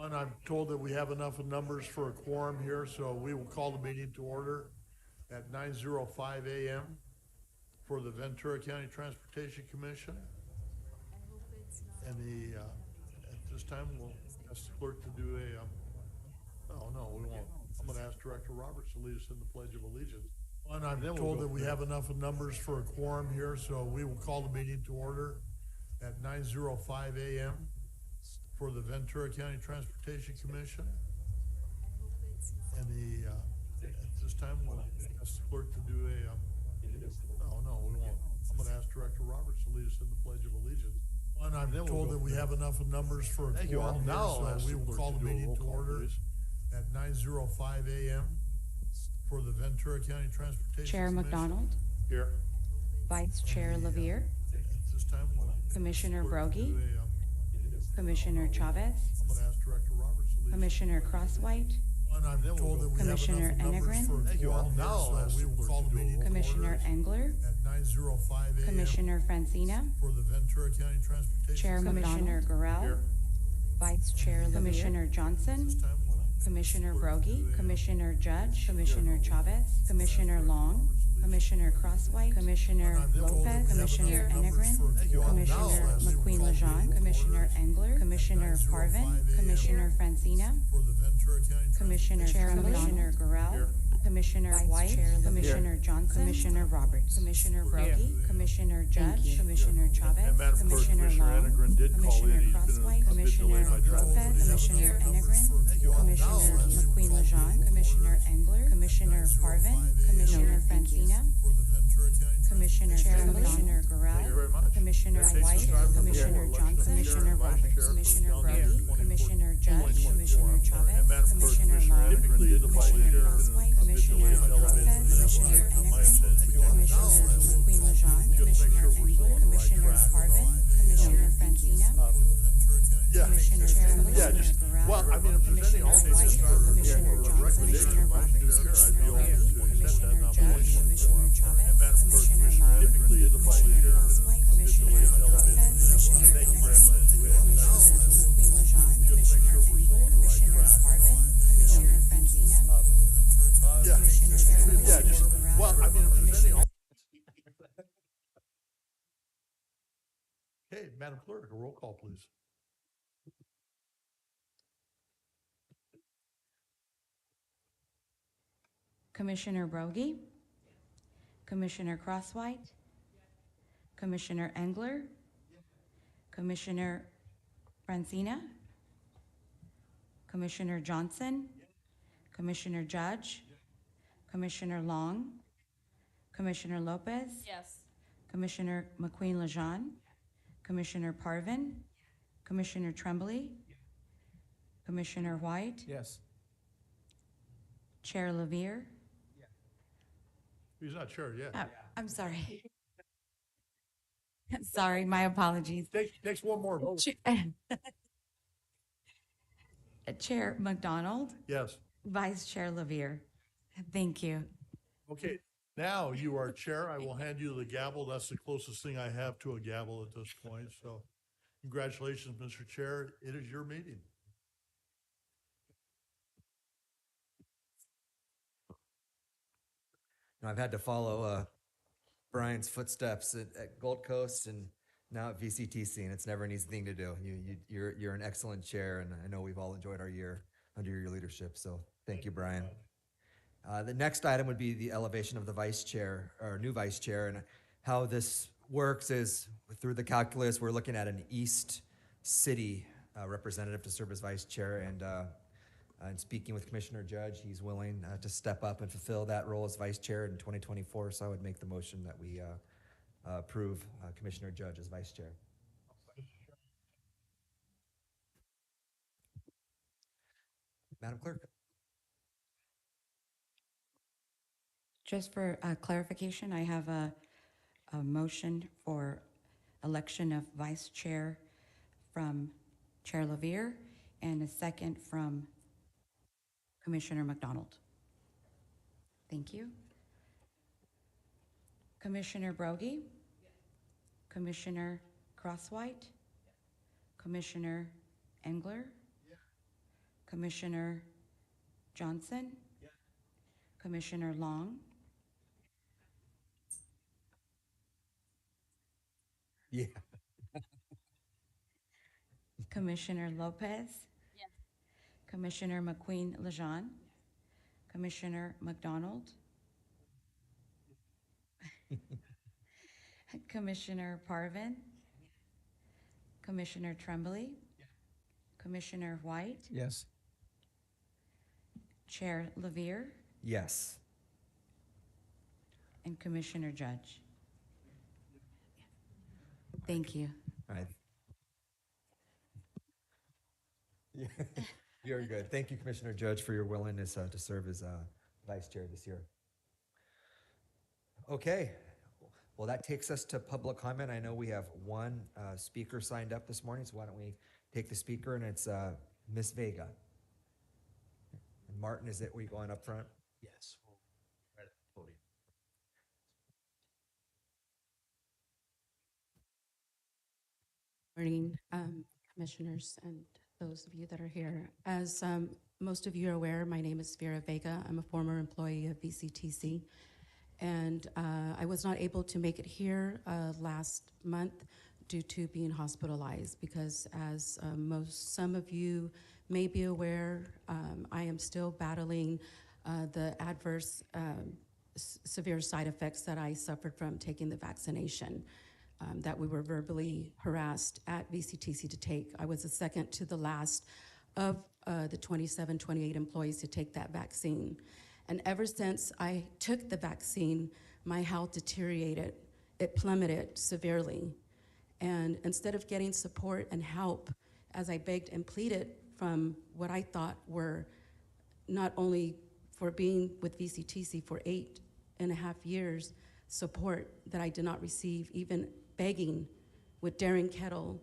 And I'm told that we have enough of numbers for a quorum here, so we will call the meeting to order at 9:05 a.m. for the Ventura County Transportation Commission. And at this time, we'll ask the clerk to do oh, no, we won't. I'm gonna ask Director Roberts to lead us in the Pledge of Allegiance. And I'm told that we have enough of numbers for a quorum here, so we will call the meeting to order at 9:05 a.m. for the Ventura County Transportation Commission. And at this time, we'll ask the clerk to do oh, no, we won't. I'm gonna ask Director Roberts to lead us in the Pledge of Allegiance. And I'm told that we have enough of numbers for a quorum here, so we will call the meeting to order at 9:05 a.m. for the Ventura County Transportation Chair Commission. McDonald, Here. Vice Chair Lavier, At this time, we'll ask Commissioner the clerk to Broggie, do Commissioner Chavez, I'm gonna ask Director Roberts to lead us. Commissioner Crosswhite, And I'm told that we have Commissioner enough numbers Enegren. for a quorum here, so we will call the meeting to Commissioner order Engler, at 9:05 a.m. Commissioner Francina, for the Ventura County Transportation. Chair Commissioner Here. Gorell, Vice Chair Lavier, Commissioner Johnson, This time, we'll ask Commissioner the clerk to Broggie, do Commissioner Judge, Commissioner Chavez, Commissioner Long, Commissioner Crosswhite, Commissioner Lopez, Commissioner Enegren, Commissioner McQueen-Lejean, Commissioner Engler, Commissioner Parvin, Commissioner Francina, for the Ventura County. Commissioner Tremblay, Commissioner Gorell, Commissioner White, Commissioner Johnson, Commissioner Roberts, Commissioner Broggie, Commissioner Judge, Commissioner Chavez, And Madam Clerk, Commissioner Commissioner Long, Enegren did call Commissioner in. He's been Crosswhite, a bit Commissioner delayed by travel. Lopez, Commissioner Enegren, Commissioner McQueen-Lejean, Commissioner Engler, Commissioner Parvin, Commissioner Francina, For the Ventura County. Commissioner Tremblay, Commissioner Thank you Gorell, very much. Commissioner That takes White, us to item number Commissioner 4, Johnson, election of chair Commissioner and vice Roberts, chair for Commissioner the calendar Broggie, 2024. Commissioner Judge, Commissioner Chavez, And Madam Clerk, Commissioner Commissioner Long, Enegren did call in. Commissioner He's been Crosswhite, a bit Commissioner delayed by travel. Lopez, Commissioner Enegren, Commissioner McQueen-Lejean, Commissioner Engler, Commissioner Parvin, Commissioner Francina, Yeah. Commissioner Tremblay, Yeah, just, Commissioner well, I Gorell, mean, if there's any Commissioner alternates White, for Commissioner Johnson, recommendation Commissioner of vice Roberts, chair, I'd be Commissioner open Broggie, to accept Commissioner that Judge, nomination. Commissioner Chavez, And Madam Clerk, Commissioner Commissioner Long, Enegren did call in. Commissioner Crosswhite, Commissioner Lopez, Commissioner Thank you very Enegren, much. Commissioner McQueen-Lejean, Commissioner Engler, Commissioner Parvin, Commissioner Francina, Yeah. Commissioner Tremblay, Yeah, just, Gorell, well, I mean, if there's any. Okay, Madam Clerk, a roll call, please. Commissioner Broggie, Commissioner Crosswhite, Commissioner Engler, Commissioner Francina, Commissioner Johnson, Commissioner Judge, Commissioner Long, Commissioner Lopez, Yes. Commissioner McQueen-Lejean, Commissioner Parvin, Commissioner Tremblay, Commissioner White, Yes. Chair Lavier. He's not chair yet. I'm sorry. Sorry, my apologies. Takes one more vote. Chair McDonald, Yes. Vice Chair Lavier. Thank you. Okay, now you are chair. I will hand you the gavel. That's the closest thing I have to a gavel at this point. So congratulations, Mr. Chair. It is your meeting. I've had to follow Brian's footsteps at Gold Coast and now at VCTC, and it's never an easy thing to do. You're an excellent chair, and I know we've all enjoyed our year under your leadership. So thank you, Brian. The next item would be the elevation of the vice chair, or new vice chair, and how this works is through the calculus. We're looking at an East City representative to serve as vice chair, and speaking with Commissioner Judge, he's willing to step up and fulfill that role as vice chair in 2024. So I would make the motion that we approve Commissioner Judge as vice chair. Madam Clerk. Just for clarification, I have a motion for election of vice chair from Chair Lavier and a second from Commissioner McDonald. Thank you. Commissioner Broggie? Commissioner Crosswhite? Commissioner Engler? Commissioner Johnson? Commissioner Long? Yeah. Commissioner Lopez? Commissioner McQueen Lejeune? Commissioner McDonald? Commissioner Parvin? Commissioner Tremblay? Commissioner White? Yes. Chair Levere? Yes. And Commissioner Judge? Thank you. All right. Yeah. Very good. Thank you, Commissioner Judge, for your willingness to serve as vice chair this year. Okay. Well, that takes us to public comment. I know we have one speaker signed up this morning, so why don't we take the speaker, and it's Ms. Vega. And Martin, is it, were you going up front? Yes. Right at the podium. Morning, commissioners and those of you that are here. As most of you are aware, my name is Vera Vega. I'm a former employee of VCTC, and I was not able to make it here last month due to being hospitalized because, as some of you may be aware, I am still battling the adverse severe side effects that I suffered from taking the vaccination. That we were verbally harassed at VCTC to take. I was the second to the last of the 27, 28 employees to take that vaccine. And ever since I took the vaccine, my health deteriorated. It plummeted severely. And instead of getting support and help, as I begged and pleaded from what I thought were not only for being with VCTC for 8.5 years, support that I did not receive, even begging with Darren Kettle,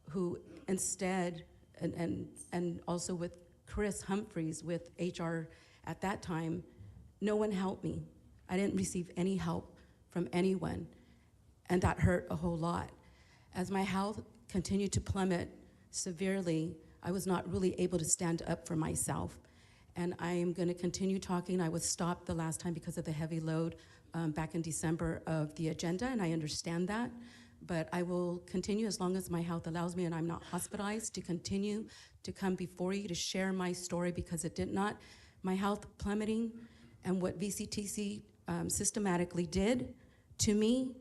who instead, and also with Chris Humphreys with HR at that time, no one helped me. I didn't receive any help from anyone, and that hurt a whole lot. As my health continued to plummet severely, I was not really able to stand up for myself. And I am gonna continue talking. I was stopped the last time because of the heavy load back in December of the agenda, and I understand that, but I will continue as long as my health allows me and I'm not hospitalized to continue to come before you to share my story, because it did not, my health plummeting and what VCTC systematically did to me,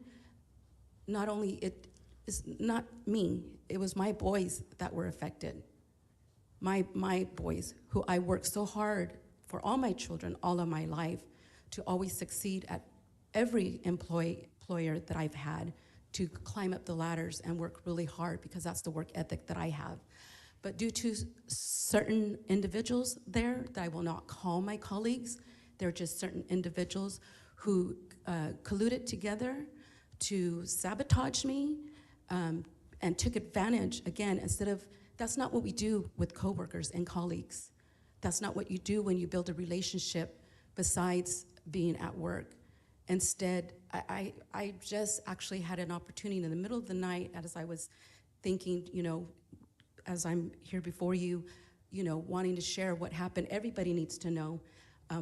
not only it is not me, it was my boys that were affected. My boys, who I worked so hard for all my children all of my life to always succeed at every employer that I've had, to climb up the ladders and work really hard, because that's the work ethic that I have. But due to certain individuals there that I will not call my colleagues, they're just certain individuals who colluded together to sabotage me and took advantage, again, instead of, that's not what we do with coworkers and colleagues. That's not what you do when you build a relationship besides being at work. Instead, I just actually had an opportunity in the middle of the night, as I was thinking, you know, as I'm here before you, you know, wanting to share what happened. Everybody needs to know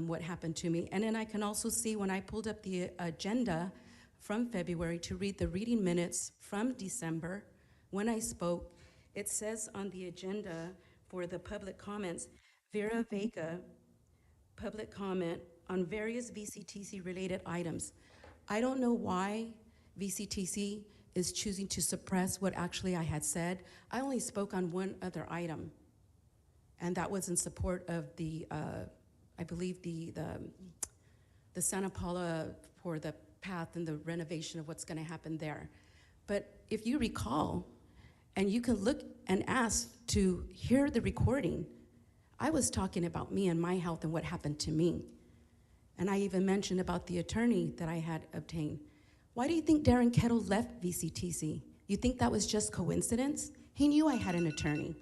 what happened to me. And then I can also see when I pulled up the agenda from February to read the reading minutes from December, when I spoke, it says on the agenda for the public comments, Vera Vega, public comment on various VCTC-related items. I don't know why VCTC is choosing to suppress what actually I had said. I only spoke on one other item, and that was in support of the, I believe the Santa Paula for the path and the renovation of what's gonna happen there. But if you recall, and you can look and ask to hear the recording, I was talking about me and my health and what happened to me. And I even mentioned about the attorney that I had obtained. Why do you think Darren Kettle left VCTC? You think that was just coincidence? He knew I had an attorney.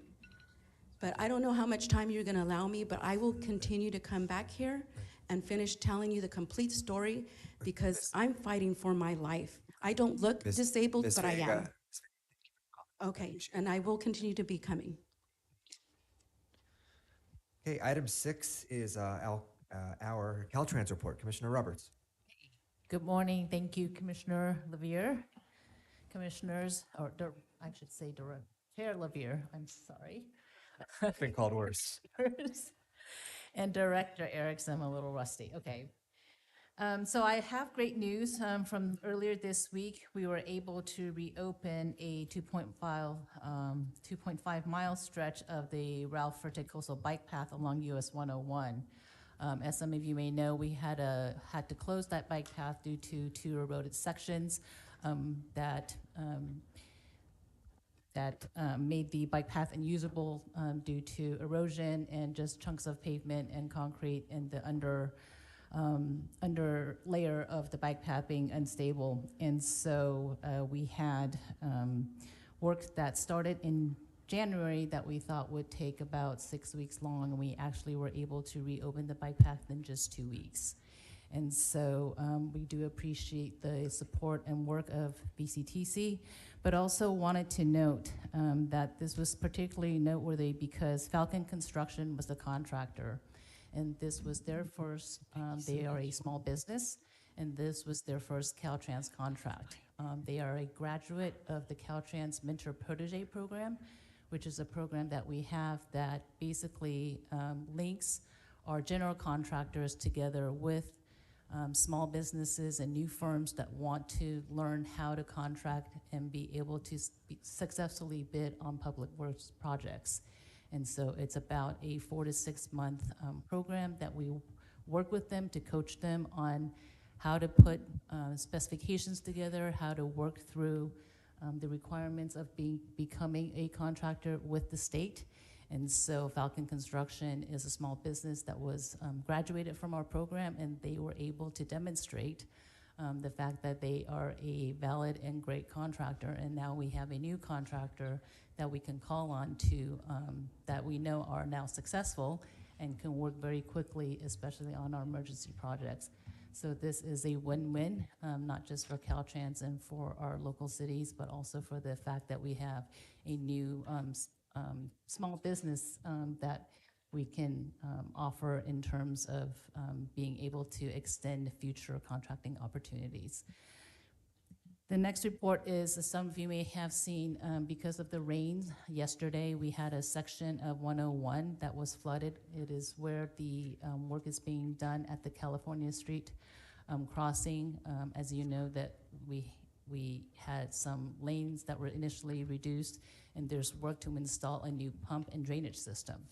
But I don't know how much time you're gonna allow me, but I will continue to come back here and finish telling you the complete story, because I'm fighting for my life. I don't look disabled, but I am. Okay, and I will continue to be coming. Okay, item 6 is our Caltrans report. Commissioner Roberts. Good morning. Thank you, Commissioner Levier. Commissioners, or I should say Chair Levier, I'm sorry. It's been called worse. And Director Erickson, I'm a little rusty. Okay. So I have great news from earlier this week. We were able to reopen a 2.5 mile stretch of the Ralph Furtick Coastal Bike Path along US 101. As some of you may know, we had to close that bike path due to 2 eroded sections that made the bike path unusable due to erosion and just chunks of pavement and concrete and the under layer of the bike path being unstable. And so we had work that started in January that we thought would take about 6 weeks long, and we actually were able to reopen the bike path in just 2 weeks. And so we do appreciate the support and work of VCTC, but also wanted to note that this was particularly noteworthy because Falcon Construction was the contractor. And this was their first, they are a small business, and this was their first Caltrans contract. They are a graduate of the Caltrans Mentor Protege program, which is a program that we have that basically links our general contractors together with small businesses and new firms that want to learn how to contract and be able to successfully bid on public works projects. And so it's about a 4 to 6 month program that we work with them to coach them on how to put specifications together, how to work through the requirements of becoming a contractor with the state. And so Falcon Construction is a small business that was graduated from our program, and they were able to demonstrate the fact that they are a valid and great contractor. And now we have a new contractor that we can call on to, that we know are now successful and can work very quickly, especially on our emergency projects. So this is a win-win, not just for Caltrans and for our local cities, but also for the fact that we have a new small business that we can offer in terms of being able to extend future contracting opportunities. The next report is, as some of you may have seen, because of the rains yesterday, we had a section of 101 that was flooded. It is where the work is being done at the California Street crossing. As you know, that we had some lanes that were initially reduced, and there's work to install a new pump and drainage system.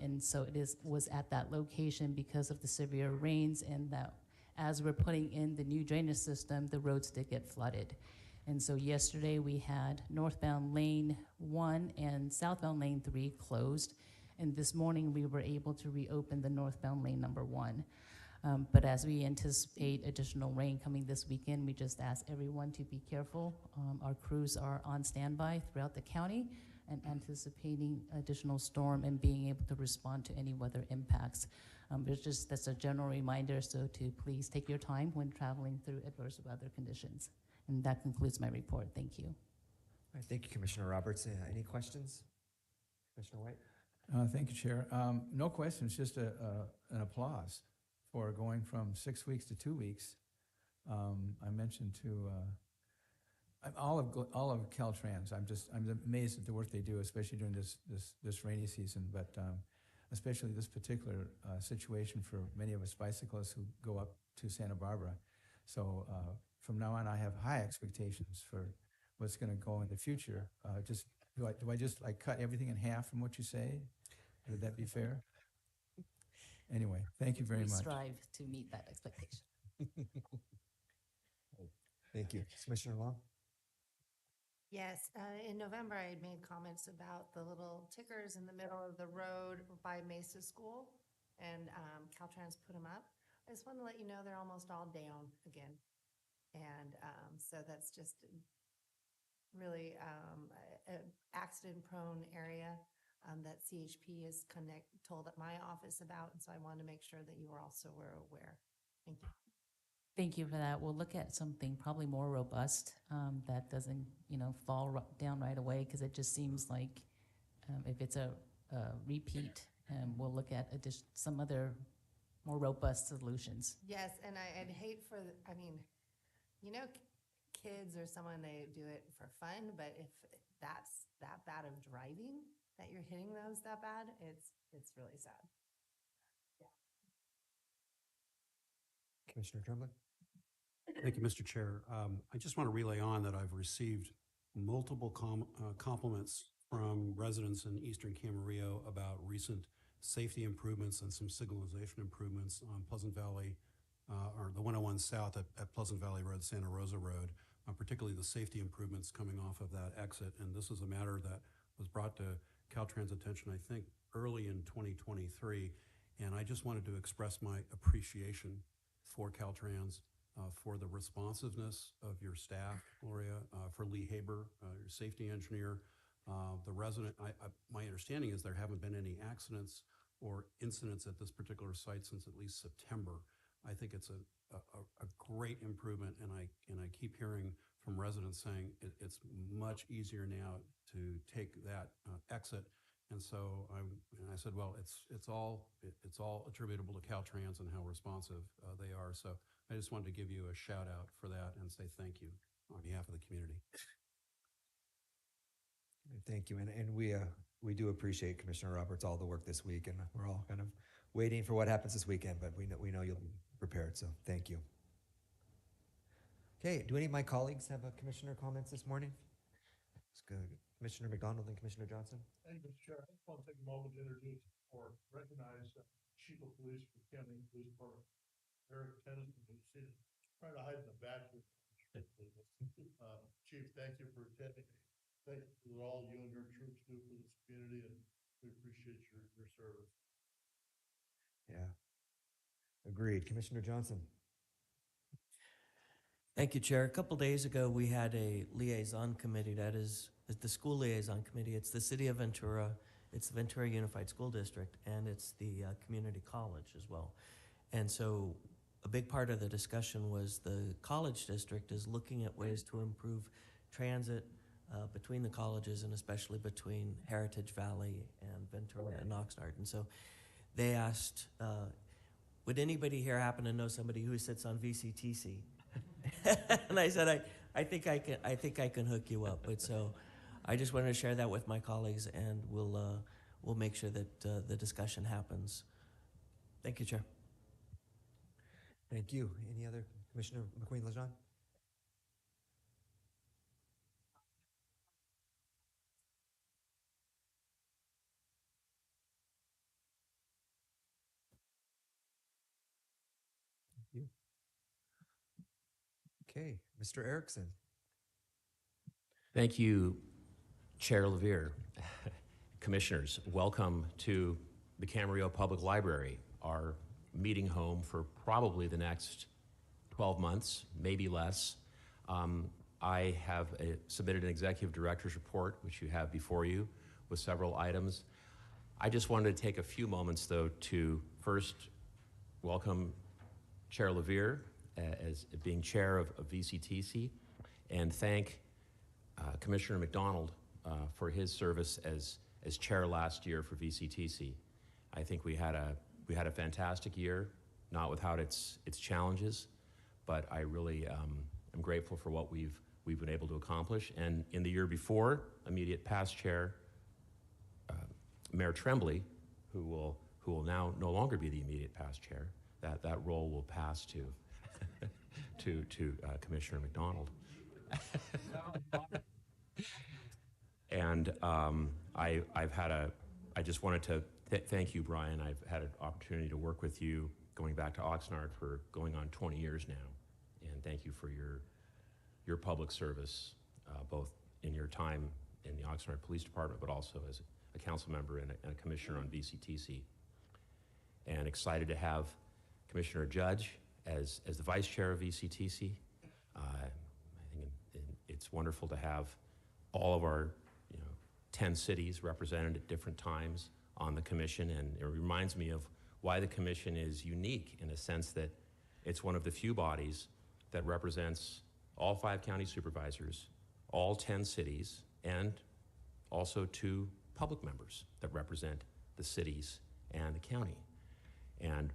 And so it was at that location because of the severe rains, and that as we're putting in the new drainage system, the roads did get flooded. And so yesterday we had northbound lane 1 and southbound lane 3 closed. And this morning we were able to reopen the northbound lane number 1. But as we anticipate additional rain coming this weekend, we just ask everyone to be careful. Our crews are on standby throughout the county and anticipating additional storm and being able to respond to any weather impacts. That's a general reminder, so to please take your time when traveling through adverse weather conditions. And that concludes my report. Thank you. All right, thank you, Commissioner Roberts. Any questions? Commissioner White? Thank you, Chair. No questions, just an applause for going from 6 weeks to 2 weeks. I mentioned to all of Caltrans. I'm amazed at the work they do, especially during this rainy season. But especially this particular situation for many of us bicyclists who go up to Santa Barbara. So from now on, I have high expectations for what's going to go in the future. Do I just like cut everything in half from what you say? Would that be fair? Anyway, thank you very We much. strive to meet that expectation. Thank you. Commissioner Long? Yes, in November, I had made comments about the little tickers in the middle of the road by Mesa School, and Caltrans put them up. I just want to let you know they're almost all down again. And so that's just really an accident-prone area that CHP is told at my office about, and so I wanted to make sure that you were also aware. Thank you. Thank you for that. We'll look at something probably more robust that doesn't, fall down right away because it just seems like if it's a repeat, we'll look at some other more robust solutions. Yes, and I'd hate for, I mean, kids or someone, they do it for fun, but if that's that bad of driving, that you're hitting those that bad, it's really sad. Commissioner Tremblay? Thank you, Mr. Chair. I just want to relay on that I've received multiple compliments from residents in Eastern Camarillo about recent safety improvements and some signalization improvements on Pleasant Valley, or the 101 South at Pleasant Valley Road, Santa Rosa Road, particularly the safety improvements coming off of that exit. And this is a matter that was brought to Caltrans' attention, I think, early in 2023. And I just wanted to express my appreciation for Caltrans, for the responsiveness of your staff, Gloria, for Lee Haber, your safety engineer, the resident. My understanding is there haven't been any accidents or incidents at this particular site since at least September. I think it's a great improvement, and I keep hearing from residents saying it's much easier now to take that exit. And so I said, well, it's all attributable to Caltrans and how responsive they are. So I just wanted to give you a shout out for that and say thank you on behalf of the community. Thank you, and we do appreciate, Commissioner Roberts, all the work this week, and we're all kind of waiting for what happens this weekend, but we know you'll be prepared, so thank you. Okay, do any of my colleagues have commissioner comments this morning? Let's go. Commissioner McDonald and Commissioner Johnson. Thank you, Mr. Chair. I just want to take a moment to introduce or recognize Chief of Police for Camden Police Department, Eric Tennyson, who's sitting, trying to hide in the back here. Chief, thank you for attending. Thank you for all you and your troops do for this community, and we appreciate your service. Yeah, agreed. Commissioner Johnson. Thank you, Chair. A couple days ago, we had a liaison committee, that is the school liaison committee. It's the City of Ventura, it's the Ventura Unified School District, and it's the community college as well. And so a big part of the discussion was the college district is looking at ways to improve transit between the colleges, and especially between Heritage Valley and Ventura and Oxnard. And so they asked, would anybody here happen to know somebody who sits on VCTC? And I said, I think I can hook you up. But so I just wanted to share that with my colleagues, and we'll make sure that the discussion happens. Thank you, Chair. Thank you. Any other? Commissioner McQueen-Lejean? Thank you. Okay, Mr. Erickson. Thank you, Chair Levere. Commissioners, welcome to the Camarillo Public Library, our meeting home for probably the next 12 months, maybe less. I have submitted an executive director's report, which you have before you, with several items. I just wanted to take a few moments, though, to first welcome Chair Levere as being chair of VCTC, and thank Commissioner McDonald for his service as chair last year for VCTC. I think we had a fantastic year, not without its challenges, but I really am grateful for what we've been able to accomplish. And in the year before, immediate past chair, Mayor Tremblay, who will now no longer be the immediate past chair, that role will pass to Commissioner McDonald. And I just wanted to thank you, Brian. I've had an opportunity to work with you going back to Oxnard for going on 20 years now. And thank you for your public service, both in your time in the Oxnard Police Department, but also as a council member and a commissioner on VCTC. And excited to have Commissioner Judge as the vice chair of VCTC. I think it's wonderful to have all of our 10 cities represented at different times on the commission, and it reminds me of why the commission is unique in a sense that It's one of the few bodies that represents all 5 county supervisors, all 10 cities, and also 2 public members that represent the cities and the county. And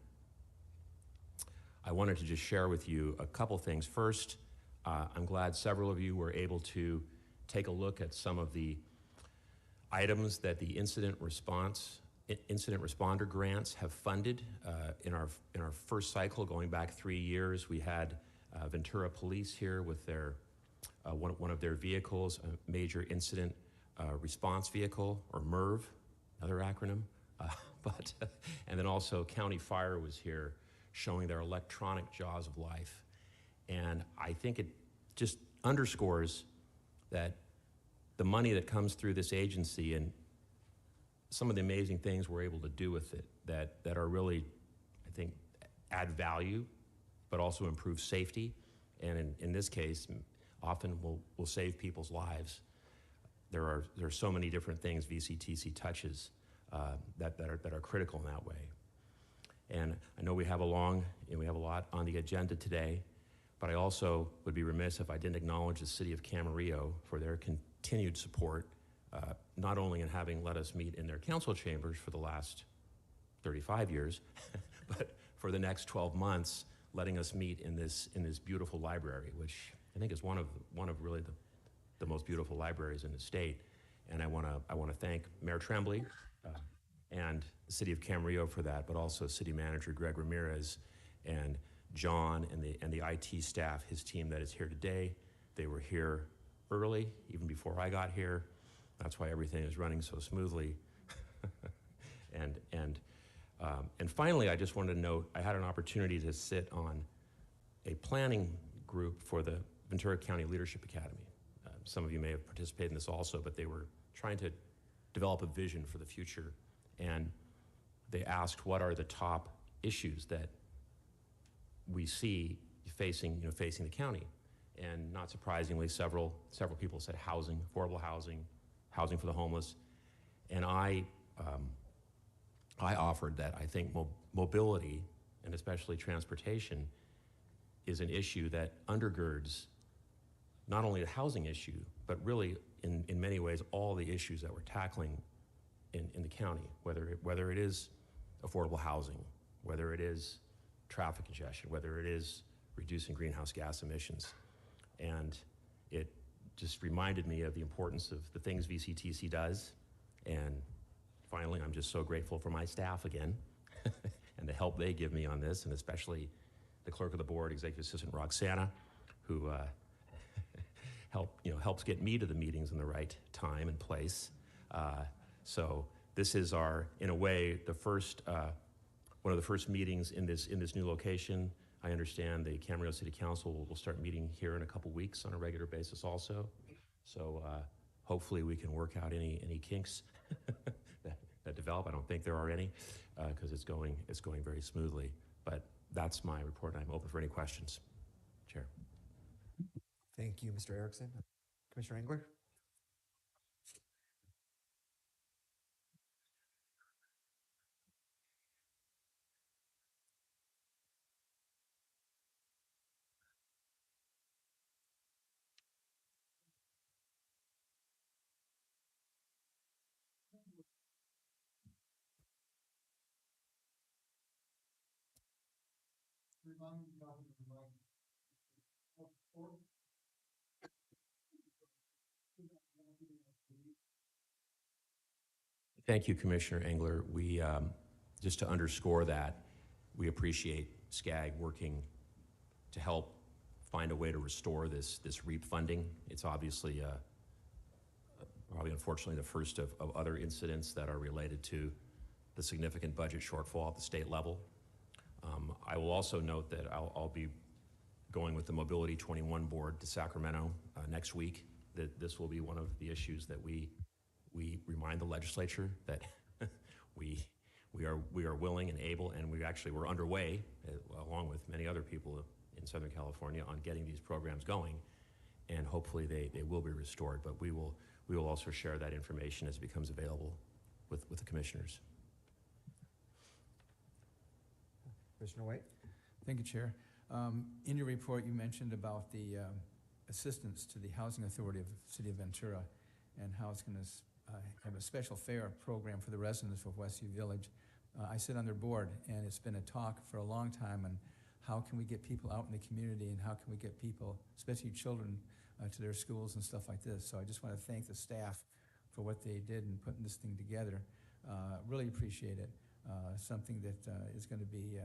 I wanted to just share with you a couple things. First, I'm glad several of you were able to take a look at some of the items that the incident responder grants have funded. In our first cycle, going back 3 years, we had Ventura Police here with their one of their vehicles, a major incident response vehicle, or MERV, another acronym. And then also County Fire was here showing their electronic jaws of life. And I think it just underscores that the money that comes through this agency and some of the amazing things we're able to do with it that are really, I think, add value, but also improve safety. And in this case, often will save people's lives. There are so many different things VCTC touches that are critical in that way. And I know we have a lot on the agenda today, but I also would be remiss if I didn't acknowledge the City of Camarillo for their continued support, not only in having let us meet in their council chambers for the last 35 years, but for the next 12 months, letting us meet in this beautiful library, which I think is one of really the most beautiful libraries in the state. And I want to thank Mayor Tremblay and the City of Camarillo for that, but also City Manager Greg Ramirez and John and the IT staff, his team that is here today. They were here early, even before I got here. That's why everything is running so smoothly. And finally, I just wanted to note, I had an opportunity to sit on a planning group for the Ventura County Leadership Academy. Some of you may have participated in this also, but they were trying to develop a vision for the future. And they asked, what are the top issues that we see facing the county? And not surprisingly, several people said housing, affordable housing, housing for the homeless. And I offered that I think mobility, and especially transportation, is an issue that undergirds not only the housing issue, but really in many ways all the issues that we're tackling in the county, whether it is affordable housing, whether it is traffic congestion, whether it is reducing greenhouse gas emissions. And it just reminded me of the importance of the things VCTC does. And finally, I'm just so grateful for my staff again and the help they give me on this, and especially the clerk of the board, Executive Assistant Roxana, who helps get me to the meetings in the right time and place. So this is in a way, one of the first meetings in this new location. I understand the Camarillo City Council will start meeting here in a couple weeks on a regular basis also. So hopefully we can work out any kinks that develop. I don't think there are any, because it's going very smoothly. But that's my report. I'm open for any questions, Chair. Thank you, Mr. Erickson. Commissioner Engler? Thank you, Commissioner Engler. We, just to underscore that, we appreciate SCAG working to help find a way to restore this REAP funding. It's obviously probably unfortunately the first of other incidents that are related to the significant budget shortfall at the state level. I will also note that I'll be going with the Mobility 21 board to Sacramento next week. That this will be one of the issues that we remind the legislature that we are willing and able, and we're underway, along with many other people in Southern California, on getting these programs going, and hopefully they will be restored. But we will also share that information as it becomes available with the commissioners. Commissioner White? Thank you, Chair. In your report, you mentioned about the assistance to the Housing Authority of the City of Ventura and how it's going to have a special fare program for the residents of Westview Village. I sit on their board, and it's been a talk for a long time on how can we get people out in the community and how can we get people, especially children, to their schools and stuff like this. So I just want to thank the staff for what they did in putting this thing together. Really appreciate it. Something that is going to be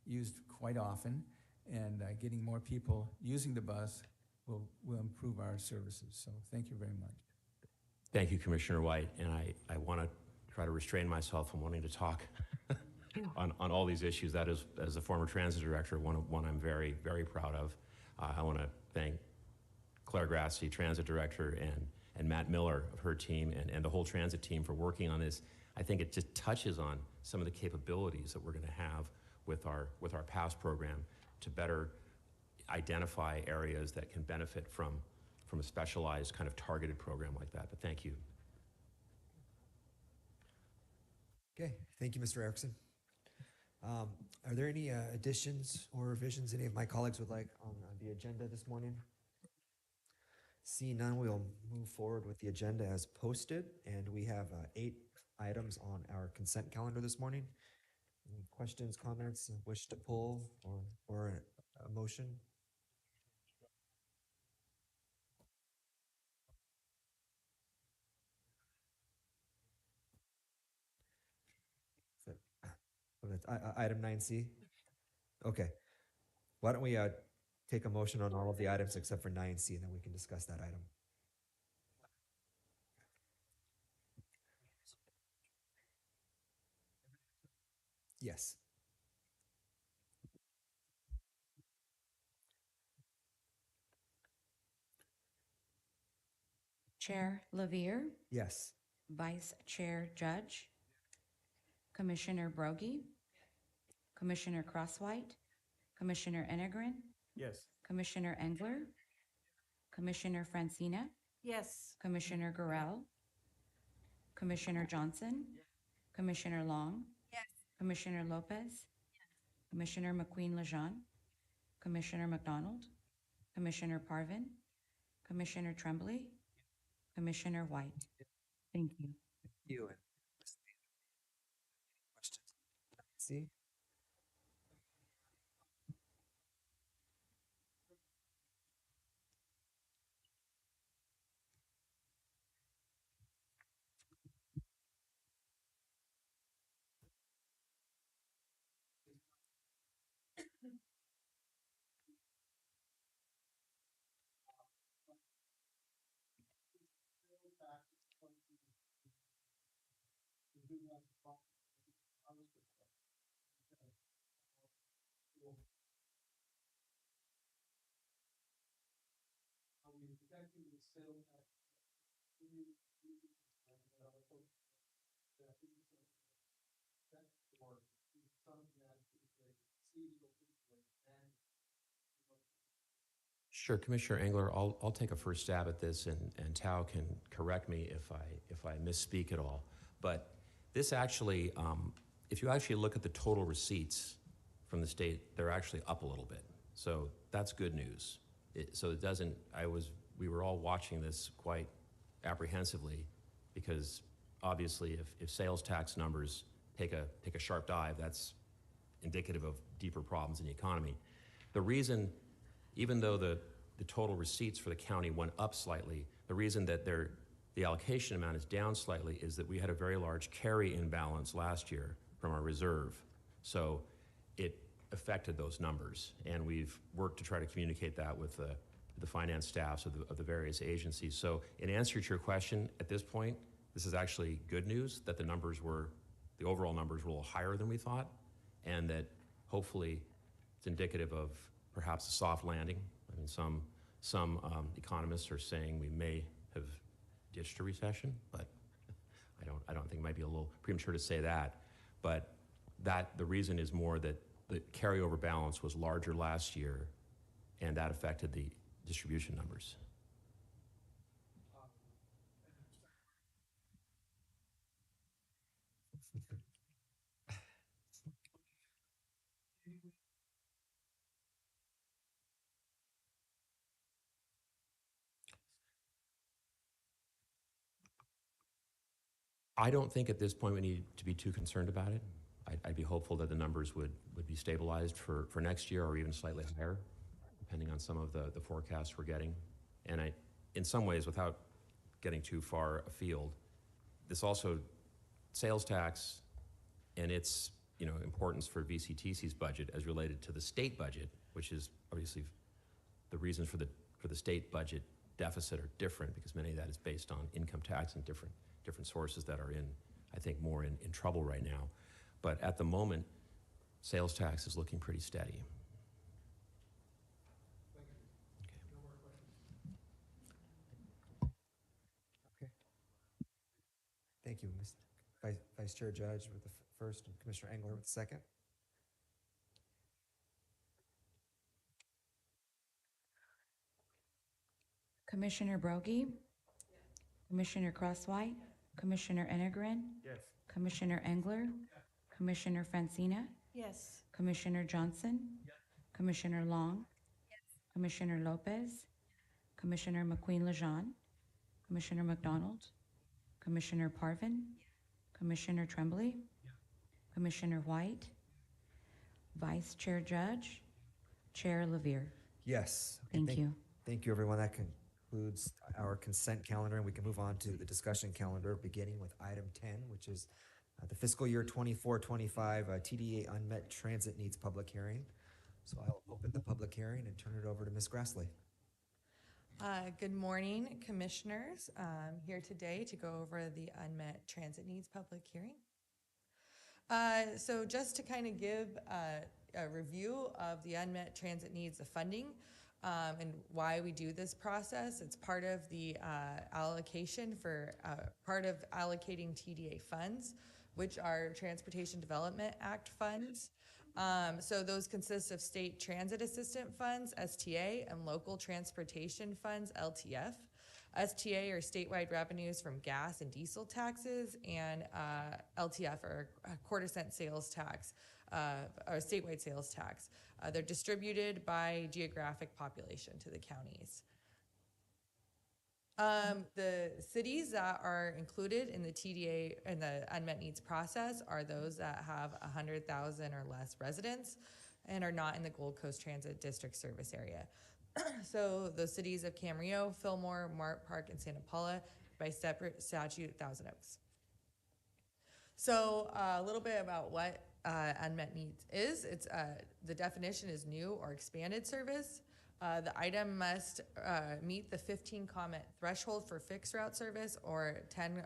used quite often, and getting more people using the bus will improve our services. So thank you very much. Thank you, Commissioner White, and I want to try to restrain myself from wanting to talk on all these issues. That is, as a former transit director, one I'm very, very proud of. I want to thank Claire Grassi, transit director, and Matt Miller of her team, and the whole transit team for working on this. I think it just touches on some of the capabilities that we're going to have with our PASS program to better identify areas that can benefit from a specialized kind of targeted program like that. But thank you. Okay, thank you, Mr. Erickson. Are there any additions or revisions any of my colleagues would like on the agenda this morning? Seeing none, we'll move forward with the agenda as posted, and we have 8 items on our consent calendar this morning. Any questions, comments, wish to pull, or a motion? So, that's item 9C? Okay. Why don't we take a motion on all of the items except for 9C, and then we can discuss that item. Yes. Chair Lavere, Yes. Vice Chair Judge, Commissioner Broggie, Commissioner Crosswhite, Commissioner Enegren, Yes. Commissioner Engler, Commissioner Francina, Yes. Commissioner Gorell, Commissioner Johnson, Commissioner Long, Commissioner Lopez, Commissioner McQueen-Lejeune, Commissioner McDonald, Commissioner Parvin, Commissioner Tremblay, Commissioner White. Thank you. You. Questions? See? Sure, Commissioner Engler, I'll take a first stab at this, and Tao can correct me if I misspeak at all. But this actually, if you actually look at the total receipts from the state, they're actually up a little bit. So that's good news. So it doesn't, we were all watching this quite apprehensively, because obviously if sales tax numbers take a sharp dive, that's indicative of deeper problems in the economy. The reason, even though the total receipts for the county went up slightly, the reason that the allocation amount is down slightly is that we had a very large carry imbalance last year from our reserve. So it affected those numbers, and we've worked to try to communicate that with the finance staffs of the various agencies. So in answer to your question, at this point, this is actually good news that the overall numbers were a little higher than we thought, and that hopefully it's indicative of perhaps a soft landing. I mean, some economists are saying we may have ditched a recession, but I don't think it might be a little premature to say that. But the reason is more that the carryover balance was larger last year, and that affected the distribution numbers. I don't think at this point we need to be too concerned about it. I'd be hopeful that the numbers would be stabilized for next year or even slightly higher, depending on some of the forecasts we're getting. And in some ways, without getting too far afield, this also, sales tax and its importance for VCTC's budget as related to the state budget, which is obviously the reasons for the state budget deficit are different because many of that is based on income tax and different sources that are I think, more in trouble right now. But at the moment, sales tax is looking pretty steady. Okay. Thank you, Vice Chair Judge with the first and Commissioner Engler with the second. Commissioner Broggie? Commissioner Crosswhite? Commissioner Enegren? Yes. Commissioner Engler? Commissioner Francina? Yes. Commissioner Johnson? Commissioner Long? Commissioner Lopez? Commissioner McQueen-Lejean? Commissioner McDonald? Commissioner Parvin? Commissioner Tremblay? Commissioner White? Vice Chair Judge? Chair Levere? Yes. Okay, Thank you. Thank you, everyone. That concludes our consent calendar, and we can move on to the discussion calendar, beginning with item 10, which is the fiscal year 24-25 TDA Unmet Transit Needs Public Hearing. So I'll open the public hearing and turn it over to Ms. Grassley. Good morning, commissioners. I'm here today to go over the Unmet Transit Needs Public Hearing. So just to kind of give a review of the unmet transit needs of funding and why we do this process. It's part of the allocation for part of allocating TDA funds, which are Transportation Development Act funds. So those consist of state transit assistant funds, STA, and local transportation funds, LTF. STA are statewide revenues from gas and diesel taxes, and LTF are a quarter-cent sales tax, or statewide sales tax. They're distributed by geographic population to the counties. The cities that are included in the TDA and the unmet needs process are those that have 100,000 or less residents and are not in the Gold Coast Transit District service area. So the cities of Camarillo, Fillmore, Mart Park, and Santa Paula by separate statute, Thousand Oaks. So a little bit about what unmet needs is. It's the definition is new or expanded service. The item must meet the 15 comment threshold for fixed route service or 10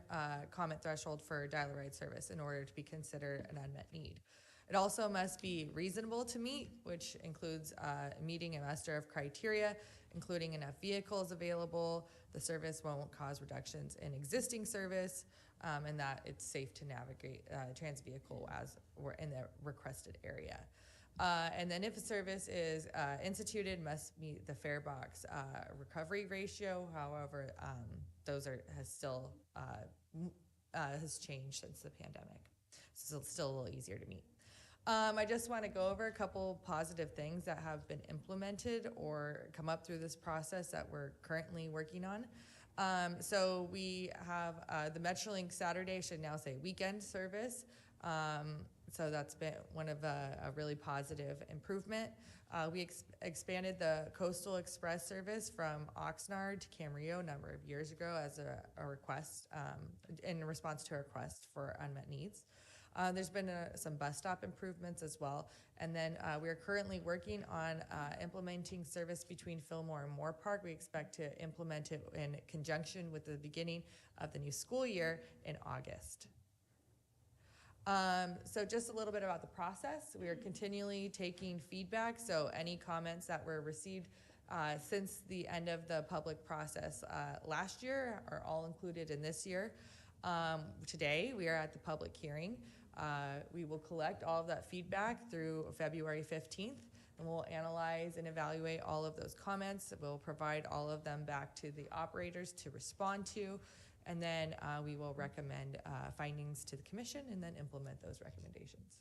comment threshold for dial-a-ride service in order to be considered an unmet need. It also must be reasonable to meet, which includes meeting a muster of criteria, including enough vehicles available, the service won't cause reductions in existing service, and that it's safe to navigate transit vehicle as we're in the requested area. And then if a service is instituted, must meet the fare box recovery ratio. However, those has changed since the pandemic. So it's still a little easier to meet. I just want to go over a couple positive things that have been implemented or come up through this process that we're currently working on. So we have the Metrolink Saturday, I should now say weekend service. So that's been one of a really positive improvement. We expanded the Coastal Express service from Oxnard to Camarillo a number of years ago as a request, in response to a request for unmet needs. There's been some bus stop improvements as well. And then we are currently working on implementing service between Fillmore and Moore Park. We expect to implement it in conjunction with the beginning of the new school year in August. So just a little bit about the process. We are continually taking feedback. So any comments that were received since the end of the public process last year are all included in this year. Today we are at the public hearing. We will collect all of that feedback through February 15th, and we'll analyze and evaluate all of those comments. We'll provide all of them back to the operators to respond to, and then we will recommend findings to the commission and then implement those recommendations.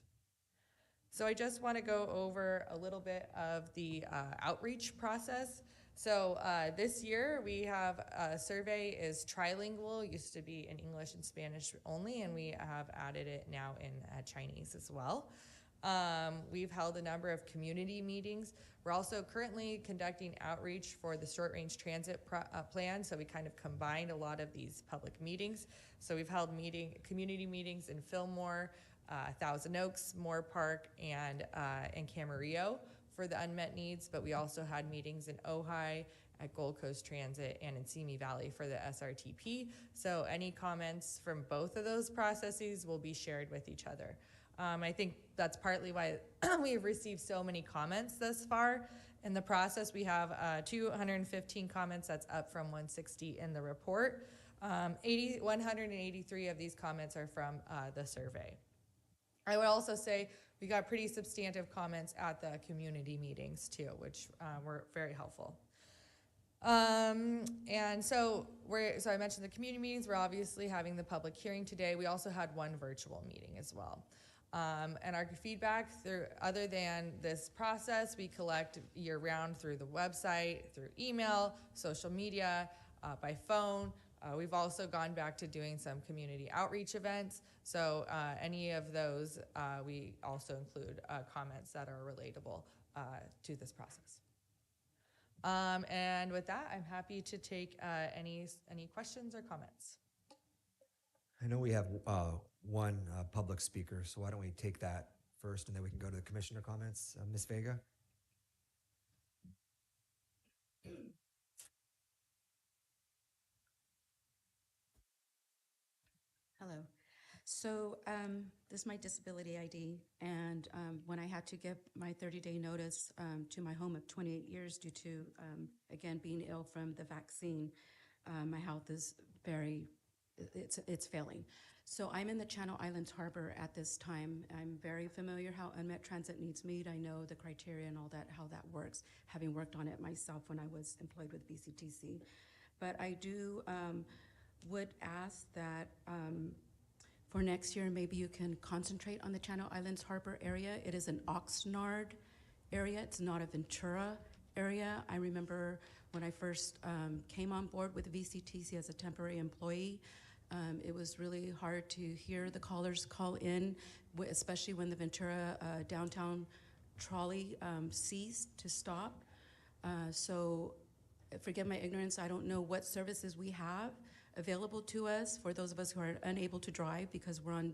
So I just want to go over a little bit of the outreach process. So this year we have a survey is trilingual, used to be in English and Spanish only, and we have added it now in Chinese as well. We've held a number of community meetings. We're also currently conducting outreach for the short range transit plan. So we kind of combined a lot of these public meetings. So we've held community meetings in Fillmore, Thousand Oaks, Moore Park, and Camarillo for the unmet needs. But we also had meetings in Ojai, at Gold Coast Transit, and in Simi Valley for the SRTP. So any comments from both of those processes will be shared with each other. I think that's partly why we have received so many comments thus far. In the process, we have 215 comments. That's up from 160 in the report. 183 of these comments are from the survey. I would also say we got pretty substantive comments at the community meetings too, which were very helpful. And so I mentioned the community meetings. We're obviously having the public hearing today. We also had one virtual meeting as well. And our feedback other than this process, we collect year round through the website, through email, social media, by phone. We've also gone back to doing some community outreach events. So any of those, we also include comments that are relatable to this process. And with that, I'm happy to take any questions or comments. I know we have one public speaker, so why don't we take that first, and then we can go to the commissioner comments. Ms. Vega? Hello. So this is my disability ID, and when I had to give my 30-day notice to my home of 28 years due to, again, being ill from the vaccine, my health is it's failing. So I'm in the Channel Islands Harbor at this time. I'm very familiar how unmet transit needs meet. I know the criteria and all that, how that works, having worked on it myself when I was employed with VCTC. But I do would ask that for next year, maybe you can concentrate on the Channel Islands Harbor area. It is an Oxnard area. It's not a Ventura area. I remember when I first came on board with VCTC as a temporary employee, it was really hard to hear the callers call in, especially when the Ventura downtown trolley ceased to stop. So forgive my ignorance, I don't know what services we have available to us for those of us who are unable to drive because we're on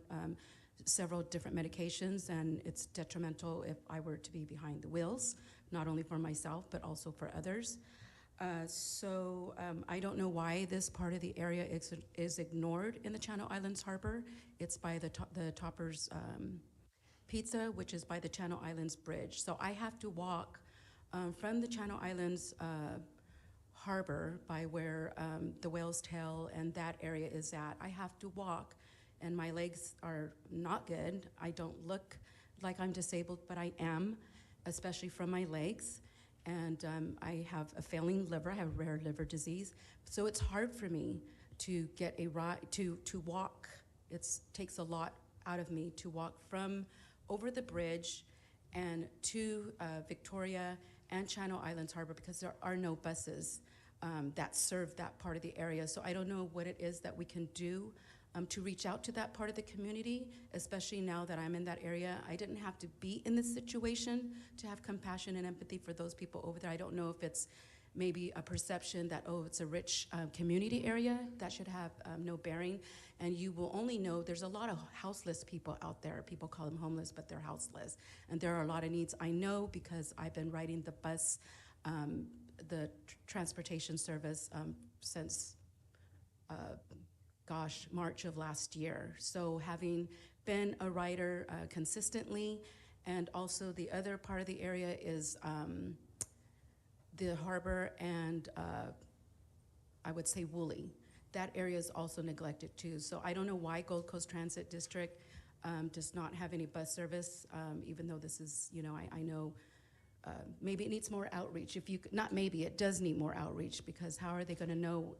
several different medications, and it's detrimental if I were to be behind the wheels, not only for myself, but also for others. So I don't know why this part of the area is ignored in the Channel Islands Harbor. It's by the Topper's Pizza, which is by the Channel Islands Bridge. So I have to walk from the Channel Islands Harbor by where the Whale's Tail and that area is at. I have to walk, and my legs are not good. I don't look like I'm disabled, but I am, especially from my legs. And I have a failing liver. I have rare liver disease. So it's hard for me to get a ride, to walk. It takes a lot out of me to walk from over the bridge and to Victoria and Channel Islands Harbor because there are no buses that serve that part of the area. So I don't know what it is that we can do to reach out to that part of the community, especially now that I'm in that area. I didn't have to be in this situation to have compassion and empathy for those people over there. I don't know if it's maybe a perception that, oh, it's a rich community area. That should have no bearing. And you will only know there's a lot of houseless people out there. People call them homeless, but they're houseless. And there are a lot of needs. I know because I've been riding the bus, the transportation service since March of last year. So having been a rider consistently, and also the other part of the area is the harbor and I would say Woolley. That area is also neglected too. So I don't know why Gold Coast Transit District does not have any bus service, even though this is, I know maybe it needs more outreach. Not maybe, it does need more outreach, because how are they gonna know,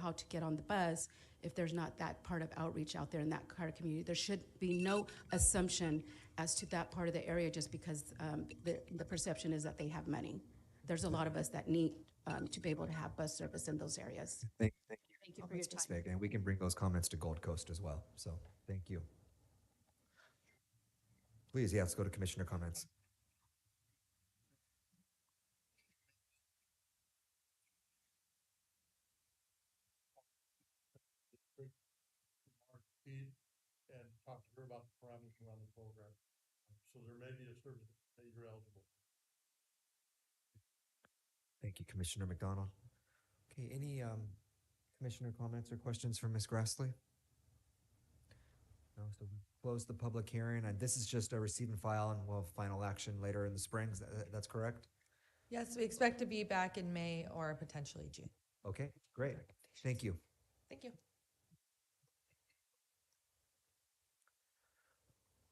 how to get on the bus if there's not that part of outreach out there in that part of community? There should be no assumption as to that part of the area just because the perception is that they have money. There's a lot of us that need to be able to have bus service in those areas. Thank you. Thank you for your Ms. time. Vega, and we can bring those comments to Gold Coast as well. So thank you. Please, yeah, let's go to commissioner comments. Pete, and talk to her about the parameters around the program. So there may be a service that you're eligible for. Thank you, Commissioner McDonald. Okay, any commissioner comments or questions from Ms. Grassley? No, so we close the public hearing, and this is just a receive and file, and we'll have final action later in the spring. That's correct? Yes, we expect to be back in May or potentially June. Okay, great. Thank you. Thank you.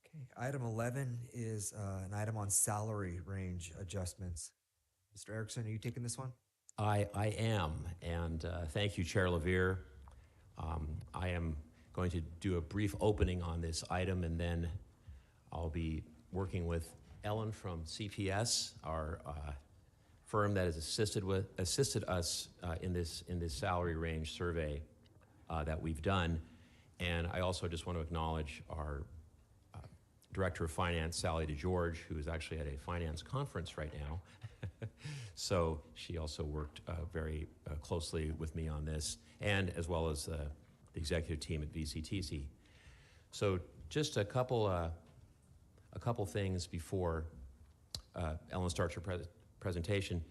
Okay, item 11 is an item on salary range adjustments. Mr. Erickson, are you taking this one? I am, and thank you, Chair Levere. I am going to do a brief opening on this item, and then I'll be working with Ellen from CPS, our firm that has assisted us in this salary range survey that we've done. And I also just want to acknowledge our Director of Finance, Sally DeGeorge, who is actually at a finance conference right now. So she also worked very closely with me on this, and as well as the executive team at VCTC. So just a couple things before Ellen starts her presentation.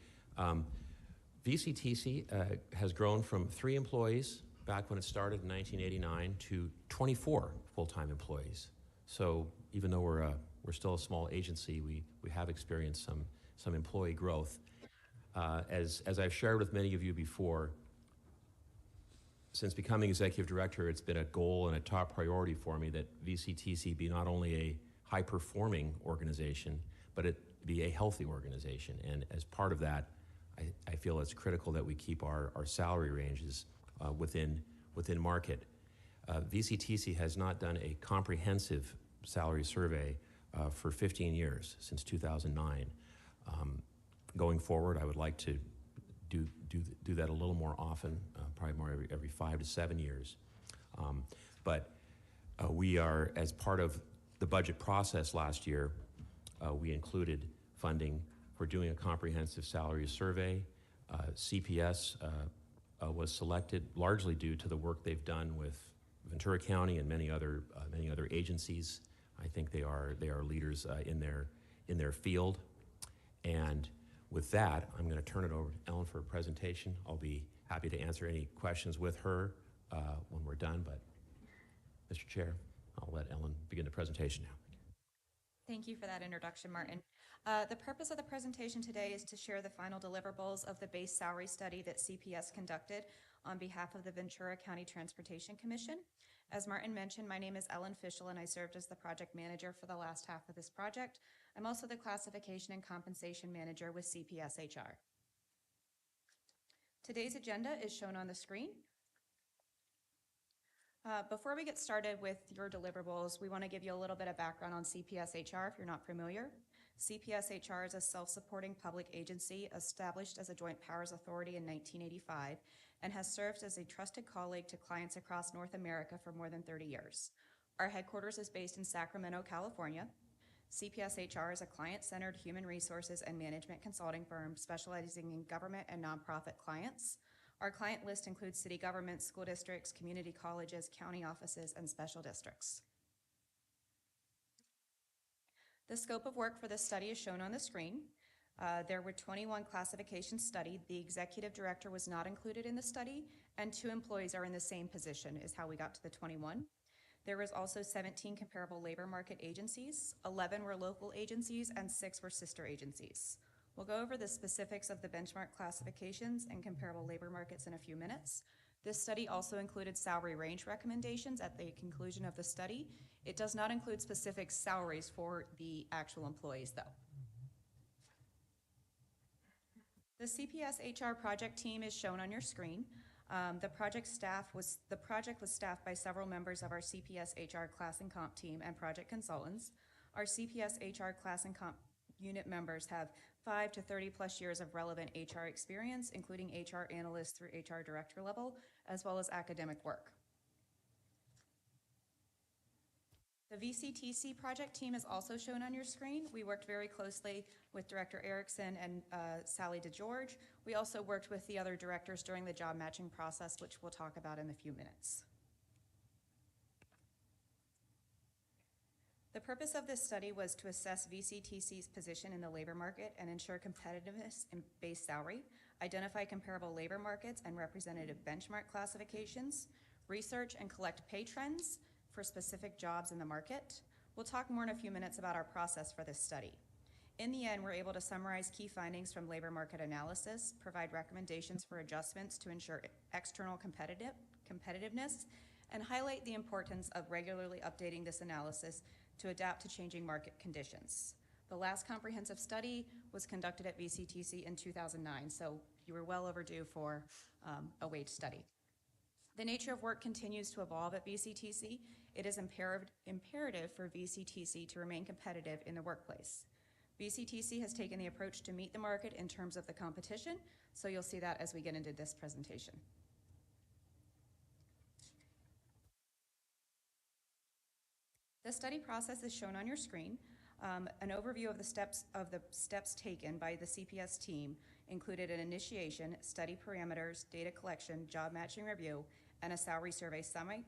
VCTC has grown from 3 employees back when it started in 1989 to 24 full-time employees. So even though we're still a small agency, we have experienced some employee growth. As I've shared with many of you before, since becoming executive director, it's been a goal and a top priority for me that VCTC be not only a high-performing organization, but it be a healthy organization. And as part of that, I feel it's critical that we keep our salary ranges within market. VCTC has not done a comprehensive salary survey for 15 years, since 2009. Going forward, I would like to do that a little more often, probably more every 5 to 7 years. But we are, as part of the budget process last year, we included funding for doing a comprehensive salary survey. CPS was selected largely due to the work they've done with Ventura County and many other agencies. I think they are leaders in their field. And with that, I'm going to turn it over to Ellen for a presentation. I'll be happy to answer any questions with her when we're done, but Mr. Chair, I'll let Ellen begin the presentation now. Thank you for that introduction, Martin. The purpose of the presentation today is to share the final deliverables of the base salary study that CPS conducted on behalf of the Ventura County Transportation Commission. As Martin mentioned, my name is Ellen Fischel, and I served as the project manager for the last half of this project. I'm also the classification and compensation manager with CPS HR. Today's agenda is shown on the screen. Before we get started with your deliverables, we want to give you a little bit of background on CPS HR if you're not familiar. CPS HR is a self-supporting public agency established as a joint powers authority in 1985 and has served as a trusted colleague to clients across North America for more than 30 years. Our headquarters is based in Sacramento, California. CPS HR is a client-centered human resources and management consulting firm specializing in government and nonprofit clients. Our client list includes city governments, school districts, community colleges, county offices, and special districts. The scope of work for this study is shown on the screen. There were 21 classifications studied. The executive director was not included in the study, and 2 employees are in the same position is how we got to the 21. There was also 17 comparable labor market agencies, 11 were local agencies, and 6 were sister agencies. We'll go over the specifics of the benchmark classifications and comparable labor markets in a few minutes. This study also included salary range recommendations at the conclusion of the study. It does not include specific salaries for the actual employees, though. The CPS HR project team is shown on your screen. The project was staffed by several members of our CPS HR class and comp team and project consultants. Our CPS HR class and comp unit members have 5 to 30+ years of relevant HR experience, including HR analyst through HR director level, as well as academic work. The VCTC project team is also shown on your screen. We worked very closely with Director Erickson and Sally DeGeorge. We also worked with the other directors during the job matching process, which we'll talk about in a few minutes. The purpose of this study was to assess VCTC's position in the labor market and ensure competitiveness in base salary, identify comparable labor markets and representative benchmark classifications, research and collect pay trends for specific jobs in the market. We'll talk more in a few minutes about our process for this study. In the end, we're able to summarize key findings from labor market analysis, provide recommendations for adjustments to ensure external competitiveness, and highlight the importance of regularly updating this analysis to adapt to changing market conditions. The last comprehensive study was conducted at VCTC in 2009, so you were well overdue for a wage study. The nature of work continues to evolve at VCTC. It is imperative for VCTC to remain competitive in the workplace. VCTC has taken the approach to meet the market in terms of the competition, so you'll see that as we get into this presentation. The study process is shown on your screen. An overview of the steps taken by the CPS team included an initiation, study parameters, data collection, job matching review, and a salary survey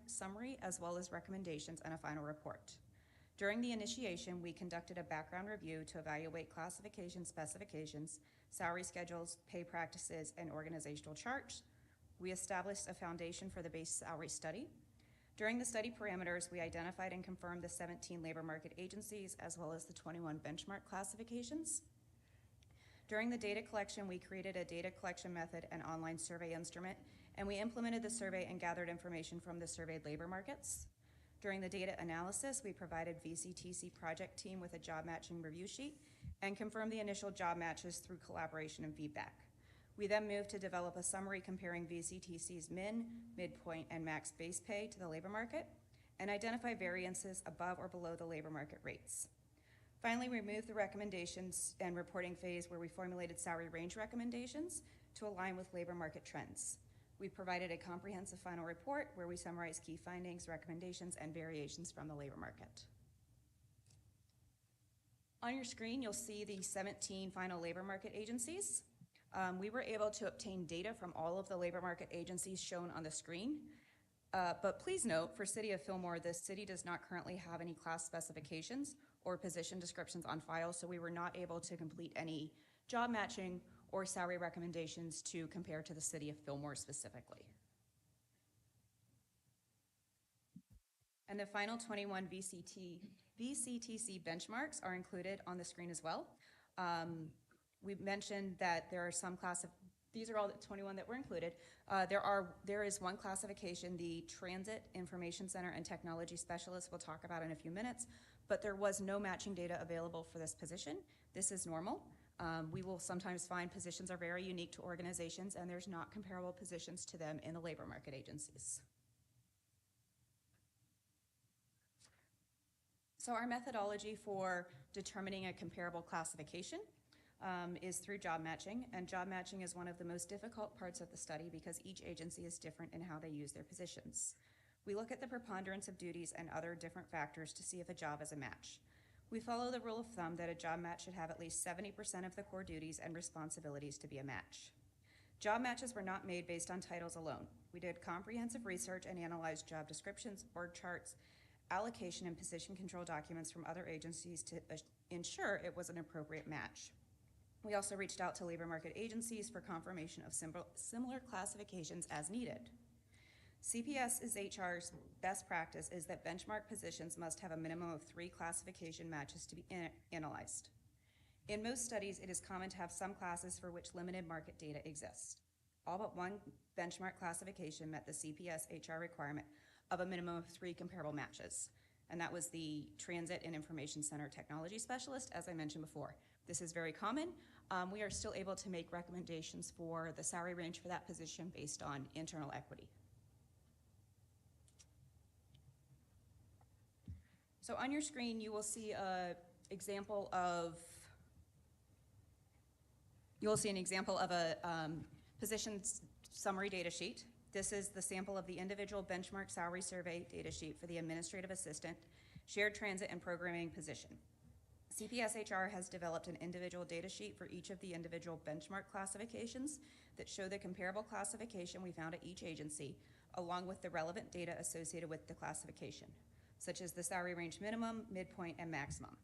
summary, as well as recommendations and a final report. During the initiation, we conducted a background review to evaluate classification specifications, salary schedules, pay practices, and organizational charts. We established a foundation for the base salary study. During the study parameters, we identified and confirmed the 17 labor market agencies, as well as the 21 benchmark classifications. During the data collection, we created a data collection method and online survey instrument, and we implemented the survey and gathered information from the surveyed labor markets. During the data analysis, we provided VCTC project team with a job matching review sheet and confirmed the initial job matches through collaboration and feedback. We then moved to develop a summary comparing VCTC's min, midpoint, and max base pay to the labor market and identify variances above or below the labor market rates. Finally, we moved the recommendations and reporting phase where we formulated salary range recommendations to align with labor market trends. We provided a comprehensive final report where we summarize key findings, recommendations, and variations from the labor market. On your screen, you'll see the 17 final labor market agencies. We were able to obtain data from all of the labor market agencies shown on the screen. But please note, for City of Fillmore, the city does not currently have any class specifications or position descriptions on file, so we were not able to complete any job matching or salary recommendations to compare to the City of Fillmore specifically. And the final 21 VCTC benchmarks are included on the screen as well. We've mentioned that there are some these are all the 21 that were included. There is one classification, the Transit Information Center and Technology Specialist, we'll talk about in a few minutes, but there was no matching data available for this position. This is normal. We will sometimes find positions are very unique to organizations and there's not comparable positions to them in the labor market agencies. So our methodology for determining a comparable classification is through job matching, and job matching is one of the most difficult parts of the study because each agency is different in how they use their positions. We look at the preponderance of duties and other different factors to see if a job is a match. We follow the rule of thumb that a job match should have at least 70% of the core duties and responsibilities to be a match. Job matches were not made based on titles alone. We did comprehensive research and analyzed job descriptions, org charts, allocation and position control documents from other agencies to ensure it was an appropriate match. We also reached out to labor market agencies for confirmation of similar classifications as needed. CPS's HR's best practice is that benchmark positions must have a minimum of 3 classification matches to be analyzed. In most studies, it is common to have some classes for which limited market data exists. All but one benchmark classification met the CPS HR requirement of a minimum of 3 comparable matches, and that was the Transit and Information Center Technology Specialist, as I mentioned before. This is very common. We are still able to make recommendations for the salary range for that position based on internal equity. So on your screen, you will see an example of You will see an example of a position summary data sheet. This is the sample of the individual benchmark salary survey data sheet for the administrative assistant, shared transit and programming position. CPSHR has developed an individual data sheet for each of the individual benchmark classifications that show the comparable classification we found at each agency, along with the relevant data associated with the classification, such as the salary range minimum, midpoint, and maximum.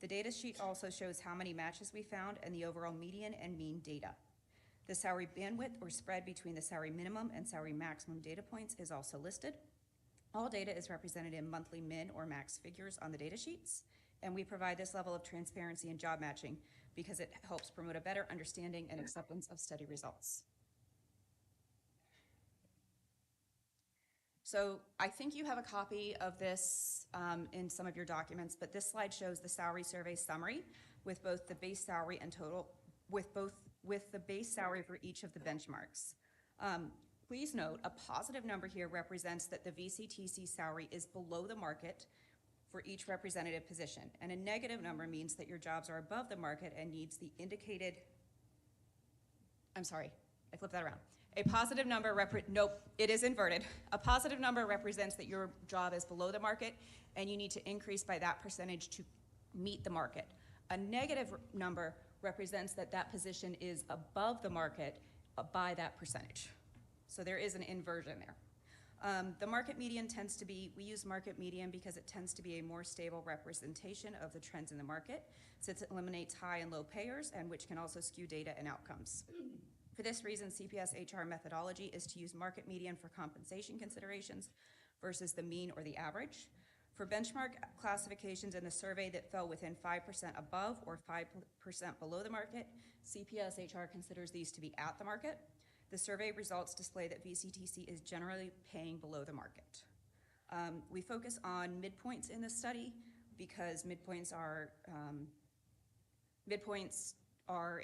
The data sheet also shows how many matches we found and the overall median and mean data. The salary bandwidth or spread between the salary minimum and salary maximum data points is also listed. All data is represented in monthly min or max figures on the data sheets, and we provide this level of transparency in job matching because it helps promote a better understanding and acceptance of study results. So I think you have a copy of this in some of your documents, but this slide shows the salary survey summary with both the base salary and total, with the base salary for each of the benchmarks. Please note, a positive number here represents that the VCTC salary is below the market for each representative position, and a negative number means that your jobs are above the market and needs the indicated, I'm sorry, I flipped that around. A positive number, nope, it is inverted. A positive number represents that your job is below the market and you need to increase by that percentage to meet the market. A negative number represents that that position is above the market by that percentage. So there is an inversion there. The market median tends to be, we use market median because it tends to be a more stable representation of the trends in the market, since it eliminates high and low payers, and which can also skew data and outcomes. For this reason, CPS HR methodology is to use market median for compensation considerations versus the mean or the average. For benchmark classifications in the survey that fell within 5% above or 5% below the market, CPS HR considers these to be at the market. The survey results display that VCTC is generally paying below the market. We focus on midpoints in this study because midpoints are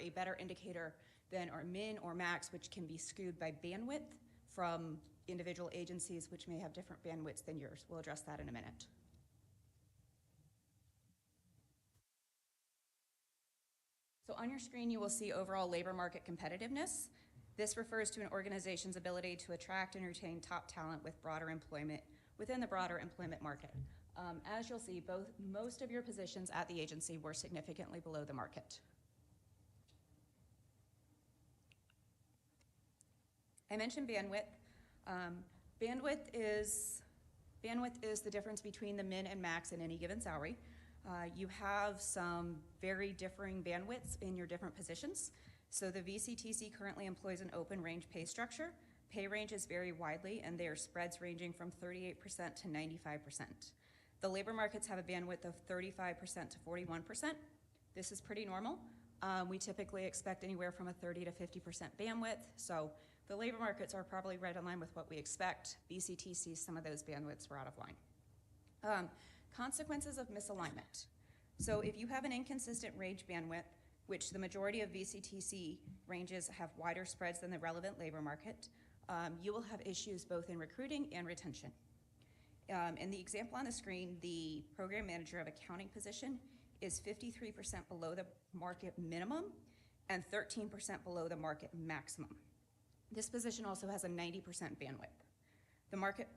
a better indicator than our min or max, which can be skewed by bandwidth from individual agencies, which may have different bandwidths than yours. We'll address that in a minute. So on your screen, you will see overall labor market competitiveness. This refers to an organization's ability to attract and retain top talent with broader employment within the broader employment market. As you'll see, most of your positions at the agency were significantly below the market. I mentioned bandwidth. Bandwidth is the difference between the min and max in any given salary. You have some very differing bandwidths in your different positions. So the VCTC currently employs an open range pay structure. Pay ranges vary widely, and there are spreads ranging from 38% to 95%. The labor markets have a bandwidth of 35% to 41%. This is pretty normal. We typically expect anywhere from a 30 to 50% bandwidth, so the labor markets are probably right in line with what we expect. VCTC, some of those bandwidths were out of line. Consequences of misalignment. So if you have an inconsistent range bandwidth, which the majority of VCTC ranges have wider spreads than the relevant labor market, you will have issues both in recruiting and retention. In the example on the screen, the program manager of accounting position is 53% below the market minimum and 13% below the market maximum. This position also has a 90% bandwidth. The market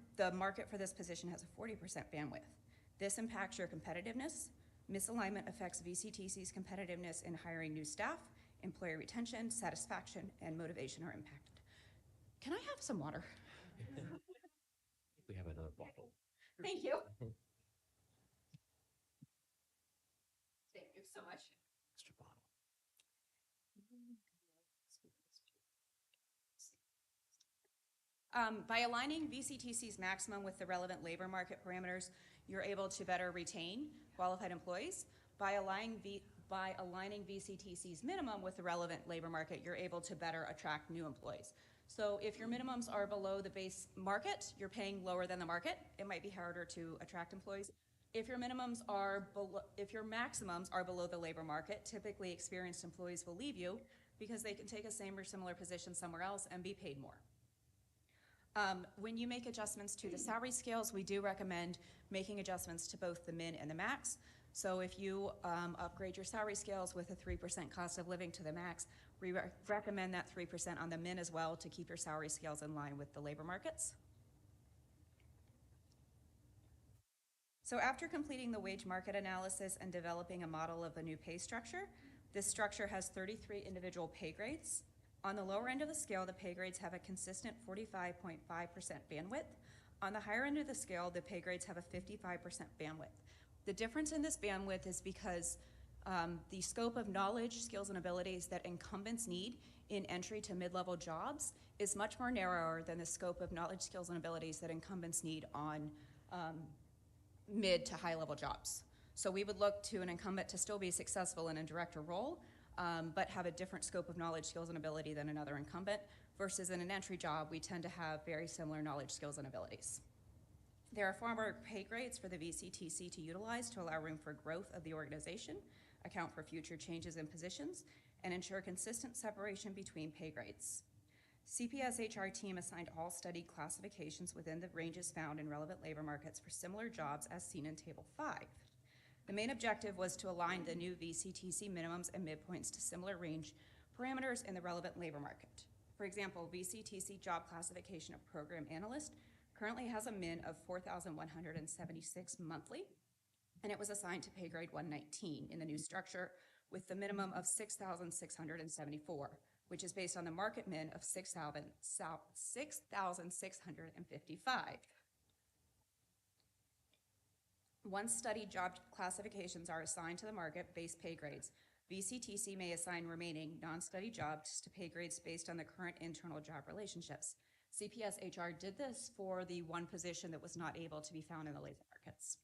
for this position has a 40% bandwidth. This impacts your competitiveness. Misalignment affects VCTC's competitiveness in hiring new staff, employee retention, satisfaction, and motivation are impacted. Can I have some water? We have another bottle. Thank you. Thank you so much. Extra bottle. By aligning VCTC's maximum with the relevant labor market parameters, you're able to better retain qualified employees. By aligning VCTC's minimum with the relevant labor market, you're able to better attract new employees. So if your minimums are below the base market, you're paying lower than the market. It might be harder to attract employees. If your maximums are below the labor market, typically experienced employees will leave you because they can take a same or similar position somewhere else and be paid more. When you make adjustments to the salary scales, we do recommend making adjustments to both the min and the max. So if you upgrade your salary scales with a 3% cost of living to the max, we recommend that 3% on the min as well to keep your salary scales in line with the labor markets. So after completing the wage market analysis and developing a model of a new pay structure, this structure has 33 individual pay grades. On the lower end of the scale, the pay grades have a consistent 45.5% bandwidth. On the higher end of the scale, the pay grades have a 55% bandwidth. The difference in this bandwidth is because the scope of knowledge, skills, and abilities that incumbents need in entry to mid-level jobs is much more narrower than the scope of knowledge, skills, and abilities that incumbents need on mid to high-level jobs. So we would look to an incumbent to still be successful in a director role, but have a different scope of knowledge, skills, and ability than another incumbent, versus in an entry job, we tend to have very similar knowledge, skills, and abilities. There are 4 more pay grades for the VCTC to utilize to allow room for growth of the organization, account for future changes in positions, and ensure consistent separation between pay grades. CPS HR team assigned all studied classifications within the ranges found in relevant labor markets for similar jobs as seen in Table 5. The main objective was to align the new VCTC minimums and midpoints to similar range parameters in the relevant labor market. For example, VCTC job classification of program analyst currently has a min of 4,176 monthly, and it was assigned to pay grade 119 in the new structure with the minimum of 6,674, which is based on the market min of 6,655. Once studied job classifications are assigned to the market-based pay grades, VCTC may assign remaining non-study jobs to pay grades based on the current internal job relationships. CPS HR did this for the one position that was not able to be found in the labor markets.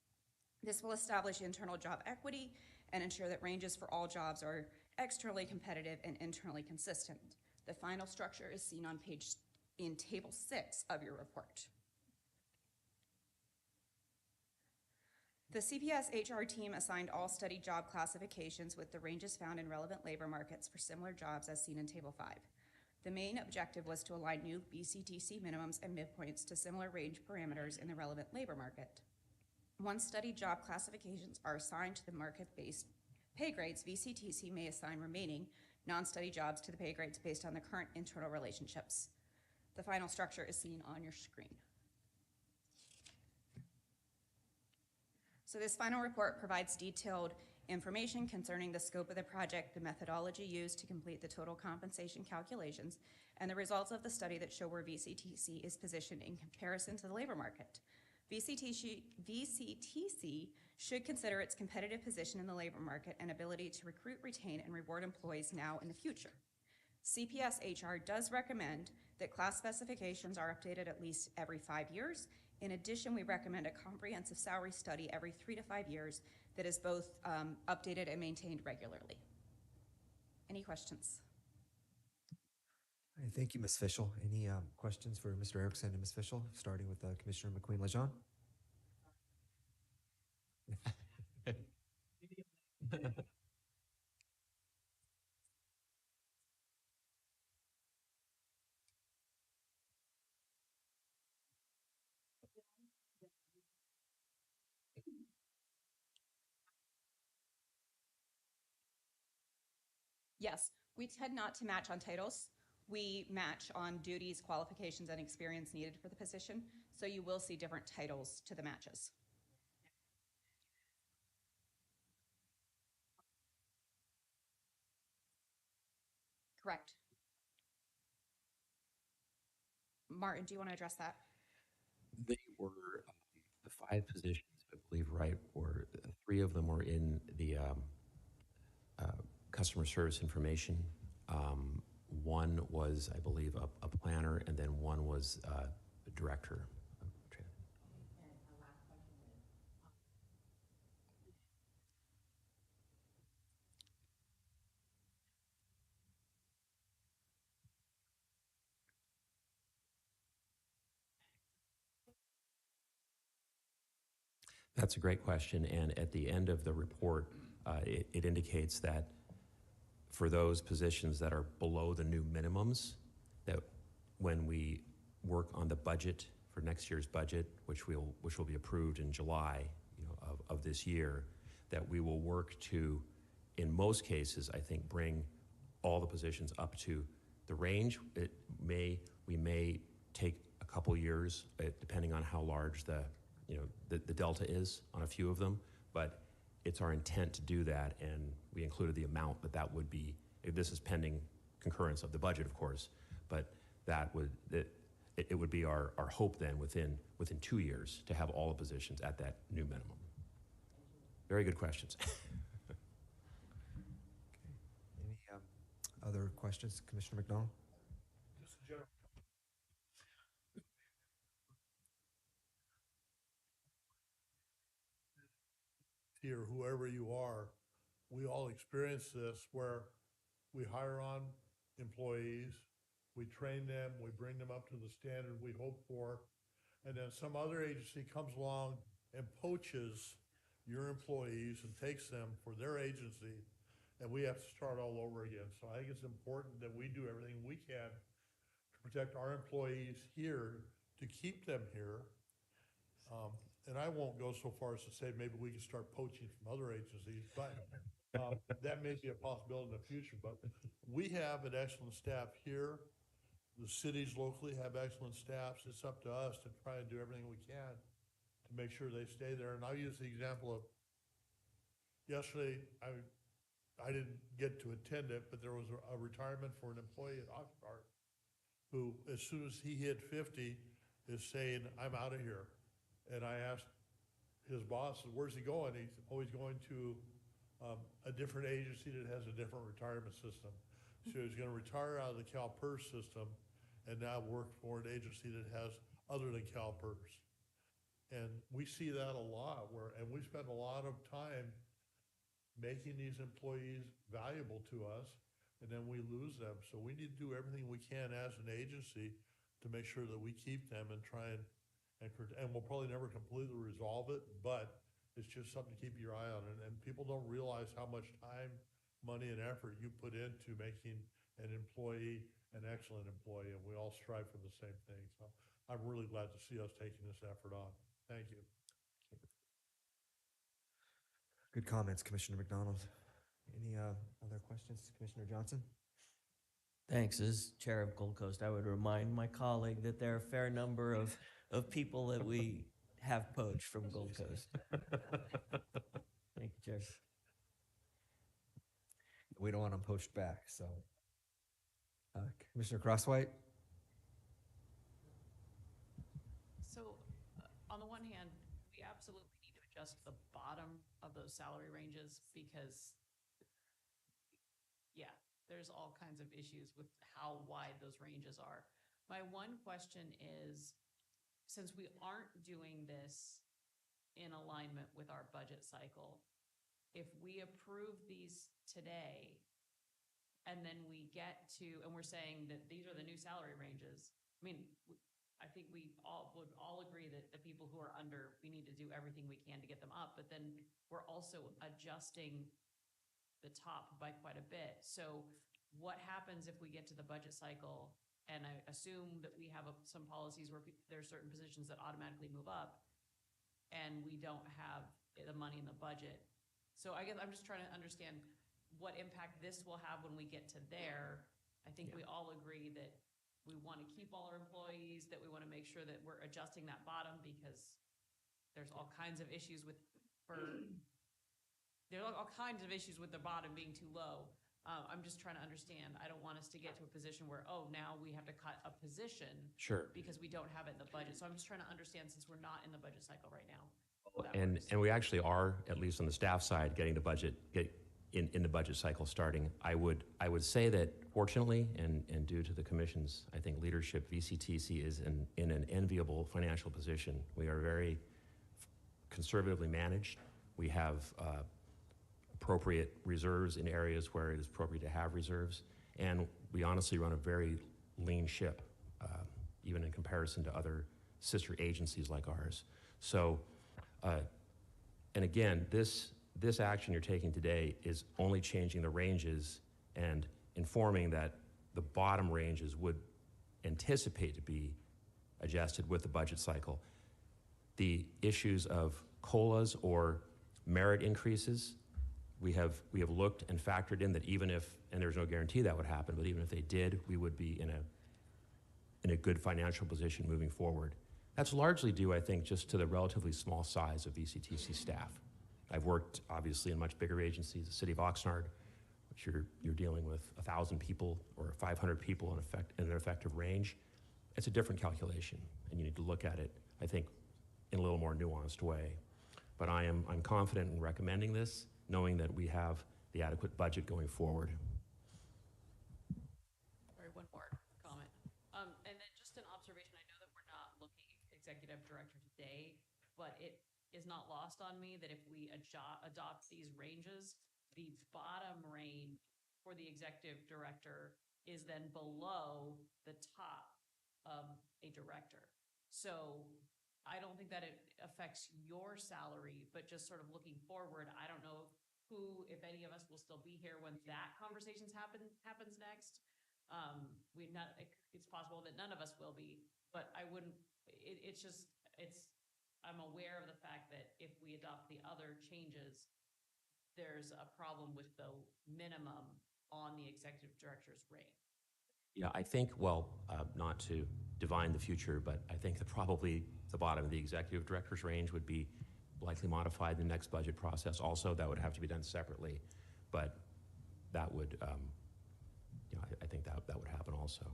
This will establish internal job equity and ensure that ranges for all jobs are externally competitive and internally consistent. The final structure is seen on in Table 6 of your report. The CPS HR team assigned all study job classifications with the ranges found in relevant labor markets for similar jobs as seen in Table 5. The main objective was to align new VCTC minimums and midpoints to similar range parameters in the relevant labor market. Once study job classifications are assigned to the market-based pay grades, VCTC may assign remaining non-study jobs to the pay grades based on the current internal relationships. The final structure is seen on your screen. So this final report provides detailed information concerning the scope of the project, the methodology used to complete the total compensation calculations, and the results of the study that show where VCTC is positioned in comparison to the labor market. VCTC should consider its competitive position in the labor market and ability to recruit, retain, and reward employees now and in the future. CPS HR does recommend that class specifications are updated at least every 5 years. In addition, we recommend a comprehensive salary study every 3 to 5 years that is both updated and maintained regularly. Any questions? All right, thank you, Ms. Fischel. Any questions for Mr. Erickson and Ms. Fischel, starting with Commissioner McQueen-Lejean? Yes, we tend not to match on titles. We match on duties, qualifications, and experience needed for the position, so you will see different titles to the matches. Correct. Martin, do you want to address that? They were the 5 positions, I believe, right, or 3 of them were in the customer service information. 1 was, I believe, a planner, and then 1 was a director. That's a great question, and at the end of the report, it indicates that for those positions that are below the new minimums, that when we work on the budget for next year's budget, which will be approved in July, of this year, that we will work to, in most cases, I think, bring all the positions up to the range. We may take a couple years, depending on how large the delta is on a few of them, but it's our intent to do that, and we included the amount that would be. This is pending concurrence of the budget, of course, but it would be our hope then within 2 years to have all the positions at that new minimum. Very good questions. Any other questions, Commissioner McDonald? Just a general. Here, whoever you are, we all experience this where we hire on employees, we train them, we bring them up to the standard we hope for, and then some other agency comes along and poaches your employees and takes them for their agency, and we have to start all over again. So I think it's important that we do everything we can to protect our employees here, to keep them here. And I won't go so far as to say maybe we can start poaching from other agencies, but that may be a possibility in the future. But we have an excellent staff here. The cities locally have excellent staffs. It's up to us to try and do everything we can to make sure they stay there. And I'll use the example of yesterday, I didn't get to attend it, but there was a retirement for an employee at Oxnard who, as soon as he hit 50, is saying, I'm out of here. And I asked his boss, where's he going? He's always going to a different agency that has a different retirement system. So he's going to retire out of the CalPERS system and now work for an agency that has other than CalPERS. And we see that a lot and we spend a lot of time making these employees valuable to us, and then we lose them. So we need to do everything we can as an agency to make sure that we keep them and try and we'll probably never completely resolve it, but it's just something to keep your eye on. And people don't realize how much time, money, and effort you put into making an employee an excellent employee, and we all strive for the same thing. So I'm really glad to see us taking this effort on. Thank you. Good comments, Commissioner McDonald. Any other questions, Commissioner Johnson? Thanks. As chair of Gold Coast, I would remind my colleague that there are a fair number of people that we have poached from Gold Coast. Thank you, Chair. We don't want them poached back, so. Commissioner Crosswhite? So, on the one hand, we absolutely need to adjust the bottom of those salary ranges because, yeah, there's all kinds of issues with how wide those ranges are. My one question is, since we aren't doing this in alignment with our budget cycle, if we approve these today and then we get to, and we're saying that these are the new salary ranges, I mean, I think we would all agree that the people who are under, we need to do everything we can to get them up, but then we're also adjusting the top by quite a bit. So what happens if we get to the budget cycle, and I assume that we have some policies where there are certain positions that automatically move up, and we don't have the money in the budget? So I guess I'm just trying to understand what impact this will have when we get to there. I think we all agree that we want to keep all our employees, that we want to make sure that we're adjusting that bottom because there's all kinds of issues with the bottom being too low. I'm just trying to understand. I don't want us to get to a position where, now we have to cut a position. Sure. Because we don't have it in the budget. So I'm just trying to understand, since we're not in the budget cycle right now. And we actually are, at least on the staff side, getting the budget in the budget cycle starting. I would say that fortunately, and due to the commission's, I think, leadership, VCTC is in an enviable financial position. We are very conservatively managed. We have appropriate reserves in areas where it is appropriate to have reserves, and we honestly run a very lean ship, even in comparison to other sister agencies like ours. So, and again, this action you're taking today is only changing the ranges and informing that the bottom ranges would anticipate to be adjusted with the budget cycle. The issues of COLAs or merit increases. We have looked and factored in that even if, and there's no guarantee that would happen, but even if they did, we would be in a good financial position moving forward. That's largely due, I think, just to the relatively small size of VCTC staff. I've worked, obviously, in much bigger agencies, the City of Oxnard, which you're dealing with 1,000 people or 500 people in an effective range. It's a different calculation, and you need to look at it, I think, in a little more nuanced way. But I'm confident in recommending this, knowing that we have the adequate budget going forward. Sorry, one more comment. And then just an observation, I know that we're not looking at executive director today, but it is not lost on me that if we adopt these ranges, the bottom range for the executive director is then below the top of a director. So I don't think that it affects your salary, but just sort of looking forward, I don't know who, if any of us will still be here when that conversations happens next. It's possible that none of us will be, but I wouldn't, I'm aware of the fact that if we adopt the other changes, there's a problem with the minimum on the executive director's rate. Yeah, I think, well, not to divine the future, but I think that probably the bottom of the executive director's range would be likely modified in the next budget process. Also, that would have to be done separately, but that would, I think that would happen also.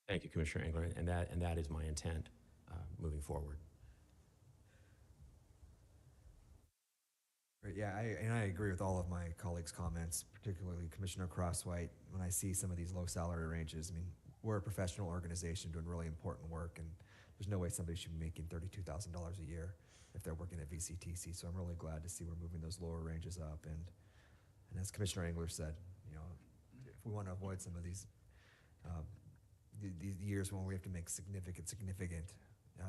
Thank you, Commissioner Engler, and that is my intent moving forward. Right, yeah, I agree with all of my colleagues' comments, particularly Commissioner Crosswhite. When I see some of these low salary ranges, I mean, we're a professional organization doing really important work, and there's no way somebody should be making $32,000 a year if they're working at VCTC. So I'm really glad to see we're moving those lower ranges up. And as Commissioner Engler said, if we want to avoid some of these years when we have to make significant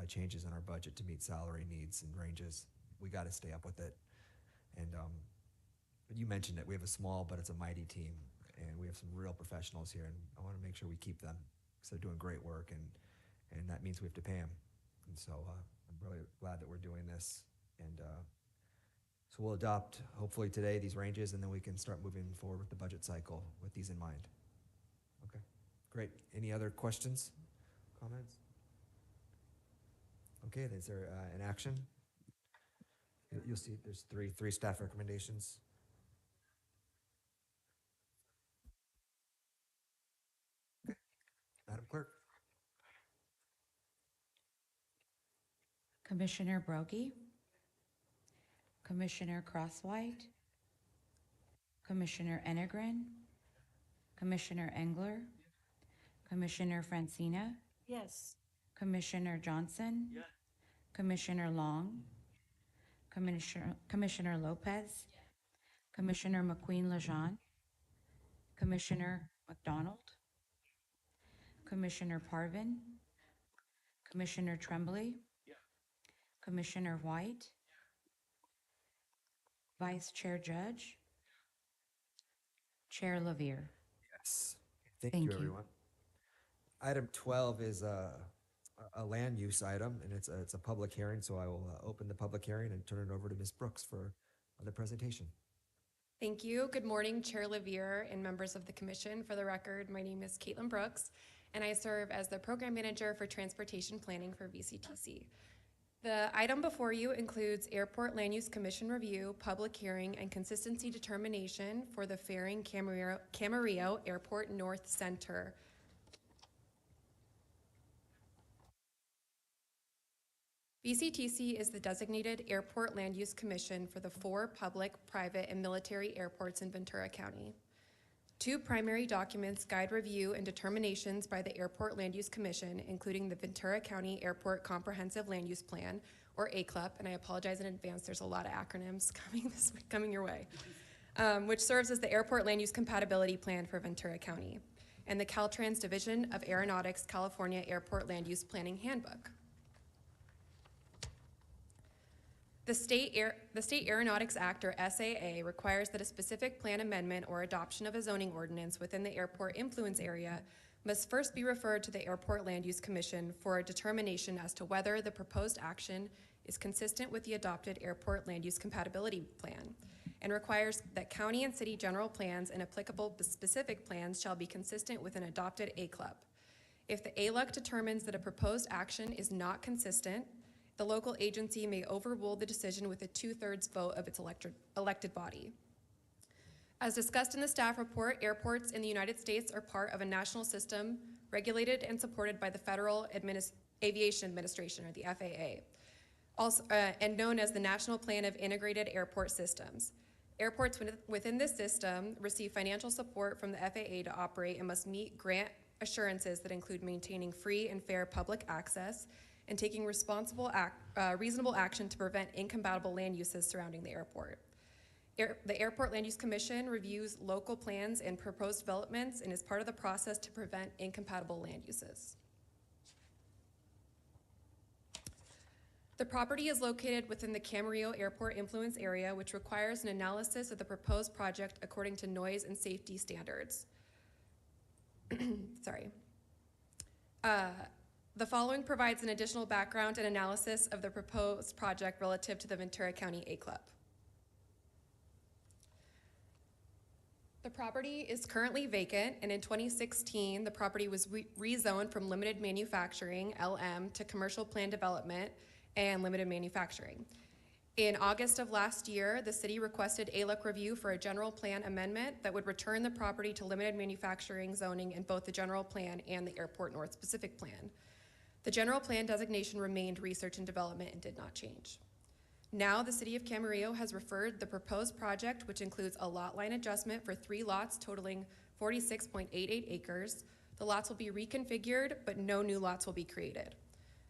changes in our budget to meet salary needs and ranges, we got to stay up with it. And you mentioned it. We have a small, but it's a mighty team, and we have some real professionals here, and I want to make sure we keep them because they're doing great work, and that means we have to pay them. And so I'm really glad that we're doing this. And so we'll adopt, hopefully today, these ranges, and then we can start moving forward with the budget cycle with these in mind. Okay, great. Any other questions, comments? Okay, is there an action? You'll see there's three staff recommendations. Okay. Madam Clerk. Commissioner Broggie, Commissioner Crosswhite, Commissioner Enegren, Commissioner Engler, Commissioner Francina, Yes. Commissioner Johnson, Commissioner Long, Commissioner Lopez, Commissioner McQueen-Lejeune, Commissioner McDonald, Commissioner Parvin, Commissioner Tremblay, Commissioner White, Vice Chair Judge, Chair Levere. Yes. Thank Thank you, you. everyone. Item 12 is a land use item, and it's a public hearing, so I will open the public hearing and turn it over to Ms. Brooks for the presentation. Thank you. Good morning, Chair Levere and members of the Commission. For the record, my name is Caitlin Brooks, and I serve as the Program Manager for Transportation Planning for VCTC. The item before you includes Airport Land Use Commission review, public hearing, and consistency determination for the Fairing Camarillo Airport North Center. VCTC is the designated Airport Land Use Commission for the 4 public, private, and military airports in Ventura County. Two primary documents guide review and determinations by the Airport Land Use Commission, including the Ventura County Airport Comprehensive Land Use Plan, or ACLUP, and I apologize in advance, there's a lot of acronyms coming your way, which serves as the Airport Land Use Compatibility Plan for Ventura County, and the Caltrans Division of Aeronautics California Airport Land Use Planning Handbook. The State Aeronautics Act, or SAA, requires that a specific plan amendment or adoption of a zoning ordinance within the airport influence area must first be referred to the Airport Land Use Commission for a determination as to whether the proposed action is consistent with the adopted Airport Land Use Compatibility Plan, and requires that county and city general plans and applicable specific plans shall be consistent with an adopted ACLUP. If the ALUC determines that a proposed action is not consistent, the local agency may overrule the decision with a 2/3 vote of its elected body. As discussed in the staff report, airports in the United States are part of a national system regulated and supported by the Federal Aviation Administration, or the FAA, also, and known as the National Plan of Integrated Airport Systems. Airports within this system receive financial support from the FAA to operate and must meet grant assurances that include maintaining free and fair public access and taking reasonable action to prevent incompatible land uses surrounding the airport. The Airport Land Use Commission reviews local plans and proposed developments and is part of the process to prevent incompatible land uses. The property is located within the Camarillo Airport influence area, which requires an analysis of the proposed project according to noise and safety standards. Sorry. The following provides an additional background and analysis of the proposed project relative to the Ventura County ACLUP. The property is currently vacant, and in 2016, the property was rezoned from limited manufacturing, LM, to commercial plan development and limited manufacturing. In August of last year, the city requested ALUC review for a general plan amendment that would return the property to limited manufacturing zoning in both the general plan and the Airport North Specific Plan. The general plan designation remained research and development and did not change. Now, the city of Camarillo has referred the proposed project, which includes a lot line adjustment for 3 lots totaling 46.88 acres. The lots will be reconfigured, but no new lots will be created.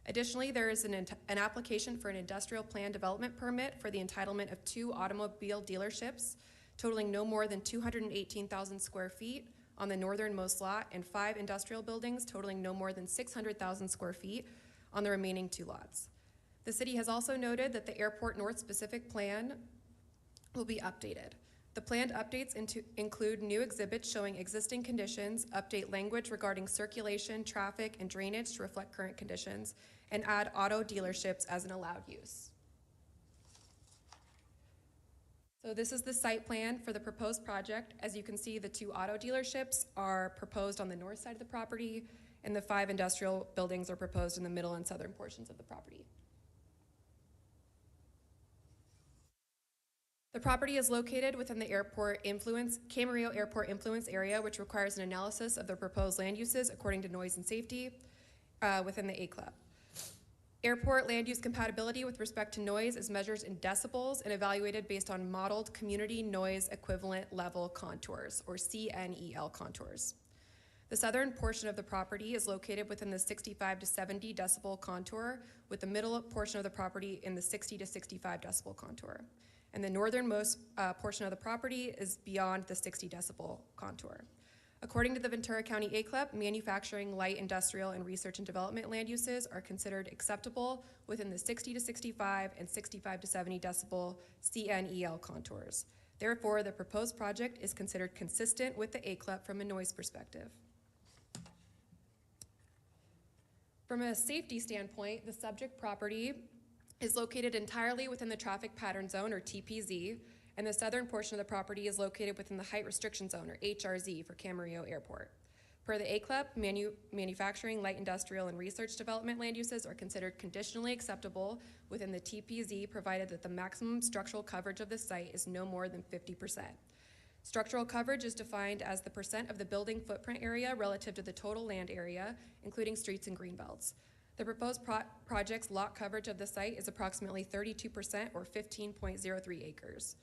Additionally, there is an application for an industrial plan development permit for the entitlement of 2 automobile dealerships totaling no more than 218,000 square feet on the northernmost lot, and 5 industrial buildings totaling no more than 600,000 square feet on the remaining 2 lots. The city has also noted that the Airport North Specific Plan will be updated. The planned updates include new exhibits showing existing conditions, update language regarding circulation, traffic, and drainage to reflect current conditions, and add auto dealerships as an allowed use. So this is the site plan for the proposed project. As you can see, the 2 auto dealerships are proposed on the north side of the property, and the 5 industrial buildings are proposed in the middle and southern portions of the property. The property is located within the Camarillo Airport influence area, which requires an analysis of the proposed land uses according to noise and safety within the ACLUP. Airport land use compatibility with respect to noise is measured in decibels and evaluated based on modeled community noise equivalent level contours, or CNEL contours. The southern portion of the property is located within the 65 to 70 decibel contour, with the middle portion of the property in the 60 to 65 decibel contour. And the northernmost portion of the property is beyond the 60 decibel contour. According to the Ventura County ACLUP, manufacturing, light industrial, and research and development land uses are considered acceptable within the 60 to 65 and 65 to 70 decibel CNEL contours. Therefore, the proposed project is considered consistent with the ACLUP from a noise perspective. From a safety standpoint, the subject property is located entirely within the traffic pattern zone, or TPZ, and the southern portion of the property is located within the height restriction zone, or HRZ, for Camarillo Airport. Per the ACLUP, manufacturing, light industrial, and research development land uses are considered conditionally acceptable within the TPZ, provided that the maximum structural coverage of the site is no more than 50%. Structural coverage is defined as the percent of the building footprint area relative to the total land area, including streets and greenbelts. The proposed project's lot coverage of the site is approximately 32%, or 15.03 acres.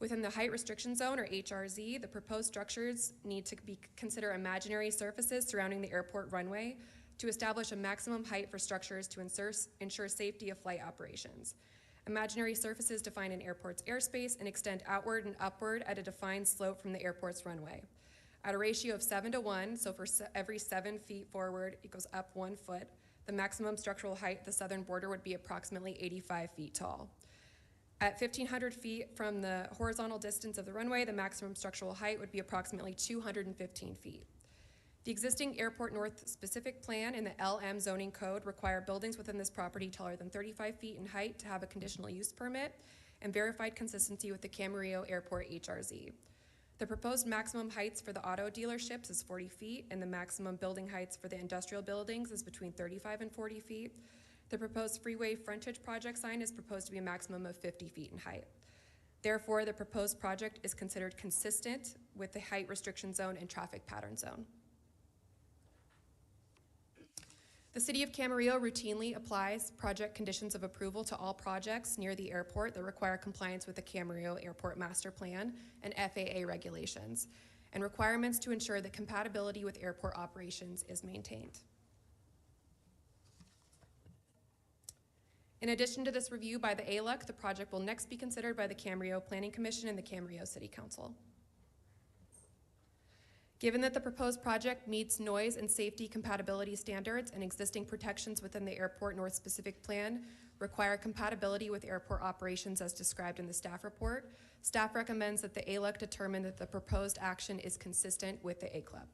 Within the height restriction zone, or HRZ, the proposed structures need to consider imaginary surfaces surrounding the airport runway to establish a maximum height for structures to ensure safety of flight operations. Imaginary surfaces define an airport's airspace and extend outward and upward at a defined slope from the airport's runway. At a ratio of 7:1, so for every 7 feet forward, it goes up 1 foot, the maximum structural height at the southern border would be approximately 85 feet tall. At 1,500 feet from the horizontal distance of the runway, the maximum structural height would be approximately 215 feet. The existing Airport North specific plan and the LM zoning code require buildings within this property taller than 35 feet in height to have a conditional use permit and verified consistency with the Camarillo Airport HRZ. The proposed maximum heights for the auto dealerships is 40 feet, and the maximum building heights for the industrial buildings is between 35 and 40 feet. The proposed freeway frontage project sign is proposed to be a maximum of 50 feet in height. Therefore, the proposed project is considered consistent with the height restriction zone and traffic pattern zone. The City of Camarillo routinely applies project conditions of approval to all projects near the airport that require compliance with the Camarillo Airport Master Plan and FAA regulations, and requirements to ensure that compatibility with airport operations is maintained. In addition to this review by the ALUC, the project will next be considered by the Camarillo Planning Commission and the Camarillo City Council. Given that the proposed project meets noise and safety compatibility standards and existing protections within the Airport North specific plan require compatibility with airport operations as described in the staff report, staff recommends that the ALUC determine that the proposed action is consistent with the ACLUP.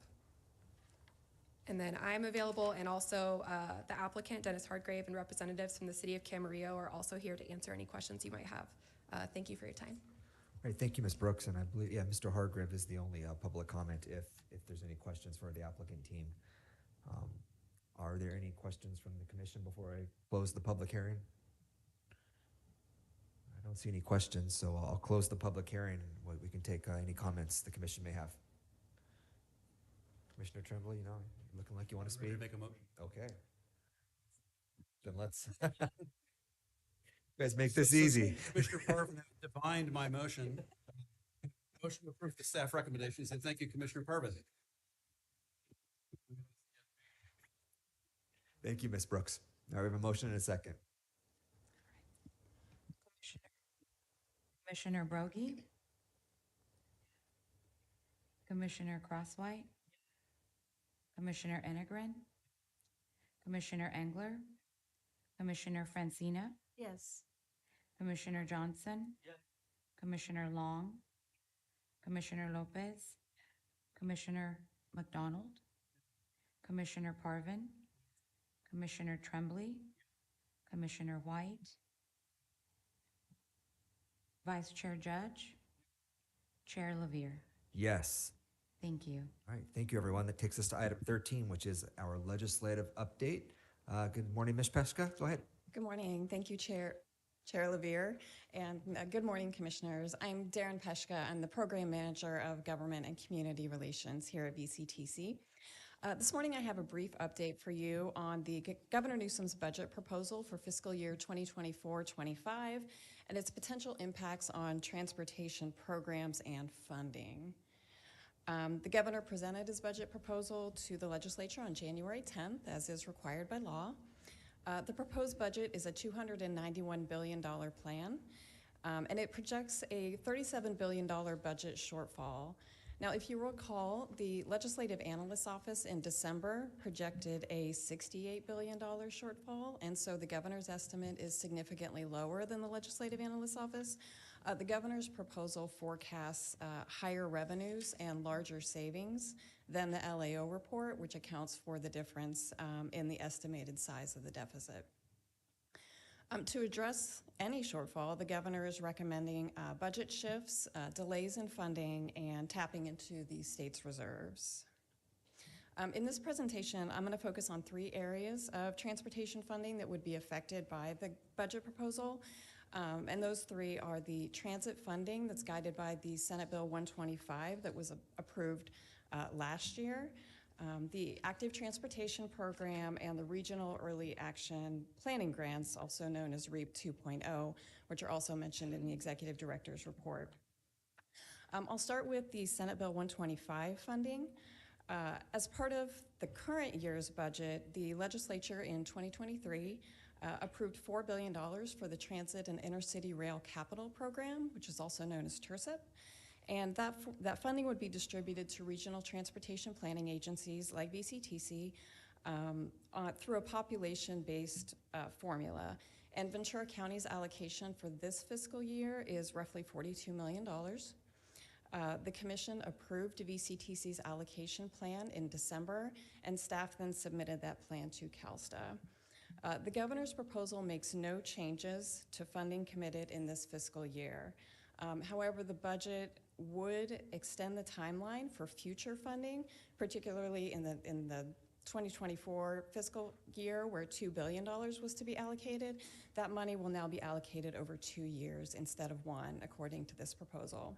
And then I'm available, and also the applicant, Dennis Hardgrave, and representatives from the City of Camarillo are also here to answer any questions you might have. Thank you for your time. All right, thank you, Ms. Brooks, and I believe, yeah, Mr. Hargrave is the only public comment if there's any questions for the applicant team. Are there any questions from the commission before I close the public hearing? I don't see any questions, so I'll close the public hearing, and we can take any comments the commission may have. Commissioner Tremblay, you know, looking like you want to speak. Make a motion. Okay. Then let's you guys make this easy. Commissioner Parvin divined my motion. Motion to approve the staff recommendations, and thank you, Commissioner Parvin. Thank you, Ms. Brooks. Now we have a motion and a second. Commissioner Broggie? Commissioner Crosswhite? Commissioner Enegren? Commissioner Engler? Commissioner Francina? Yes. Commissioner Johnson? Yes. Commissioner Long? Commissioner Lopez? Commissioner McDonald? Commissioner Parvin? Commissioner Tremblay? Commissioner White? Vice Chair Judge? Chair Levere? Yes. Thank you. All right, thank you, everyone. That takes us to item 13, which is our legislative update. Good morning, Ms. Pesca. Go ahead. Good morning. Thank you, Chair Levere, and good morning, Commissioners. I'm Darren Peshka. I'm the Program Manager of Government and Community Relations here at VCTC. This morning, I have a brief update for you on the Governor Newsom's budget proposal for fiscal year 2024-25 and its potential impacts on transportation programs and funding. The governor presented his budget proposal to the legislature on January 10th, as is required by law. The proposed budget is a $291 billion plan, and it projects a $37 billion budget shortfall. Now, if you recall, the Legislative Analyst's Office in December projected a $68 billion shortfall, and so the governor's estimate is significantly lower than the Legislative Analyst's Office. The governor's proposal forecasts higher revenues and larger savings than the LAO report, which accounts for the difference in the estimated size of the deficit. To address any shortfall, the governor is recommending budget shifts, delays in funding, and tapping into the state's reserves. In this presentation, I'm going to focus on 3 areas of transportation funding that would be affected by the budget proposal. And those 3 are the transit funding that's guided by the Senate Bill 125 that was approved last year, the Active Transportation Program, and the Regional Early Action Planning Grants, also known as REAP 2.0, which are also mentioned in the Executive Director's report. I'll start with the Senate Bill 125 funding. As part of the current year's budget, the legislature in 2023 approved $4 billion for the Transit and Intercity Rail Capital Program, which is also known as TIRCIP. And that funding would be distributed to regional transportation planning agencies like VCTC through a population-based formula. And Ventura County's allocation for this fiscal year is roughly $42 million. The commission approved VCTC's allocation plan in December, and staff then submitted that plan to CalSTA. The governor's proposal makes no changes to funding committed in this fiscal year. However, the budget would extend the timeline for future funding, particularly in the 2024 fiscal year where $2 billion was to be allocated. That money will now be allocated over 2 years instead of 1, according to this proposal.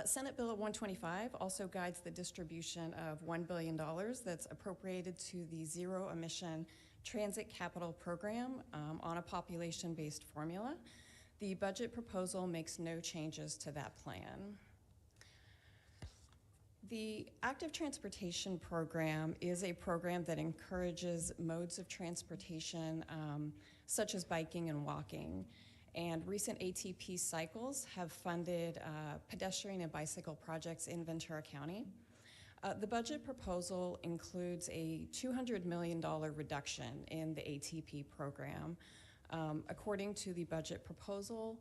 Senate Bill 125 also guides the distribution of $1 billion that's appropriated to the Zero Emission Transit Capital Program on a population-based formula. The budget proposal makes no changes to that plan. The Active Transportation Program is a program that encourages modes of transportation such as biking and walking. And recent ATP cycles have funded pedestrian and bicycle projects in Ventura County. The budget proposal includes a $200 million reduction in the ATP program. According to the budget proposal,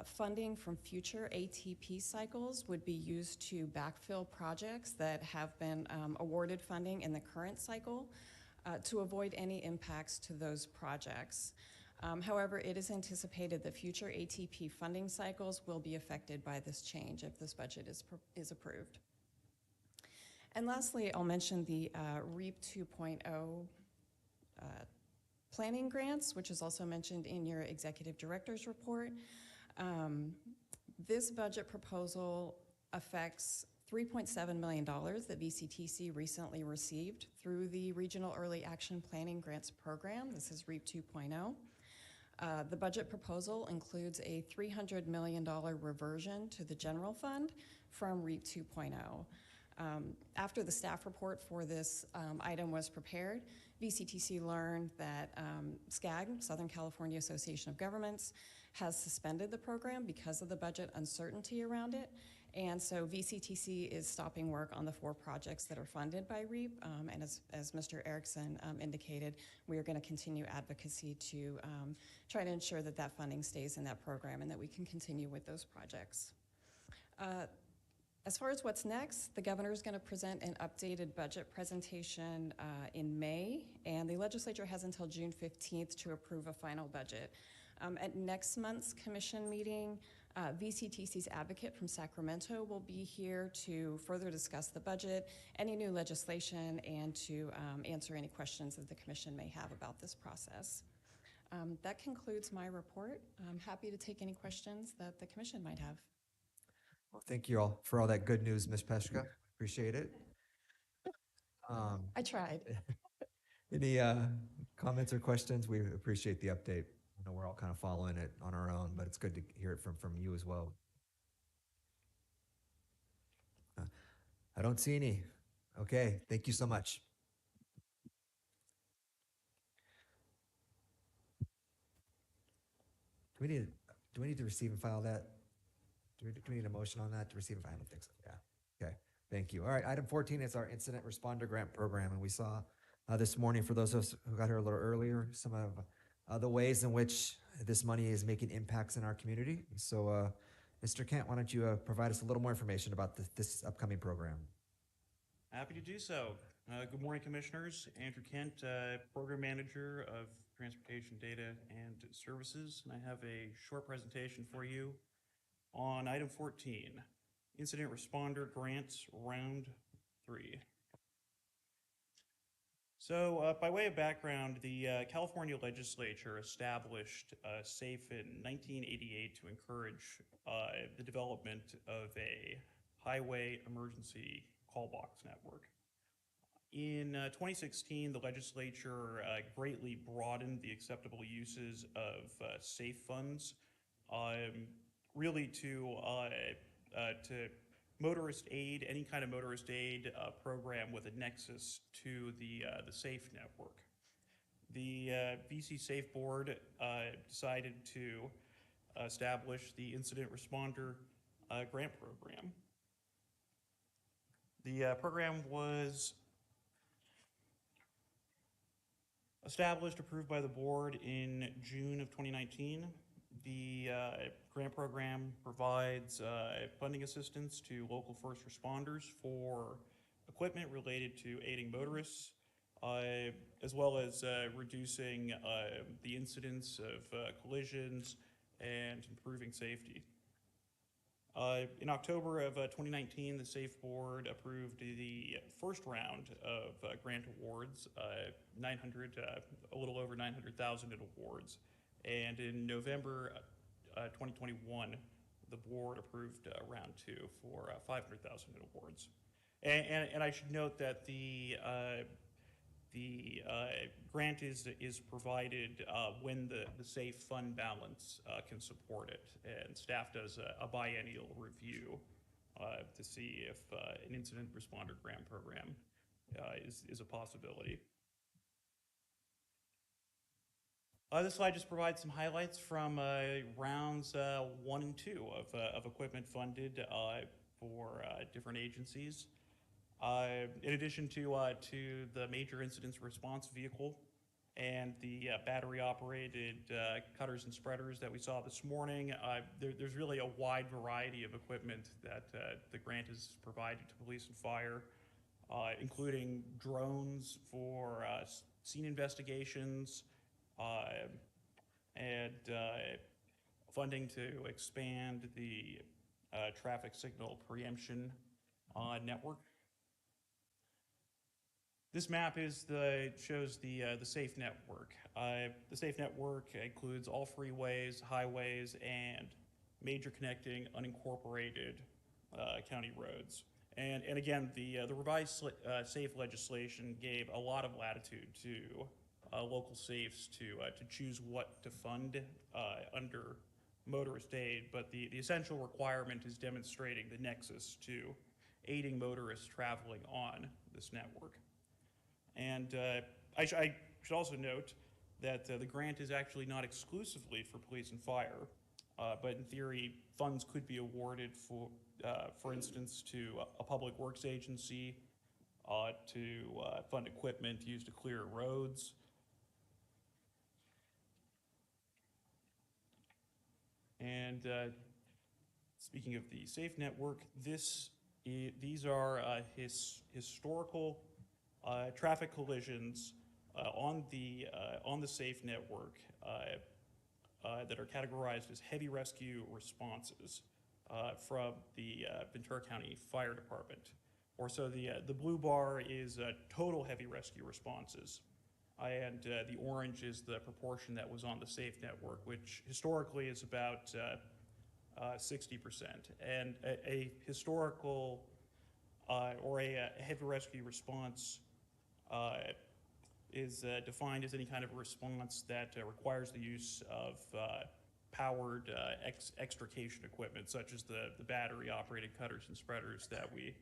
funding from future ATP cycles would be used to backfill projects that have been awarded funding in the current cycle to avoid any impacts to those projects. However, it is anticipated that future ATP funding cycles will be affected by this change if this budget is approved. And lastly, I'll mention the REAP 2.0 planning grants, which is also mentioned in your executive director's report. This budget proposal affects $3.7 million that VCTC recently received through the Regional Early Action Planning Grants Program. This is REAP 2.0. The budget proposal includes a $300 million reversion to the general fund from REAP 2.0. After the staff report for this item was prepared, VCTC learned that SCAG, Southern California Association of Governments, has suspended the program because of the budget uncertainty around it. And so VCTC is stopping work on the 4 projects that are funded by REAP. And as Mr. Erickson indicated, we are going to continue advocacy to try to ensure that that funding stays in that program and that we can continue with those projects. As far as what's next, the governor is going to present an updated budget presentation in May, and the legislature has until June 15th to approve a final budget. At next month's commission meeting, VCTC's advocate from Sacramento will be here to further discuss the budget, any new legislation, and to answer any questions that the commission may have about this process. That concludes my report. I'm happy to take any questions that the commission might have. Well, thank you all for all that good news, Ms. Peshka. Appreciate it. I tried. Any comments or questions? We appreciate the update. I know we're all kind of following it on our own, but it's good to hear it from you as well. I don't see any. Okay, thank you so much. Do we need to receive and file that? Do we need a motion on that to receive and file? I don't think so. Yeah. Okay. Thank you. All right. Item 14 is our Incident Responder Grant Program, and we saw this morning, for those of us who got here a little earlier, some of the ways in which this money is making impacts in our community. So, Mr. Kent, why don't you provide us a little more information about this upcoming program? Happy to do so. Good morning, Commissioners. Andrew Kent, Program Manager of Transportation Data and Services, and I have a short presentation for you on item 14, Incident Responder Grants Round 3. So by way of background, the California legislature established SAFE in 1988 to encourage the development of a highway emergency call box network. In 2016, the legislature greatly broadened the acceptable uses of SAFE funds, really to to motorist aid, any kind of motorist aid program with a nexus to the SAFE network. The VC Safe Board decided to establish the Incident Responder Grant Program. The program was established, approved by the board in June of 2019. The grant program provides funding assistance to local first responders for equipment related to aiding motorists, as well as reducing the incidence of collisions and improving safety. In October of 2019, the SAFE Board approved the first round of grant awards, a little over 900,000 in awards. And in November 2021, the board approved round 2 for 500,000 in awards. And I should note that the grant is provided when the SAFE fund balance can support it, and staff does a biennial review to see if an incident responder grant program is a possibility. This slide just provides some highlights from rounds 1 and 2 of equipment funded for different agencies. In addition to the major incidents response vehicle and the battery-operated cutters and spreaders that we saw this morning, there's really a wide variety of equipment that the grant has provided to police and fire, including drones for scene investigations, and funding to expand the traffic signal preemption network. This map shows the SAFE network. The SAFE network includes all freeways, highways, and major connecting unincorporated county roads. And again, the revised SAFE legislation gave a lot of latitude to local safes to choose what to fund under motorist aid, but the essential requirement is demonstrating the nexus to aiding motorists traveling on this network. And I should also note that the grant is actually not exclusively for police and fire, but in theory, funds could be awarded for instance, to a public works agency, to fund equipment used to clear roads. And speaking of the SAFE network, these are historical traffic collisions on the SAFE network that are categorized as heavy rescue responses from the Ventura County Fire Department. Or so the blue bar is total heavy rescue responses, and the orange is the proportion that was on the SAFE network, which historically is about 60%. And a historical or a heavy rescue response is defined as any kind of response that requires the use of powered extrication equipment, such as the battery-operated cutters and spreaders that we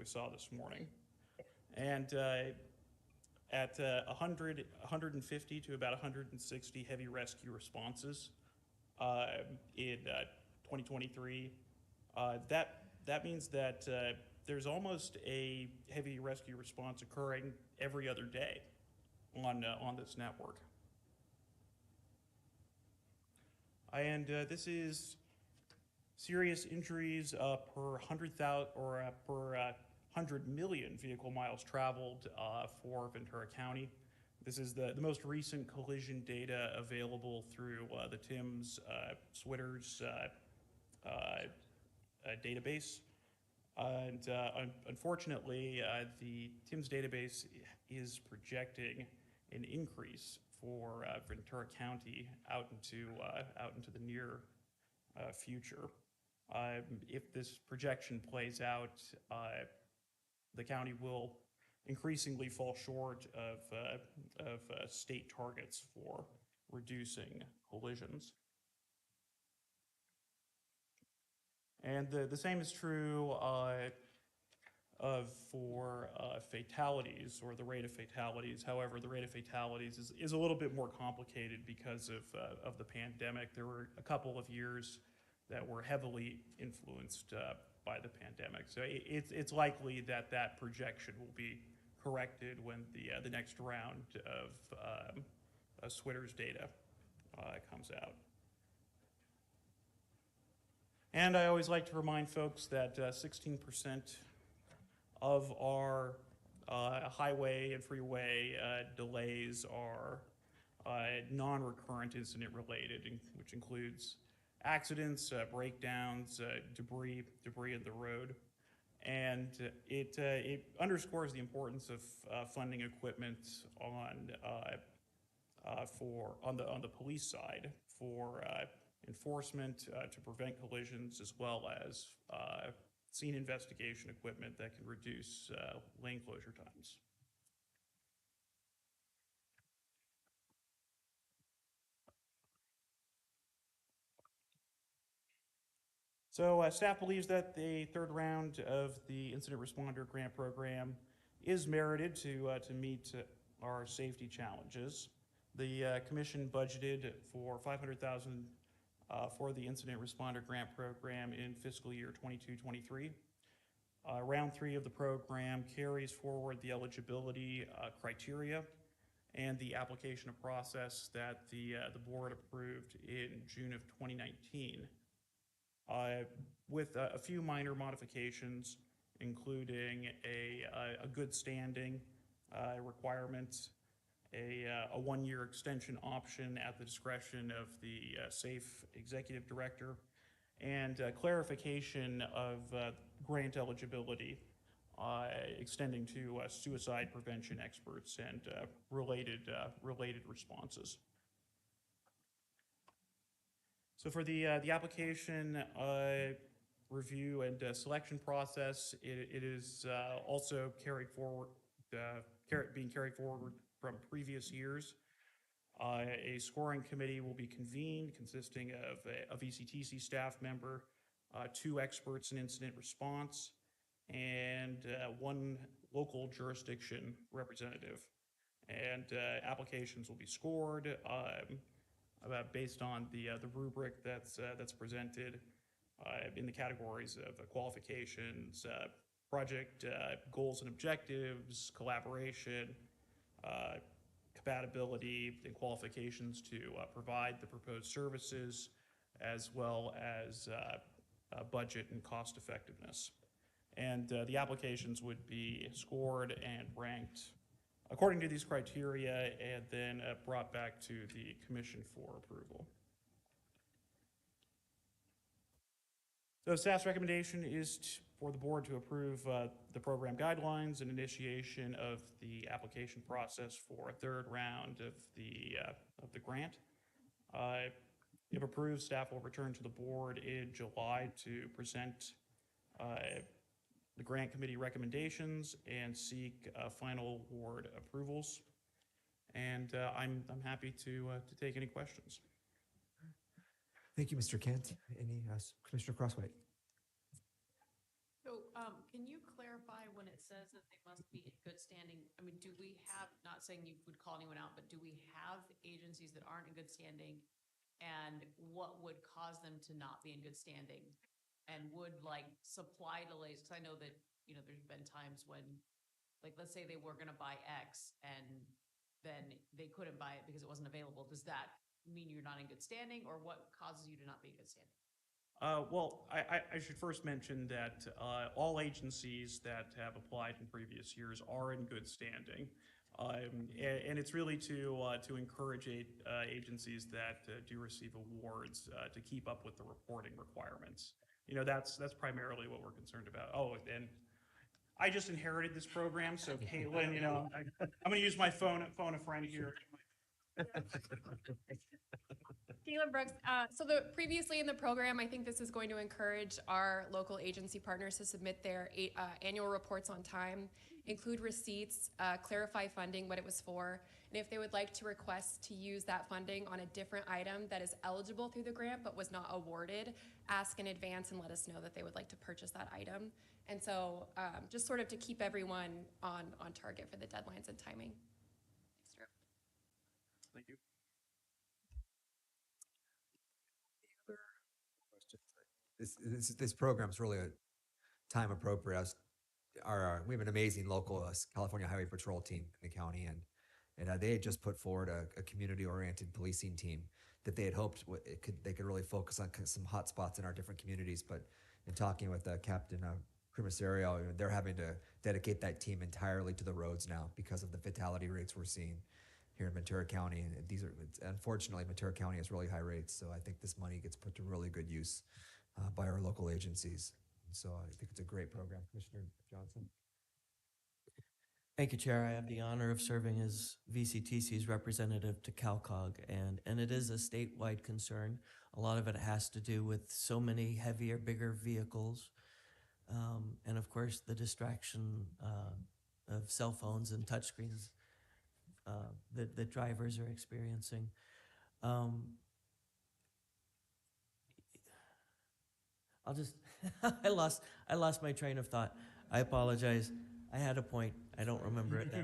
saw this morning. And at 150 to about 160 heavy rescue responses in 2023, that means that there's almost a heavy rescue response occurring every other day on this network. And this is serious injuries per 100,000 or per 100 million vehicle miles traveled for Ventura County. This is the most recent collision data available through the TIMS Switters database. And unfortunately, the TIMS database is projecting an increase for Ventura County out into the near future. If this projection plays out, the county will increasingly fall short of state targets for reducing collisions. And the same is true for fatalities, or the rate of fatalities. However, the rate of fatalities is a little bit more complicated because of the pandemic. There were a couple of years that were heavily influenced by the pandemic. So it's likely that that projection will be corrected when the next round of Switter's data comes out. And I always like to remind folks that 16% of our highway and freeway delays are non-recurrent incident related, which includes accidents, breakdowns, debris in the road. And it underscores the importance of funding equipment on the police side for enforcement to prevent collisions, as well as scene investigation equipment that can reduce lane closure times. So staff believes that the third round of the Incident Responder Grant Program is merited to meet our safety challenges. The commission budgeted for $500,000 for the Incident Responder Grant Program in fiscal year 22-23. Round 3 of the program carries forward the eligibility criteria and the application process that the board approved in June of 2019. With a few minor modifications, including a good standing requirement, a 1-year extension option at the discretion of the SAFE executive director, and clarification of grant eligibility extending to suicide prevention experts and related responses. So for the application review and selection process, it is also being carried forward from previous years. A scoring committee will be convened consisting of a VCTC staff member, 2 experts in incident response, and 1 local jurisdiction representative. And applications will be scored based on the rubric that's presented in the categories of qualifications, project goals and objectives, collaboration, compatibility, and qualifications to provide the proposed services, as well as budget and cost effectiveness. And the applications would be scored and ranked according to these criteria, and then brought back to the commission for approval. So staff's recommendation is for the board to approve the program guidelines and initiation of the application process for a third round of the grant. If approved, staff will return to the board in July to present the grant committee recommendations and seek final award approvals. And I'm happy to take any questions. Thank you, Mr. Kent. Any, Commissioner Crosswhite? So, can you clarify when it says that they must be in good standing? I mean, do we have, not saying you would call anyone out, but do we have agencies that aren't in good standing? And what would cause them to not be in good standing? And would like supply delays, because I know that, you know, there's been times when, like, let's say they were gonna buy X and then they couldn't buy it because it wasn't available. Does that mean you're not in good standing, or what causes you to not be in good standing? Well, I should first mention that all agencies that have applied in previous years are in good standing. And it's really to encourage agencies that do receive awards to keep up with the reporting requirements. You know, that's primarily what we're concerned about. Oh, and I just inherited this program, so Caitlin, you know, I'm going to use my phone a friend here. Caitlin Brooks. So previously in the program, I think this is going to encourage our local agency partners to submit their annual reports on time, include receipts, clarify funding, what it was for, and if they would like to request to use that funding on a different item that is eligible through the grant but was not awarded, ask in advance and let us know that they would like to purchase that item. And so just sort of to keep everyone on target for the deadlines and timing. Thanks, Drew. Thank you. This program's really a time appropriate. We have an amazing local California Highway Patrol team in the county, and they had just put forward a community-oriented policing team that they had hoped they could really focus on some hot spots in our different communities. But in talking with Captain Commissario, they're having to dedicate that team entirely to the roads now because of the fatality rates we're seeing here in Ventura County. And unfortunately, Ventura County has really high rates, so I think this money gets put to really good use by our local agencies. And so I think it's a great program. Commissioner Johnson? Thank you, Chair. I have the honor of serving as VCTC's representative to CalCog, and it is a statewide concern. A lot of it has to do with so many heavier, bigger vehicles, and of course the distraction of cell phones and touchscreens that drivers are experiencing. I'll just, I lost my train of thought. I apologize. I had a point. I don't remember it now.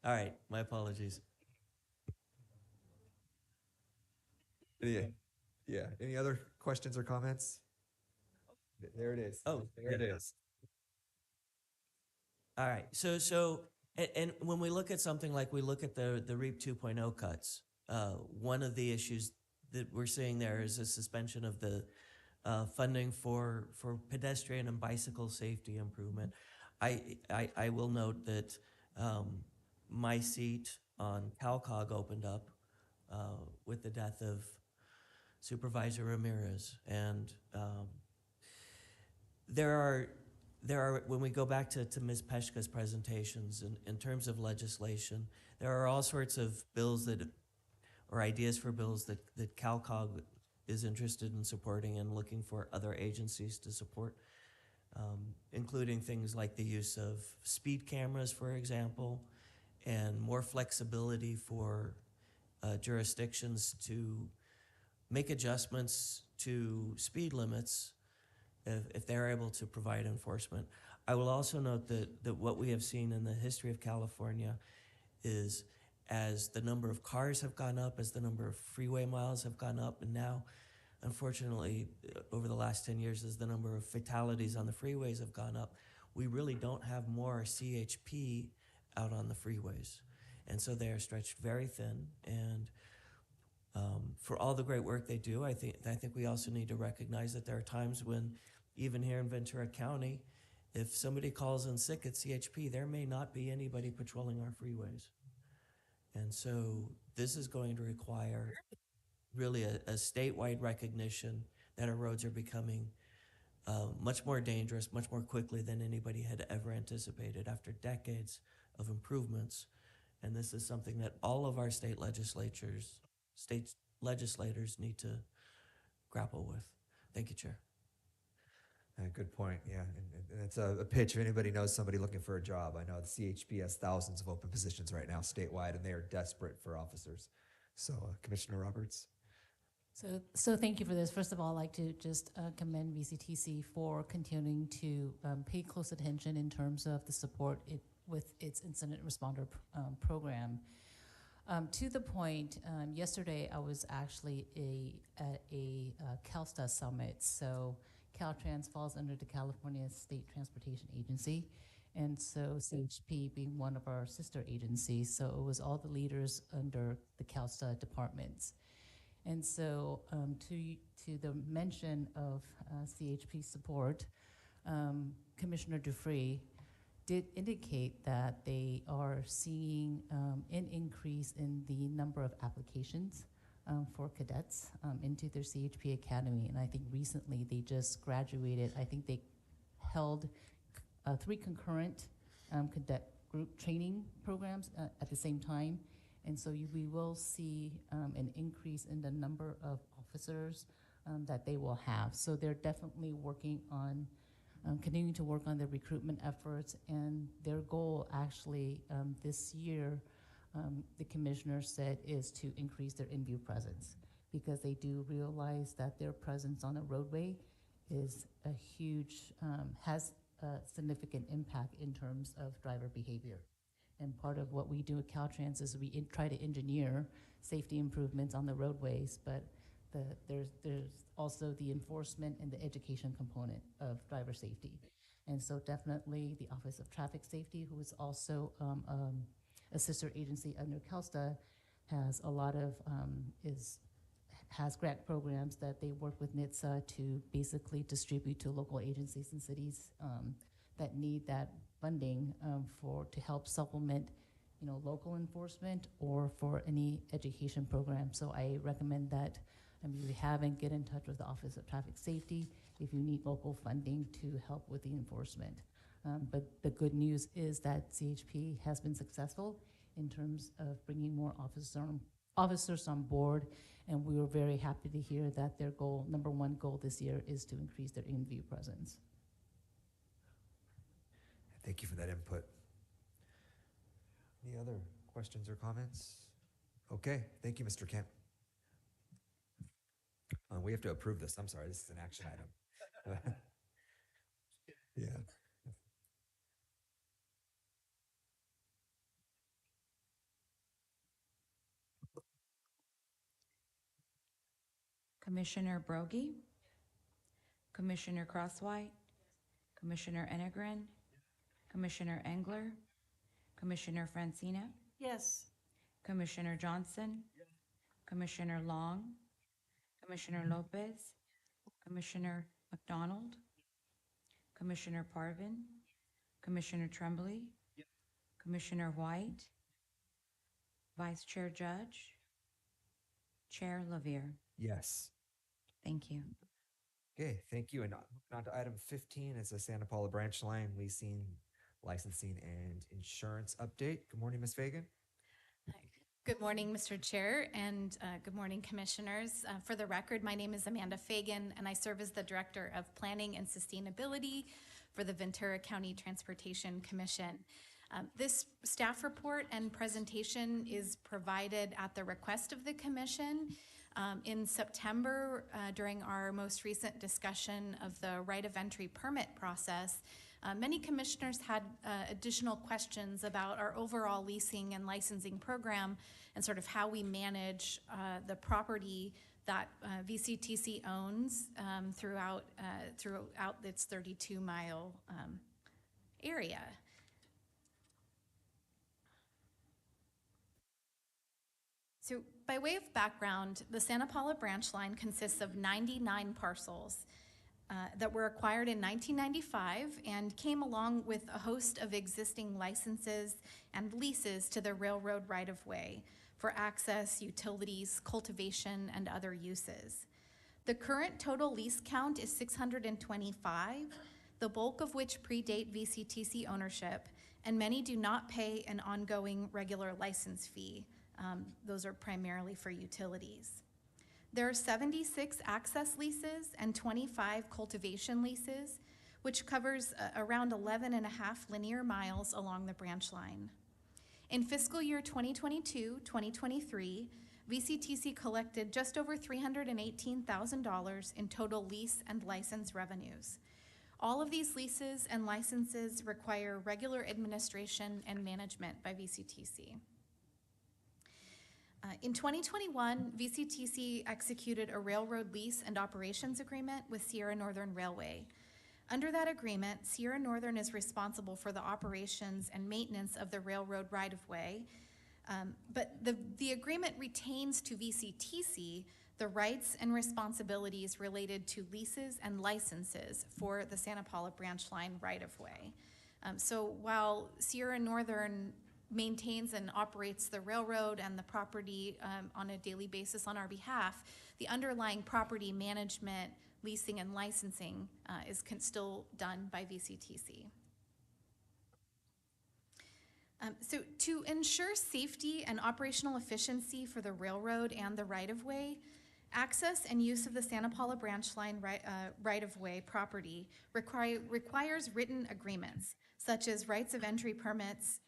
All right, my apologies. Yeah. Any other questions or comments? There it is. Oh, there it is. All right. So, and when we look at something like we look at the REAP 2.0 cuts, one of the issues that we're seeing there is a suspension of the funding for pedestrian and bicycle safety improvement. I will note that my seat on CalCog opened up with the death of Supervisor Ramirez, and there are, when we go back to Ms. Peshka's presentations in terms of legislation, there are all sorts of bills or ideas for bills that CalCog is interested in supporting and looking for other agencies to support, including things like the use of speed cameras, for example, and more flexibility for jurisdictions to make adjustments to speed limits if they're able to provide enforcement. I will also note that what we have seen in the history of California is as the number of cars have gone up, as the number of freeway miles have gone up, and now, unfortunately, over the last 10 years, as the number of fatalities on the freeways have gone up, we really don't have more CHP out on the freeways. And so they are stretched very thin, and for all the great work they do, I think we also need to recognize that there are times when, even here in Ventura County, if somebody calls in sick at CHP, there may not be anybody patrolling our freeways. And so this is going to require really a statewide recognition that our roads are becoming much more dangerous, much more quickly than anybody had ever anticipated after decades of improvements. And this is something that all of our state legislators need to grapple with. Thank you, Chair. Good point. Yeah, and it's a pitch. If anybody knows somebody looking for a job, I know the CHP has thousands of open positions right now statewide, and they are desperate for officers. So, Commissioner Roberts. So thank you for this. First of all, I'd like to just commend VCTC for continuing to pay close attention in terms of the support with its incident responder program. To the point, yesterday I was actually at a CalSTA summit. So Caltrans falls under the California State Transportation Agency, and so CHP being one of our sister agencies. So it was all the leaders under the CalSTA departments. And so to the mention of CHP support, Commissioner Dufresne did indicate that they are seeing an increase in the number of applications for cadets into their CHP Academy. And I think recently they just graduated. I think they held 3 concurrent cadet group training programs at the same time. And so we will see an increase in the number of officers that they will have. So they're definitely working on continuing to work on their recruitment efforts, and their goal actually this year, the commissioner said, is to increase their in-view presence, because they do realize that their presence on a roadway is a huge, has a significant impact in terms of driver behavior. And part of what we do at Caltrans is we try to engineer safety improvements on the roadways, but there's also the enforcement and the education component of driver safety. And so definitely the Office of Traffic Safety, who is also a sister agency under CALSTA, has a lot of, has grant programs that they work with NHTSA to basically distribute to local agencies and cities that need that funding to help supplement, local enforcement or for any education program. So I recommend that if you haven't, get in touch with the Office of Traffic Safety if you need local funding to help with the enforcement. But the good news is that CHP has been successful in terms of bringing more officers on board, and we were very happy to hear that their goal, number one goal this year, is to increase their in-view presence. Thank you for that input. Any other questions or comments? Okay, thank you, Mr. Kemp. We have to approve this. I'm sorry, this is an action item. Yeah. Commissioner Brogy, Commissioner Crosswhite, Commissioner Enegren, Commissioner Engler, Commissioner Francina, Yes. Commissioner Johnson, Commissioner Long, Commissioner Lopez, Commissioner McDonald, Commissioner Parvin, Commissioner Tremblay, Commissioner White, Vice Chair Judge, Chair Lavier. Yes. Thank you. Okay, thank you. And on to item 15 is the Santa Paula Branch Line leasing, licensing, and insurance update. Good morning, Ms. Fagan. Good morning, Mr. Chair, and good morning, Commissioners. For the record, my name is Amanda Fagan, and I serve as the Director of Planning and Sustainability for the Ventura County Transportation Commission. This staff report and presentation is provided at the request of the Commission. In September, during our most recent discussion of the right of entry permit process, many commissioners had additional questions about our overall leasing and licensing program and sort of how we manage the property that VCTC owns throughout its 32-mile area. So by way of background, the Santa Paula branch line consists of 99 parcels that were acquired in 1995 and came along with a host of existing licenses and leases to the railroad right-of-way for access, utilities, cultivation, and other uses. The current total lease count is 625, the bulk of which predate VCTC ownership, and many do not pay an ongoing regular license fee. Those are primarily for utilities. There are 76 access leases and 25 cultivation leases, which covers around 11 and a half linear miles along the branch line. In fiscal year 2022-2023, VCTC collected just over $318,000 in total lease and license revenues. All of these leases and licenses require regular administration and management by VCTC. In 2021, VCTC executed a railroad lease and operations agreement with Sierra Northern Railway. Under that agreement, Sierra Northern is responsible for the operations and maintenance of the railroad right-of-way, but the agreement retains to VCTC the rights and responsibilities related to leases and licenses for the Santa Paula branch line right-of-way. So while Sierra Northern maintains and operates the railroad and the property on a daily basis on our behalf, the underlying property management, leasing, and licensing is still done by VCTC. So to ensure safety and operational efficiency for the railroad and the right-of-way, Access and use of the Santa Paula Branch Line right-of-way property requires written agreements, such as rights of entry permits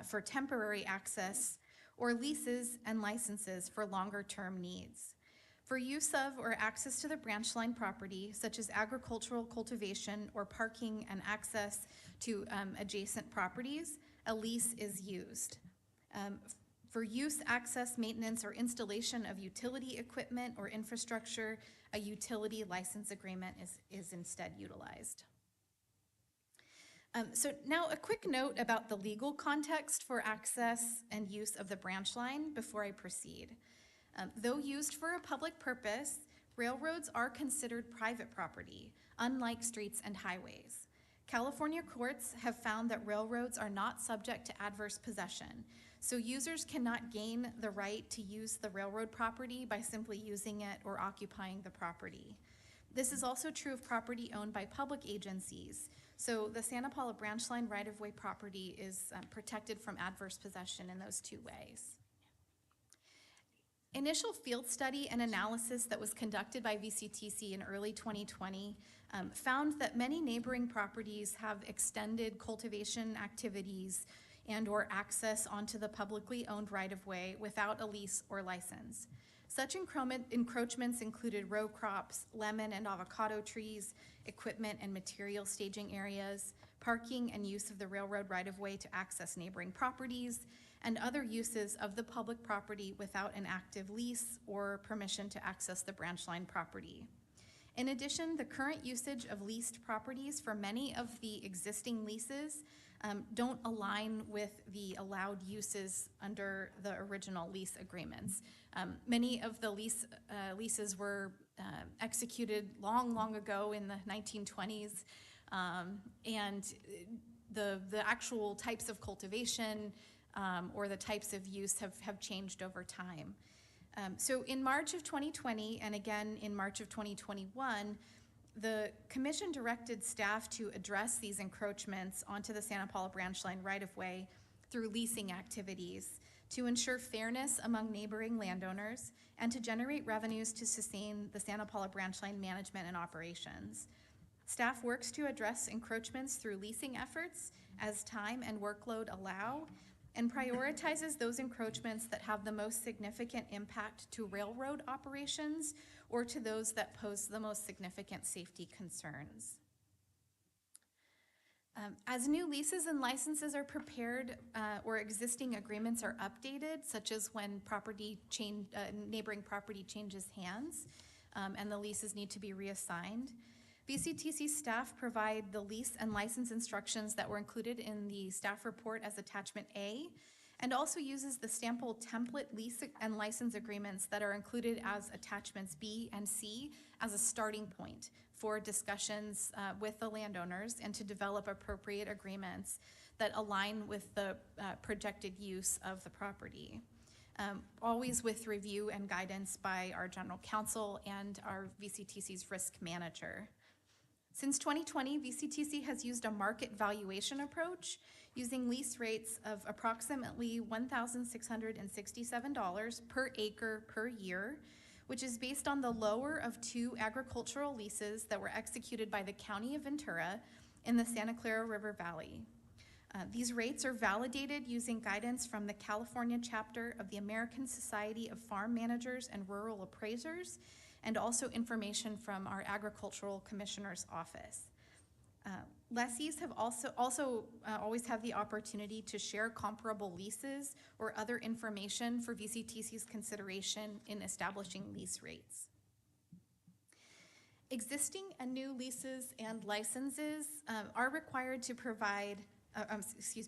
for temporary access or leases and licenses for longer-term needs. For use of or access to the branch line property, such as agricultural cultivation or parking and access to adjacent properties, a lease is used. For use, access, maintenance, or installation of utility equipment or infrastructure, a utility license agreement is instead utilized. So now a quick note about the legal context for access and use of the branch line before I proceed. Though used for a public purpose, railroads are considered private property, unlike streets and highways. California courts have found that railroads are not subject to adverse possession, so users cannot gain the right to use the railroad property by simply using it or occupying the property. This is also true of property owned by public agencies, so the Santa Paula Branch Line right-of-way property is protected from adverse possession in those two ways. Initial field study and analysis that was conducted by VCTC in early 2020 found that many neighboring properties have extended cultivation activities and or access onto the publicly owned right-of-way without a lease or license. Such encroachments included row crops, lemon and avocado trees, equipment and material staging areas, parking and use of the railroad right-of-way to access neighboring properties, and other uses of the public property without an active lease or permission to access the branch line property. In addition, the current usage of leased properties for many of the existing leases don't align with the allowed uses under the original lease agreements. Many of the leases were executed long ago in the 1920s, and the actual types of cultivation or the types of use have changed over time. So in March of 2020 and again in March of 2021, the commission directed staff to address these encroachments onto the Santa Paula Branch Line right-of-way through leasing activities to ensure fairness among neighboring landowners and to generate revenues to sustain the Santa Paula Branch Line management and operations. Staff works to address encroachments through leasing efforts as time and workload allow, and prioritizes those encroachments that have the most significant impact to railroad operations or to those that pose the most significant safety concerns. As new leases and licenses are prepared or existing agreements are updated, such as when neighboring property changes hands and the leases need to be reassigned, VCTC staff provide the lease and license instructions that were included in the staff report as attachment A, and also uses the sample template lease and license agreements that are included as attachments B and C as a starting point for discussions with the landowners and to develop appropriate agreements that align with the projected use of the property. Always with review and guidance by our general counsel and our VCTC's risk manager. Since 2020, VCTC has used a market valuation approach using lease rates of approximately $1,667 per acre per year, which is based on the lower of two agricultural leases that were executed by the County of Ventura in the Santa Clara River Valley. These rates are validated using guidance from the California chapter of the American Society of Farm Managers and Rural Appraisers, and also information from our Agricultural Commissioner's Office. Lessees have also always have the opportunity to share comparable leases or other information for VCTC's consideration in establishing lease rates. Existing and new leases and licenses are required to provide,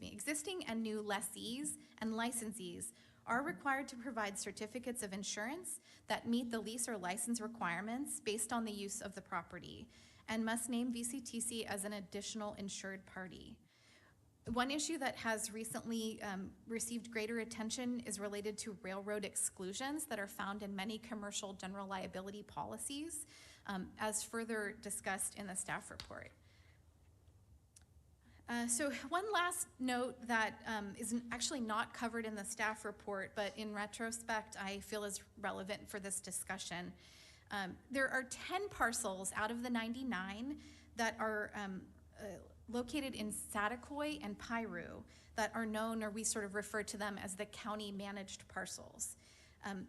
existing and new lessees and licensees are required to provide certificates of insurance that meet the lease or license requirements based on the use of the property and must name VCTC as an additional insured party. One issue that has recently received greater attention is related to railroad exclusions that are found in many commercial general liability policies, as further discussed in the staff report. So one last note that is actually not covered in the staff report, but in retrospect I feel is relevant for this discussion. There are 10 parcels out of the 99 that are located in Satakoy and Piru that are known, or we sort of refer to them as the county managed parcels.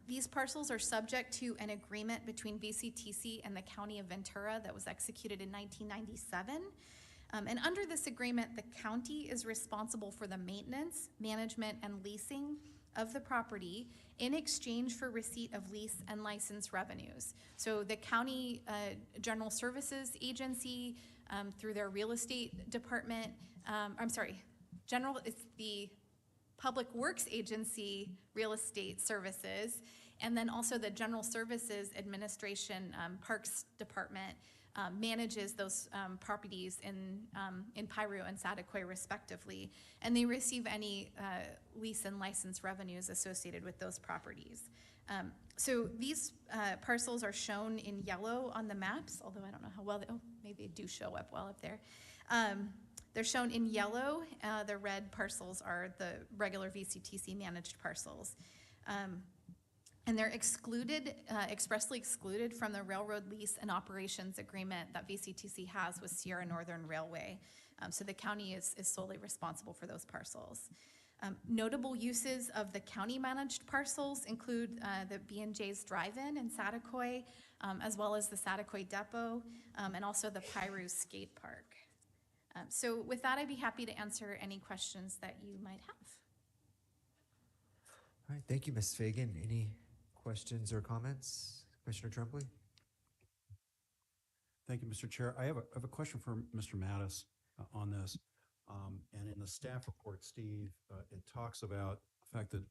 These parcels are subject to an agreement between VCTC and the County of Ventura that was executed in 1997. And under this agreement, the county is responsible for the maintenance, management, and leasing of the property in exchange for receipt of lease and license revenues. So the county general services agency, through their real estate department, it's the Public Works Agency Real Estate Services, and then also the General Services Administration Parks Department manages those properties in Piru and Satakoy respectively, and they receive any lease and license revenues associated with those properties. So these parcels are shown in yellow on the maps, although I don't know how well maybe they do show up well up there. They're shown in yellow. The red parcels are the regular VCTC managed parcels. And they're excluded, expressly excluded from the railroad lease and operations agreement that VCTC has with Sierra Northern Railway. So the county is solely responsible for those parcels. Notable uses of the county managed parcels include the B&J's Drive-In in Satakoy, as well as the Satakoy Depot, and also the Piru Skate Park. So with that, I'd be happy to answer any questions that you might have. All right, thank you, Ms. Fagan. Any questions or comments? Commissioner Tremblay? Thank you, Mr. Chair. I have a question for Mr. Mattis on this. And in the staff report, Steve, it talks about the fact that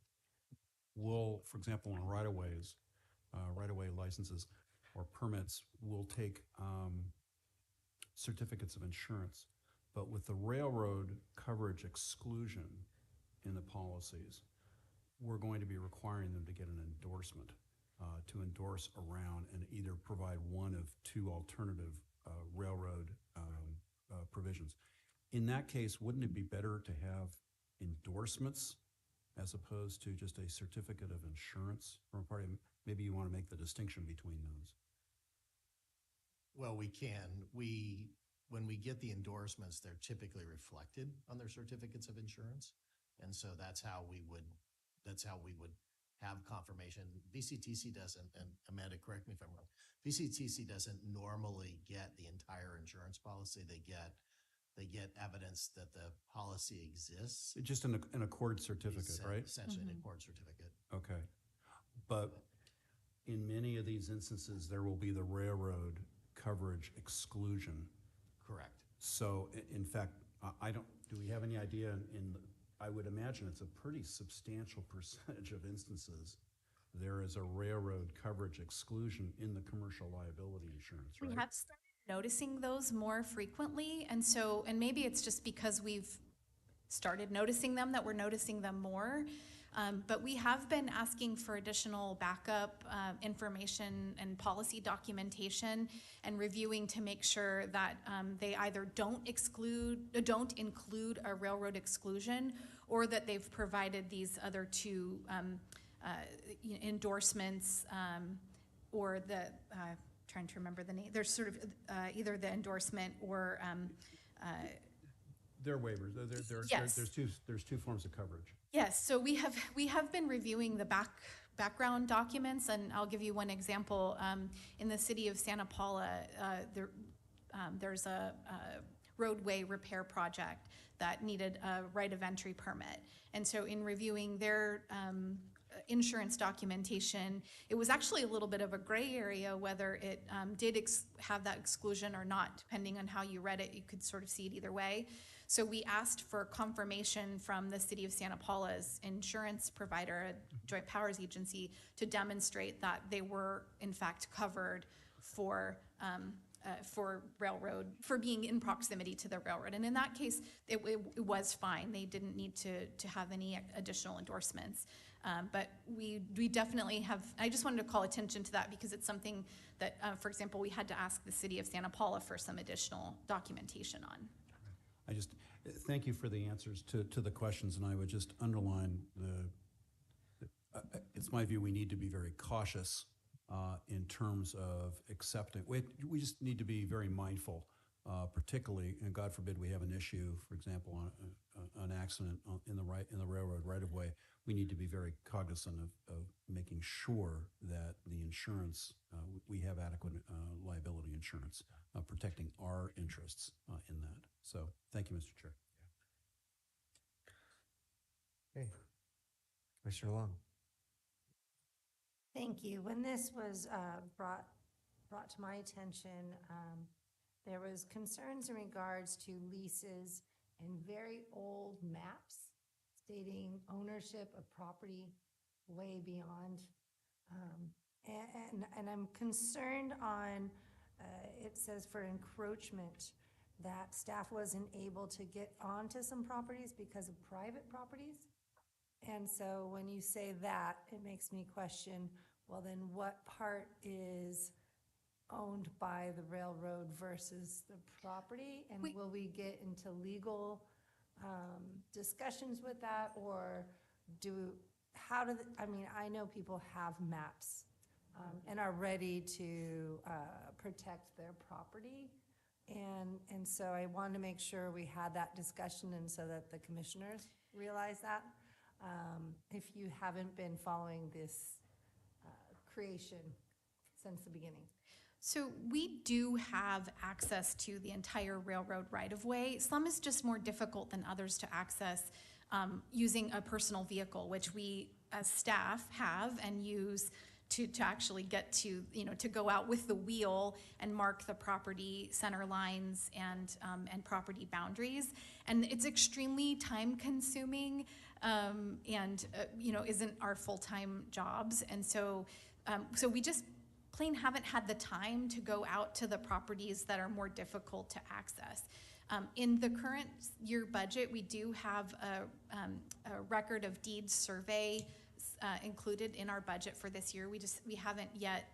we'll, for example, on right-of-way licenses or permits, will take certificates of insurance. But with the railroad coverage exclusion in the policies, we're going to be requiring them to get an endorsement to endorse around and either provide one of two alternative railroad provisions. In that case, wouldn't it be better to have endorsements as opposed to just a certificate of insurance from a party? Maybe you want to make the distinction between those. Well, we can. When we get the endorsements, they're typically reflected on their certificates of insurance. And so that's how we would have confirmation. VCTC doesn't, and Amanda, correct me if I'm wrong, VCTC doesn't normally get the entire insurance policy. They get evidence that the policy exists. Just an accord certificate, right? Essentially an accord certificate. Okay. But in many of these instances, there will be the railroad coverage exclusion. Correct. So in fact, do we have any idea I would imagine it's a pretty substantial percentage of instances there is a railroad coverage exclusion in the commercial liability insurance, right? We have started noticing those more frequently, and maybe it's just because we've started noticing them that we're noticing them more. But we have been asking for additional backup information and policy documentation and reviewing to make sure that they either don't include a railroad exclusion, or that they've provided these other two endorsements, or trying to remember the name. There's sort of either the endorsement or They're waivers. Yes. There's two forms of coverage. Yes, so we have been reviewing the background documents, and I'll give you one example. In the city of Santa Paula, there's a roadway repair project that needed a right of entry permit. And so in reviewing their insurance documentation, it was actually a little bit of a gray area whether it did have that exclusion or not. Depending on how you read it, you could sort of see it either way. So we asked for confirmation from the city of Santa Paula's insurance provider, Joint Powers Agency, to demonstrate that they were in fact covered for railroad, for being in proximity to the railroad. And in that case, it was fine. They didn't need to have any additional endorsements. But we definitely have, I just wanted to call attention to that because it's something that, for example, we had to ask the city of Santa Paula for some additional documentation on. I just thank you for the answers to the questions, and I would just underline it's my view we need to be very cautious in terms of accepting. We just need to be very mindful, particularly, and God forbid we have an issue, for example, an accident in the railroad right of way. We need to be very cognizant of making sure that the insurance, we have adequate liability insurance, protecting our interests in that. So thank you, Mr. Chair. Okay. Commissioner Long. Thank you. When this was brought to my attention, there was concerns in regards to leases and very old maps stating ownership of property way beyond. And I'm concerned on, it says for encroachment, that staff wasn't able to get onto some properties because of private properties. And so when you say that, it makes me question, well, then what part is owned by the railroad versus the property? And will we get into legal discussions with that? Or I know people have maps and are ready to protect their property. And so I wanted to make sure we had that discussion and so that the commissioners realize that. If you haven't been following this creation since the beginning. So we do have access to the entire railroad right-of-way. Some is just more difficult than others to access using a personal vehicle, which we as staff have and use to actually get to, to go out with the wheel and mark the property center lines and property boundaries. And it's extremely time consuming and isn't our full-time jobs. And so we just plain haven't had the time to go out to the properties that are more difficult to access. In the current year budget, we do have a record of deeds survey included in our budget for this year. We haven't yet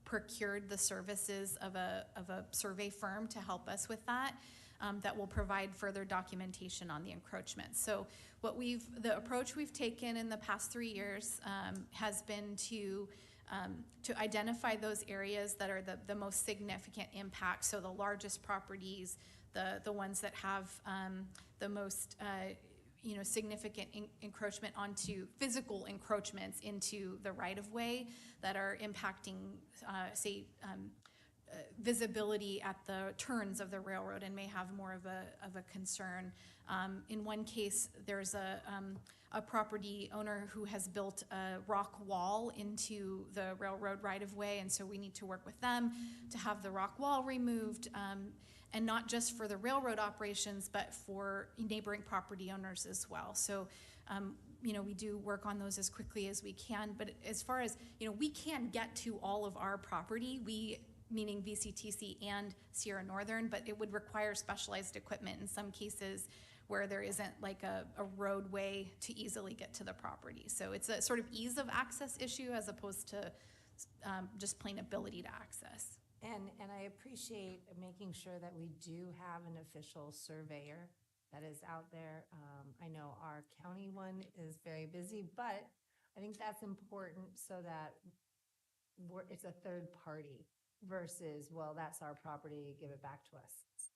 procured the services of a survey firm to help us with that. That will provide further documentation on the encroachment. So the approach we've taken in the past 3 years has been to identify those areas that are the most significant impact. So the largest properties, the ones that have the most significant encroachment onto physical encroachments into the right-of-way that are impacting, visibility at the turns of the railroad and may have more of a concern. In one case, there's a property owner who has built a rock wall into the railroad right-of-way, and so we need to work with them to have the rock wall removed, and not just for the railroad operations, but for neighboring property owners as well. So, we do work on those as quickly as we can, but as far as, we can get to all of our property, meaning VCTC and Sierra Northern, but it would require specialized equipment in some cases where there isn't like a roadway to easily get to the property. So it's a sort of ease of access issue as opposed to just plain ability to access. And I appreciate making sure that we do have an official surveyor that is out there. I know our county one is very busy, but I think that's important so that it's a third party versus, well, that's our property, give it back to us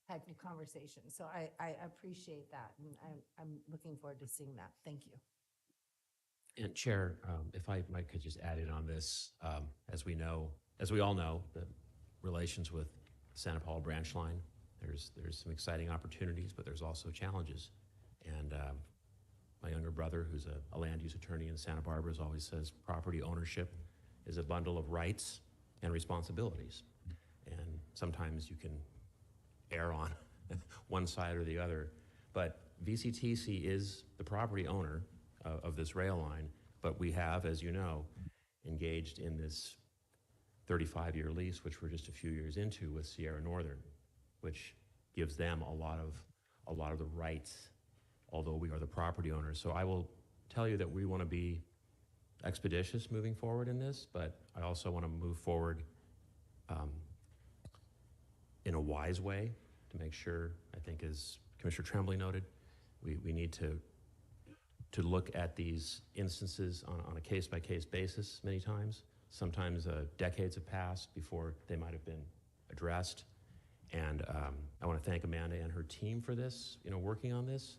type of conversation. So I appreciate that, and I'm looking forward to seeing that. Thank you. And Chair, if I could just add in on this, as we all know, the relations with Santa Paula branch line, there's some exciting opportunities, but there's also challenges. And my younger brother, who's a land use attorney in Santa Barbara, always says property ownership is a bundle of rights and responsibilities. And sometimes you can err on one side or the other. But VCTC is the property owner of this rail line, but we have, as you know, engaged in this 35-year lease, which we're just a few years into with Sierra Northern, which gives them a lot of the rights, although we are the property owners. So I will tell you that we want to be expeditious moving forward in this, but I also want to move forward in a wise way to make sure, I think as Commissioner Tremblay noted, we need to to look at these instances on a case-by-case basis many times. Sometimes decades have passed before they might have been addressed. And I want to thank Amanda and her team for this, working on this.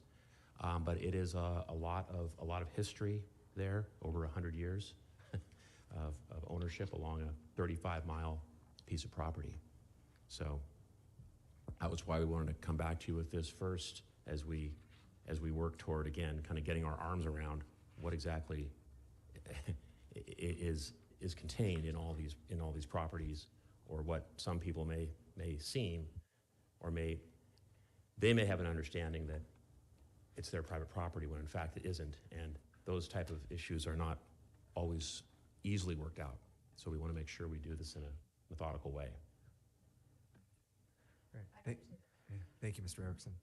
But it is a lot of history there, over 100 years of ownership along a 35-mile piece of property. So that was why we wanted to come back to you with this first, as we work toward, again, kind of getting our arms around what exactly is contained in all these properties, or what some people may seem, or they may have an understanding that it's their private property when in fact it isn't, and those type of issues are not always easily worked out. So we want to make sure we do this in a methodical way. Great. Thank you, Mr. Erickson.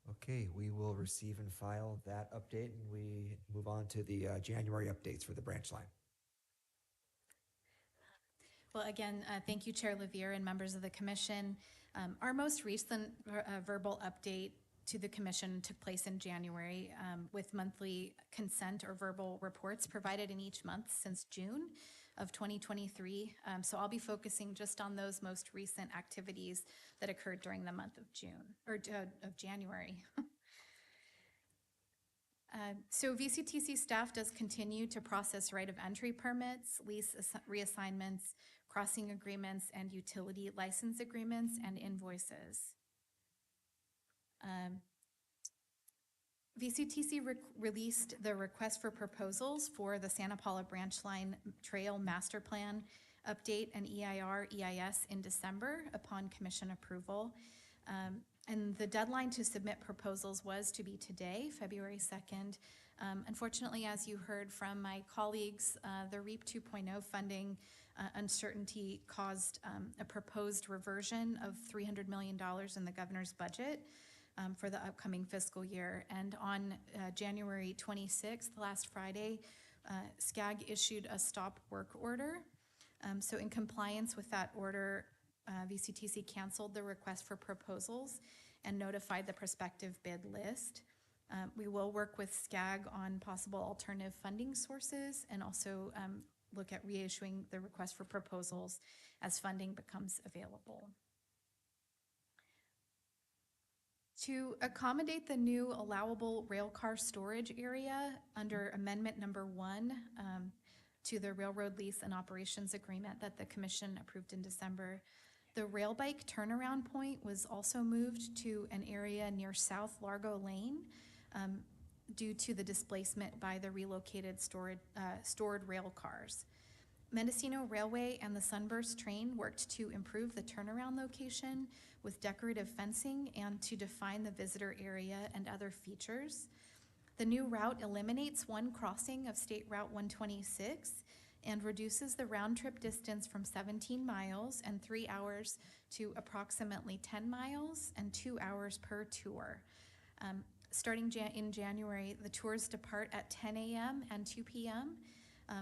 Okay, we will receive and file that update, and we move on to the January updates for the branch line. Well, again, thank you, Chair Levier and members of the commission. Our most recent verbal update to the commission took place in January, with monthly consent or verbal reports provided in each month since June of 2023. So I'll be focusing just on those most recent activities that occurred during the month of June, or of January. So VCTC staff does continue to process right of entry permits, lease reassignments, crossing agreements, and utility license agreements and invoices. VCTC released the request for proposals for the Santa Paula Branch Line Trail Master Plan update and EIS in December upon commission approval. And the deadline to submit proposals was to be today, February 2nd. Unfortunately, as you heard from my colleagues, the REAP 2.0 funding uncertainty caused a proposed reversion of $300 million in the governor's budget for the upcoming fiscal year. And on January 26th, last Friday, SCAG issued a stop work order. So in compliance with that order, VCTC canceled the request for proposals and notified the prospective bid list. We will work with SCAG on possible alternative funding sources, and also look at reissuing the request for proposals as funding becomes available. To accommodate the new allowable railcar storage area under Amendment Number 1 to the Railroad Lease and Operations Agreement that the Commission approved in December, the rail bike turnaround point was also moved to an area near South Largo Lane due to the displacement by the relocated stored rail cars. Mendocino Railway and the Sunburst train worked to improve the turnaround location with decorative fencing and to define the visitor area and other features. The new route eliminates one crossing of State Route 126 and reduces the round-trip distance from 17 miles and 3 hours to approximately 10 miles and 2 hours per tour. Starting in January, the tours depart at 10 a.m. and 2 p.m.,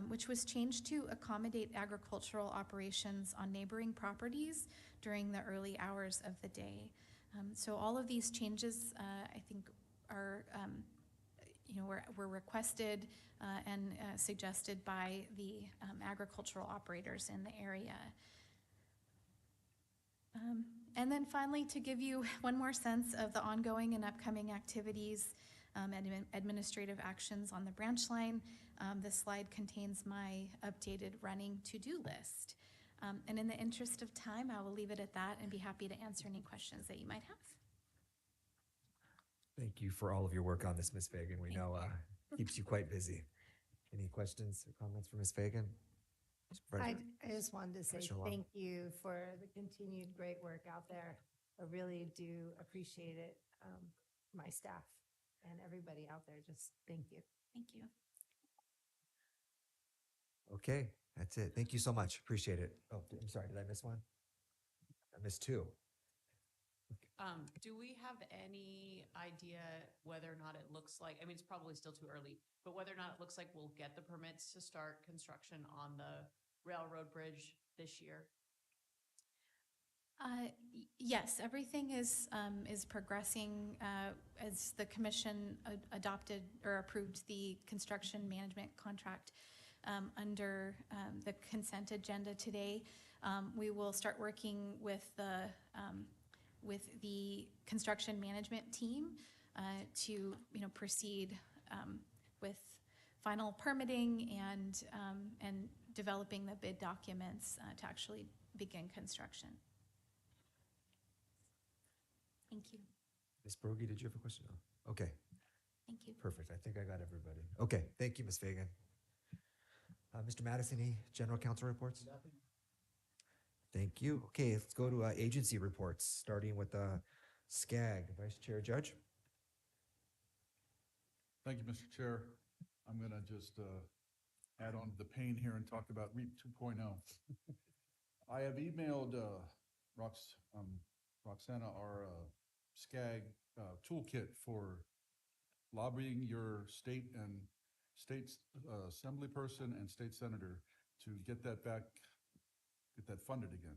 which was changed to accommodate agricultural operations on neighboring properties during the early hours of the day. So all of these changes, I think, are were requested and suggested by the agricultural operators in the area. And then finally, to give you one more sense of the ongoing and upcoming activities and administrative actions on the branch line, this slide contains my updated running to-do list. And in the interest of time, I will leave it at that and be happy to answer any questions that you might have. Thank you for all of your work on this, Ms. Fagan. We know keeps you quite busy. Any questions or comments for Ms. Fagan? I just wanted to say thank you for the continued great work out there. I really do appreciate it. My staff and everybody out there, just thank you. Thank you. Okay, that's it. Thank you so much. Appreciate it. Oh, I'm sorry. Did I miss one? I missed two. Do we have any idea whether or not it looks like, I mean, it's probably still too early, but whether or not it looks like we'll get the permits to start construction on the railroad bridge this year? Yes, everything is progressing as the commission adopted or approved the construction management contract under the consent agenda today. We will start working with the construction management team to proceed with final permitting and developing the bid documents to actually begin construction. Thank you. Ms. Brogy, did you have a question? Oh, okay, Thank you. perfect. I think I got everybody. Okay, thank you, Ms. Fagan. Mr. Madison, any general counsel reports? Nothing. Thank you. Okay, let's go to agency reports, starting with SCAG, Vice Chair Judge. Thank you, Mr. Chair. I'm going to just add on to the pain here and talk about REAP 2.0. I have emailed Roxana our SCAG toolkit for lobbying your state assembly person and state senator to get that funded again.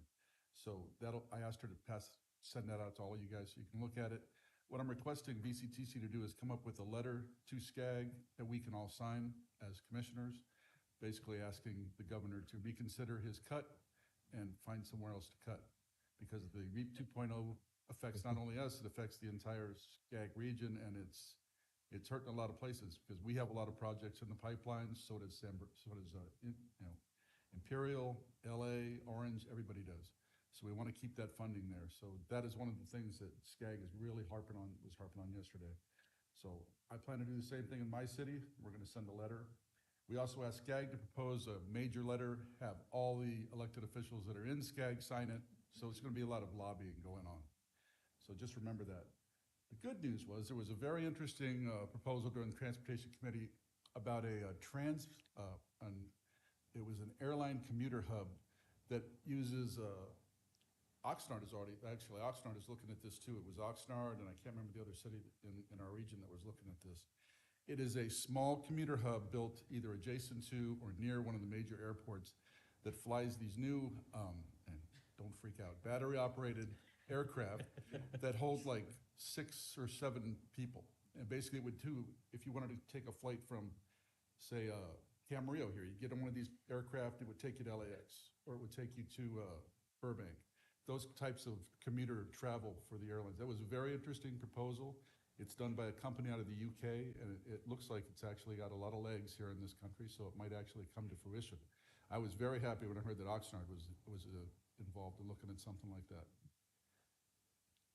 So I asked her to send that out to all of you guys so you can look at it. What I'm requesting VCTC to do is come up with a letter to SCAG that we can all sign as commissioners, basically asking the governor to reconsider his cut and find somewhere else to cut. Because the REAP 2.0 affects not only us, it affects the entire SCAG region, and it's hurting a lot of places because we have a lot of projects in the pipeline. So does Imperial, LA, Orange, everybody does. So we want to keep that funding there. So that is one of the things that SCAG is really harping on yesterday. So I plan to do the same thing in my city. We're going to send a letter. We also asked SCAG to propose a major letter, have all the elected officials that are in SCAG sign it. So it's going to be a lot of lobbying going on. So just remember that. The good news was there was a very interesting proposal during the Transportation Committee about it was an airline commuter hub that uses Oxnard Oxnard is looking at this too. It was Oxnard, and I can't remember the other city in our region that was looking at this. It is a small commuter hub built either adjacent to or near one of the major airports that flies these new, and don't freak out, battery-operated aircraft that hold like 6 or 7 people. And basically it would do, if you wanted to take a flight from, say, Camarillo here, you get on one of these aircraft, it would take you to LAX, or it would take you to Burbank. Those types of commuter travel for the airlines. That was a very interesting proposal. It's done by a company out of the UK, and it looks like it's actually got a lot of legs here in this country, so it might actually come to fruition. I was very happy when I heard that Oxnard was involved in looking at something like that.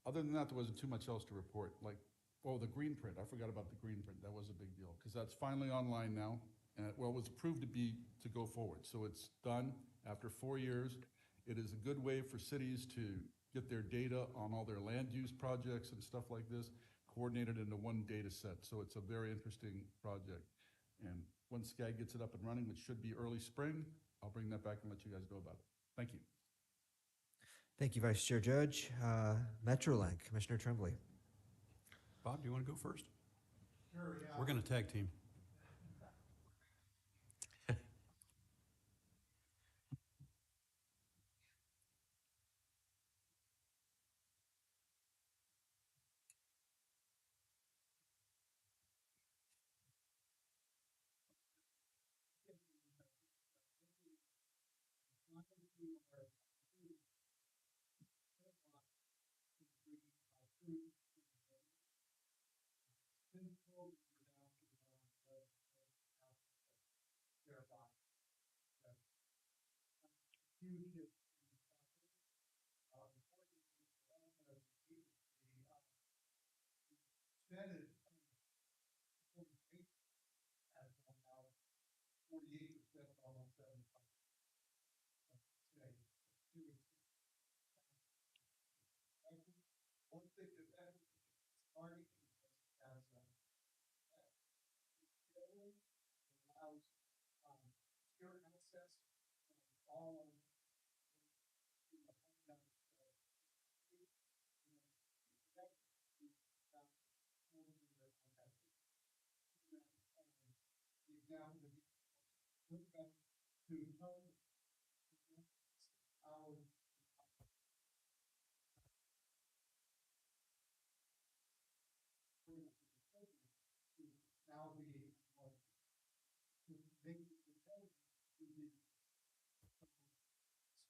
Other than that, there wasn't too much else to report. The green print. I forgot about the green print. That was a big deal because that's finally online now. And it was approved to go forward. So it's done after 4 years. It is a good way for cities to get their data on all their land use projects and stuff like this, coordinated into one data set. So it's a very interesting project. And once SCAG gets it up and running, which should be early spring, I'll bring that back and let you guys know about it. Thank you. Thank you, Vice Chair Judge. Metrolink, Commissioner Tremblay. Bob, do you want to go first? Sure, yeah. We're going to tag team.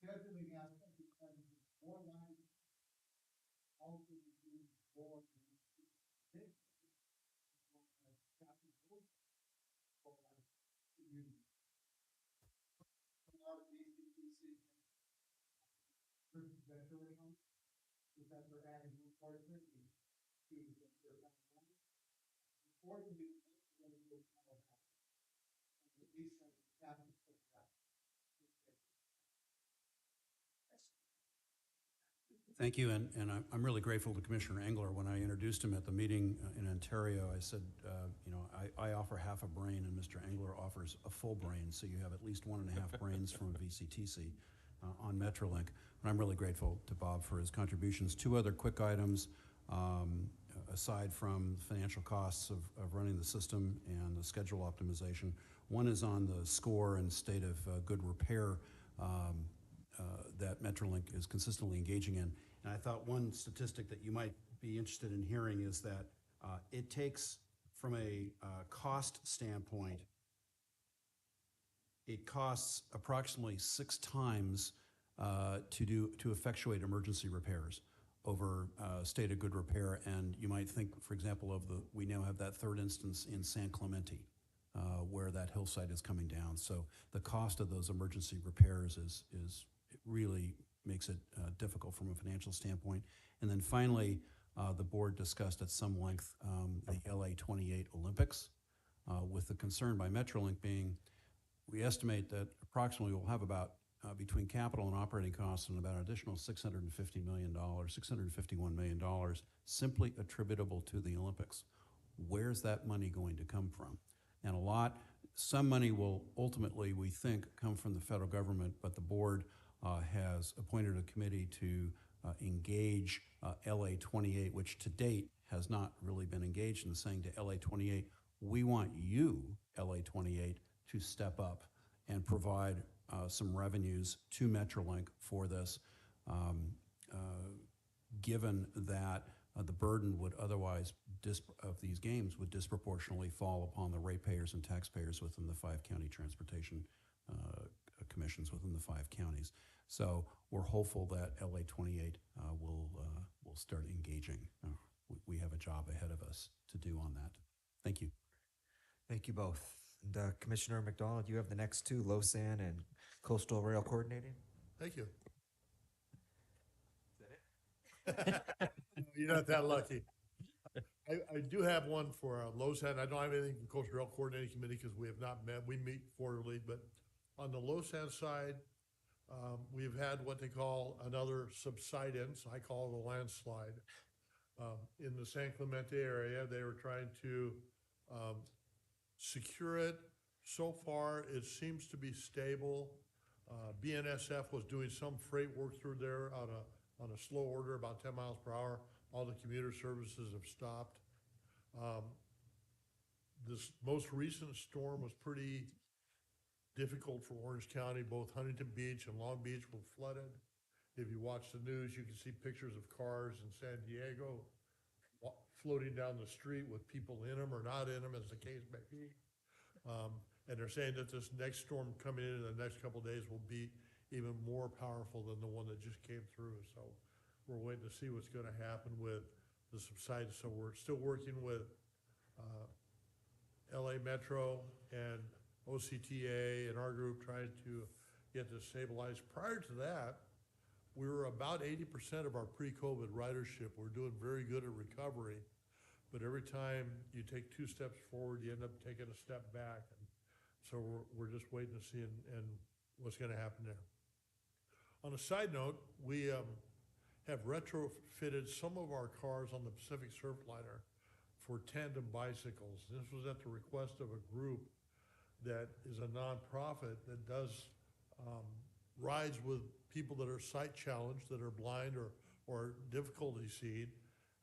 scheduling aspect, because more lines also include more community. A lot of VCTC veteran because they're adding new partners to their background. Accordingly, we're going to do all that. And at least having to put that. Thank you, and I'm really grateful to Commissioner Engler. When I introduced him at the meeting in Ontario, I said, you know, I offer half a brain, and Mr. Engler offers a full brain, so you have at least 1.5 brains from VCTC on Metrolink. And I'm really grateful to Bob for his contributions. Two other quick items, aside from financial costs of running the system and the schedule optimization. One is on the score and state of good repair that Metrolink is consistently engaging in. And I thought one statistic that you might be interested in hearing is that it takes, from a cost standpoint, it costs approximately 6 times to effectuate emergency repairs over state of good repair. And you might think, for example, we now have that third instance in San Clemente, where that hillside is coming down. So the cost of those emergency repairs it really makes it difficult from a financial standpoint. And then finally, the board discussed at some length the LA 28 Olympics, with the concern by Metrolink being, we estimate that approximately we'll have about between capital and operating costs and about an additional $650 million, $651 million simply attributable to the Olympics. Where's that money going to come from? And some money will ultimately, we think, come from the federal government, but the board has appointed a committee to engage LA 28, which to date has not really been engaged in, saying to LA 28, we want you, LA 28, to step up and provide some revenues to Metrolink for this, given that the burden would otherwise of these games would disproportionately fall upon the ratepayers and taxpayers within the 5 county transportation commissions within the 5 counties. So we're hopeful that LA 28 will start engaging. We have a job ahead of us to do on that. Thank you. Thank you both. And Commissioner McDonald, you have the next two, LoSAN and Coastal Rail Coordinating. Thank you. Is that it? You're not that lucky. I do have one for LoSAN. I don't have anything from Coastal Rail Coordinating Committee because we have not met. We meet quarterly, but on the LoSAN side, we've had what they call another subsidence. I call it a landslide. In the San Clemente area, they were trying to secure it. So far, it seems to be stable. BNSF was doing some freight work through there on a slow order, about 10 miles per hour. All the commuter services have stopped. This most recent storm was pretty difficult for Orange County. Both Huntington Beach and Long Beach were flooded. If you watch the news, you can see pictures of cars in San Diego floating down the street with people in them or not in them, as the case may be. And they're saying that this next storm coming in the next couple of days will be even more powerful than the one that just came through. So we're waiting to see what's going to happen with the subsidence. So we're still working with LA Metro and OCTA and our group trying to get this stabilized. Prior to that, we were about 80% of our pre-COVID ridership. We're doing very good at recovery, but every time you take 2 steps forward, you end up taking a step back. And so we're just waiting to see and what's going to happen there. On a side note, we have retrofitted some of our cars on the Pacific Surfliner for tandem bicycles. This was at the request of a group that is a nonprofit that does rides with people that are sight challenged, that are blind or difficulty seeing,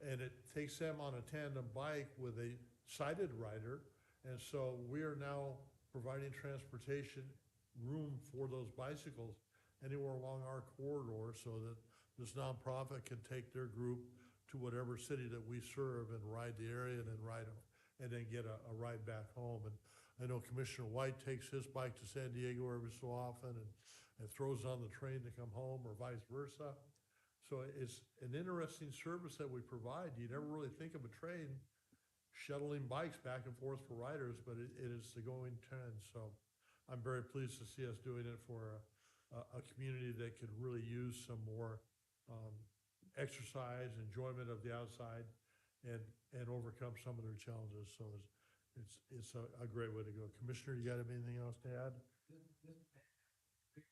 and it takes them on a tandem bike with a sighted rider. And so we are now providing transportation room for those bicycles anywhere along our corridor so that this nonprofit can take their group to whatever city that we serve and ride the area and then ride them and then get a ride back home. And I know Commissioner White takes his bike to San Diego every so often and throws on the train to come home or vice versa. So it's an interesting service that we provide. You never really think of a train shuttling bikes back and forth for riders, but it is the going trend. So I'm very pleased to see us doing it for a community that could really use some more exercise, enjoyment of the outside, and overcome some of their challenges. So it's a great way to go. Commissioner, you got anything else to add? It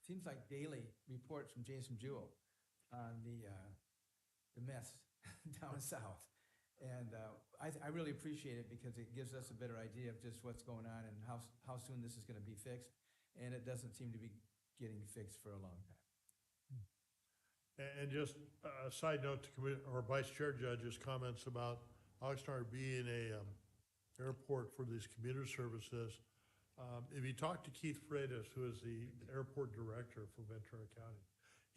seems like daily reports from Jason Jewell on the mess down south. And I really appreciate it because it gives us a better idea of just what's going on and how soon this is going to be fixed. And it doesn't seem to be getting fixed for a long time. And just a side note to or Vice Chair Judge's comments about Oxnard being a airport for these commuter services. If you talk to Keith Freitas, who is the airport director for Ventura County,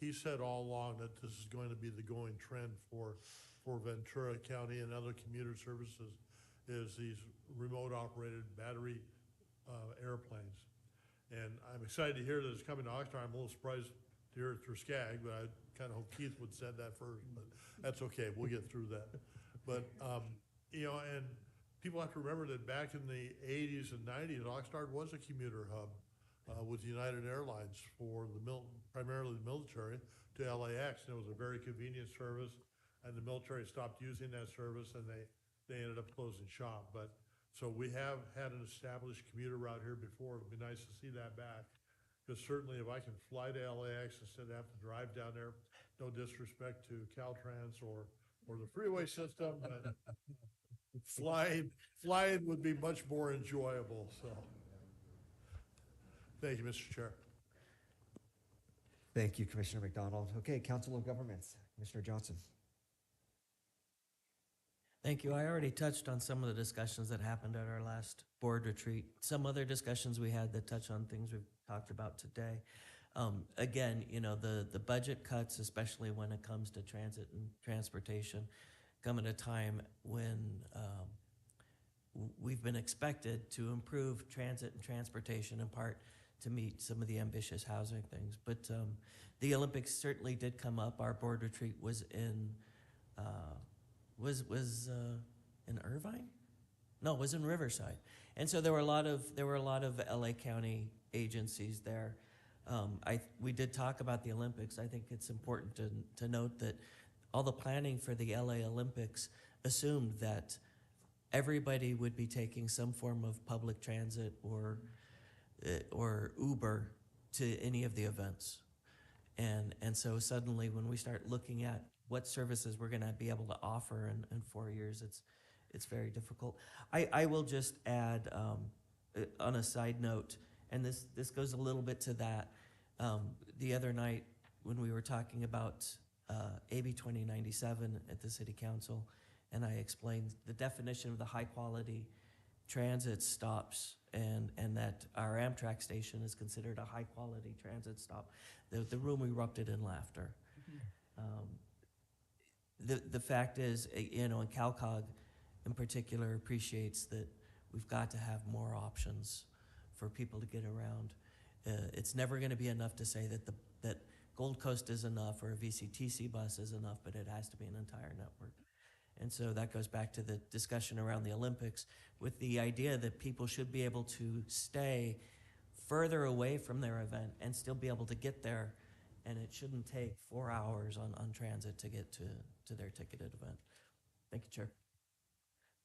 he said all along that this is going to be the going trend for Ventura County and other commuter services is these remote operated battery airplanes. And I'm excited to hear that it's coming to Oxnard. I'm a little surprised to hear it through SCAG, but I kind of hope Keith would said that first, but that's okay. We'll get through that. But, you know, and people have to remember that back in the 80s and 90s, Oxnard was a commuter hub with United Airlines for primarily the military to LAX. And it was a very convenient service, and the military stopped using that service, and they ended up closing shop. But so we have had an established commuter route here before. It'd be nice to see that back. Because certainly if I can fly to LAX instead of have to drive down there, no disrespect to Caltrans or the freeway system, but flying would be much more enjoyable, so. Thank you, Mr. Chair. Thank you, Commissioner McDonald. Okay, Council of Governments, Commissioner Johnson. Thank you. I already touched on some of the discussions that happened at our last board retreat. Some other discussions we had that touch on things we've talked about today. Again, you know, the budget cuts, especially when it comes to transit and transportation, come at a time when we've been expected to improve transit and transportation in part to meet some of the ambitious housing things. But the Olympics certainly did come up. Our board retreat was in in Irvine? No, it was in Riverside. And so there were a lot of LA County agencies there. We did talk about the Olympics. I think it's important to note that all the planning for the LA Olympics assumed that everybody would be taking some form of public transit or Uber to any of the events. And so suddenly when we start looking at what services we're going to be able to offer in 4 years, it's very difficult. I will just add on a side note, and this goes a little bit to that. The other night when we were talking about AB 2097 at the City Council, and I explained the definition of the high quality transit stops and that our Amtrak station is considered a high quality transit stop. The room erupted in laughter. The fact is, you know, and CalCog in particular appreciates that we've got to have more options for people to get around. It's never going to be enough to say that Gold Coast is enough or a VCTC bus is enough, but it has to be an entire network. And so that goes back to the discussion around the Olympics with the idea that people should be able to stay further away from their event and still be able to get there, and it shouldn't take 4 hours on transit to get to their ticketed event. Thank you, Chair.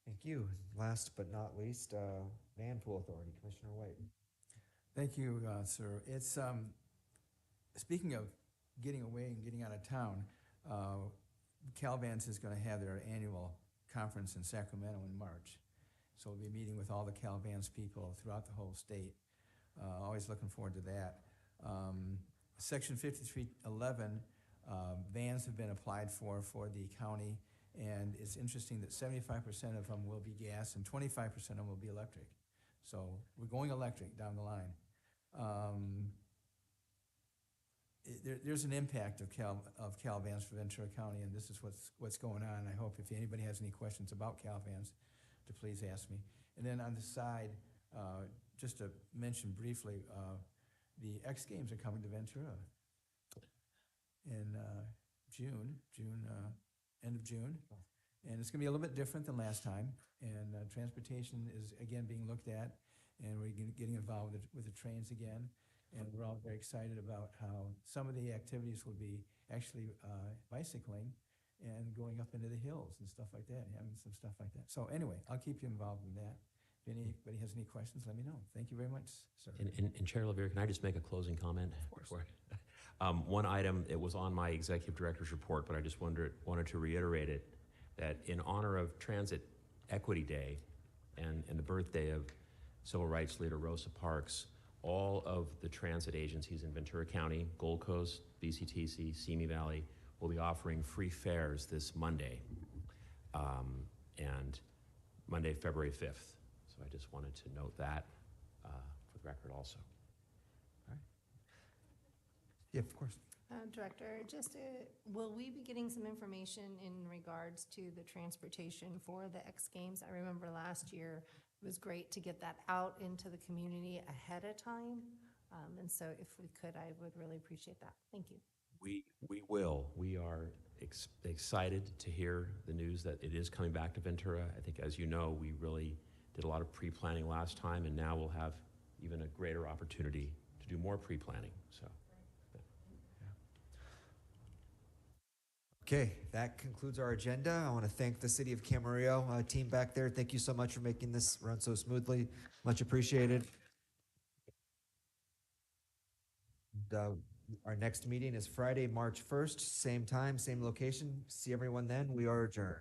Thank you. Last but not least, Man Pool Authority, Commissioner White. Thank you, sir. It's speaking of getting away and getting out of town, CalVans is going to have their annual conference in Sacramento in March. So we'll be meeting with all the CalVans people throughout the whole state. Always looking forward to that. Section 5311, vans have been applied for the county, and it's interesting that 75% of them will be gas and 25% of them will be electric. So we're going electric down the line. There's an impact of CalVans for Ventura County, and this is what's going on. I hope if anybody has any questions about CalVans, to please ask me. And then on the side, just to mention briefly, the X Games are coming to Ventura in June, end of June. And it's gonna be a little bit different than last time. And transportation is again being looked at, and we're getting involved with the trains again. And we're all very excited about how some of the activities will be actually bicycling and going up into the hills and stuff like that, having some stuff like that. So anyway, I'll keep you involved in that. If anybody has any questions, let me know. Thank you very much, sir. And Chair Levere, can I just make a closing comment? Of course. One item, it was on my executive director's report, but I just wanted to reiterate it, that in honor of Transit Equity Day and the birthday of civil rights leader Rosa Parks, all of the transit agencies in Ventura County, Gold Coast, VCTC, Simi Valley, will be offering free fares this Monday, and Monday, February 5th. So I just wanted to note that for the record also. All right. Yeah, of course. Director, will we be getting some information in regards to the transportation for the X Games? I remember last year it was great to get that out into the community ahead of time. And so if we could, I would really appreciate that. Thank you. We will. We are excited to hear the news that it is coming back to Ventura. I think, as you know, we really did a lot of pre-planning last time, and now we'll have even a greater opportunity to do more pre-planning. So. Okay, that concludes our agenda. I want to thank the City of Camarillo team back there. Thank you so much for making this run so smoothly. Much appreciated. And, our next meeting is Friday, March 1st, same time, same location. See everyone then. We are adjourned.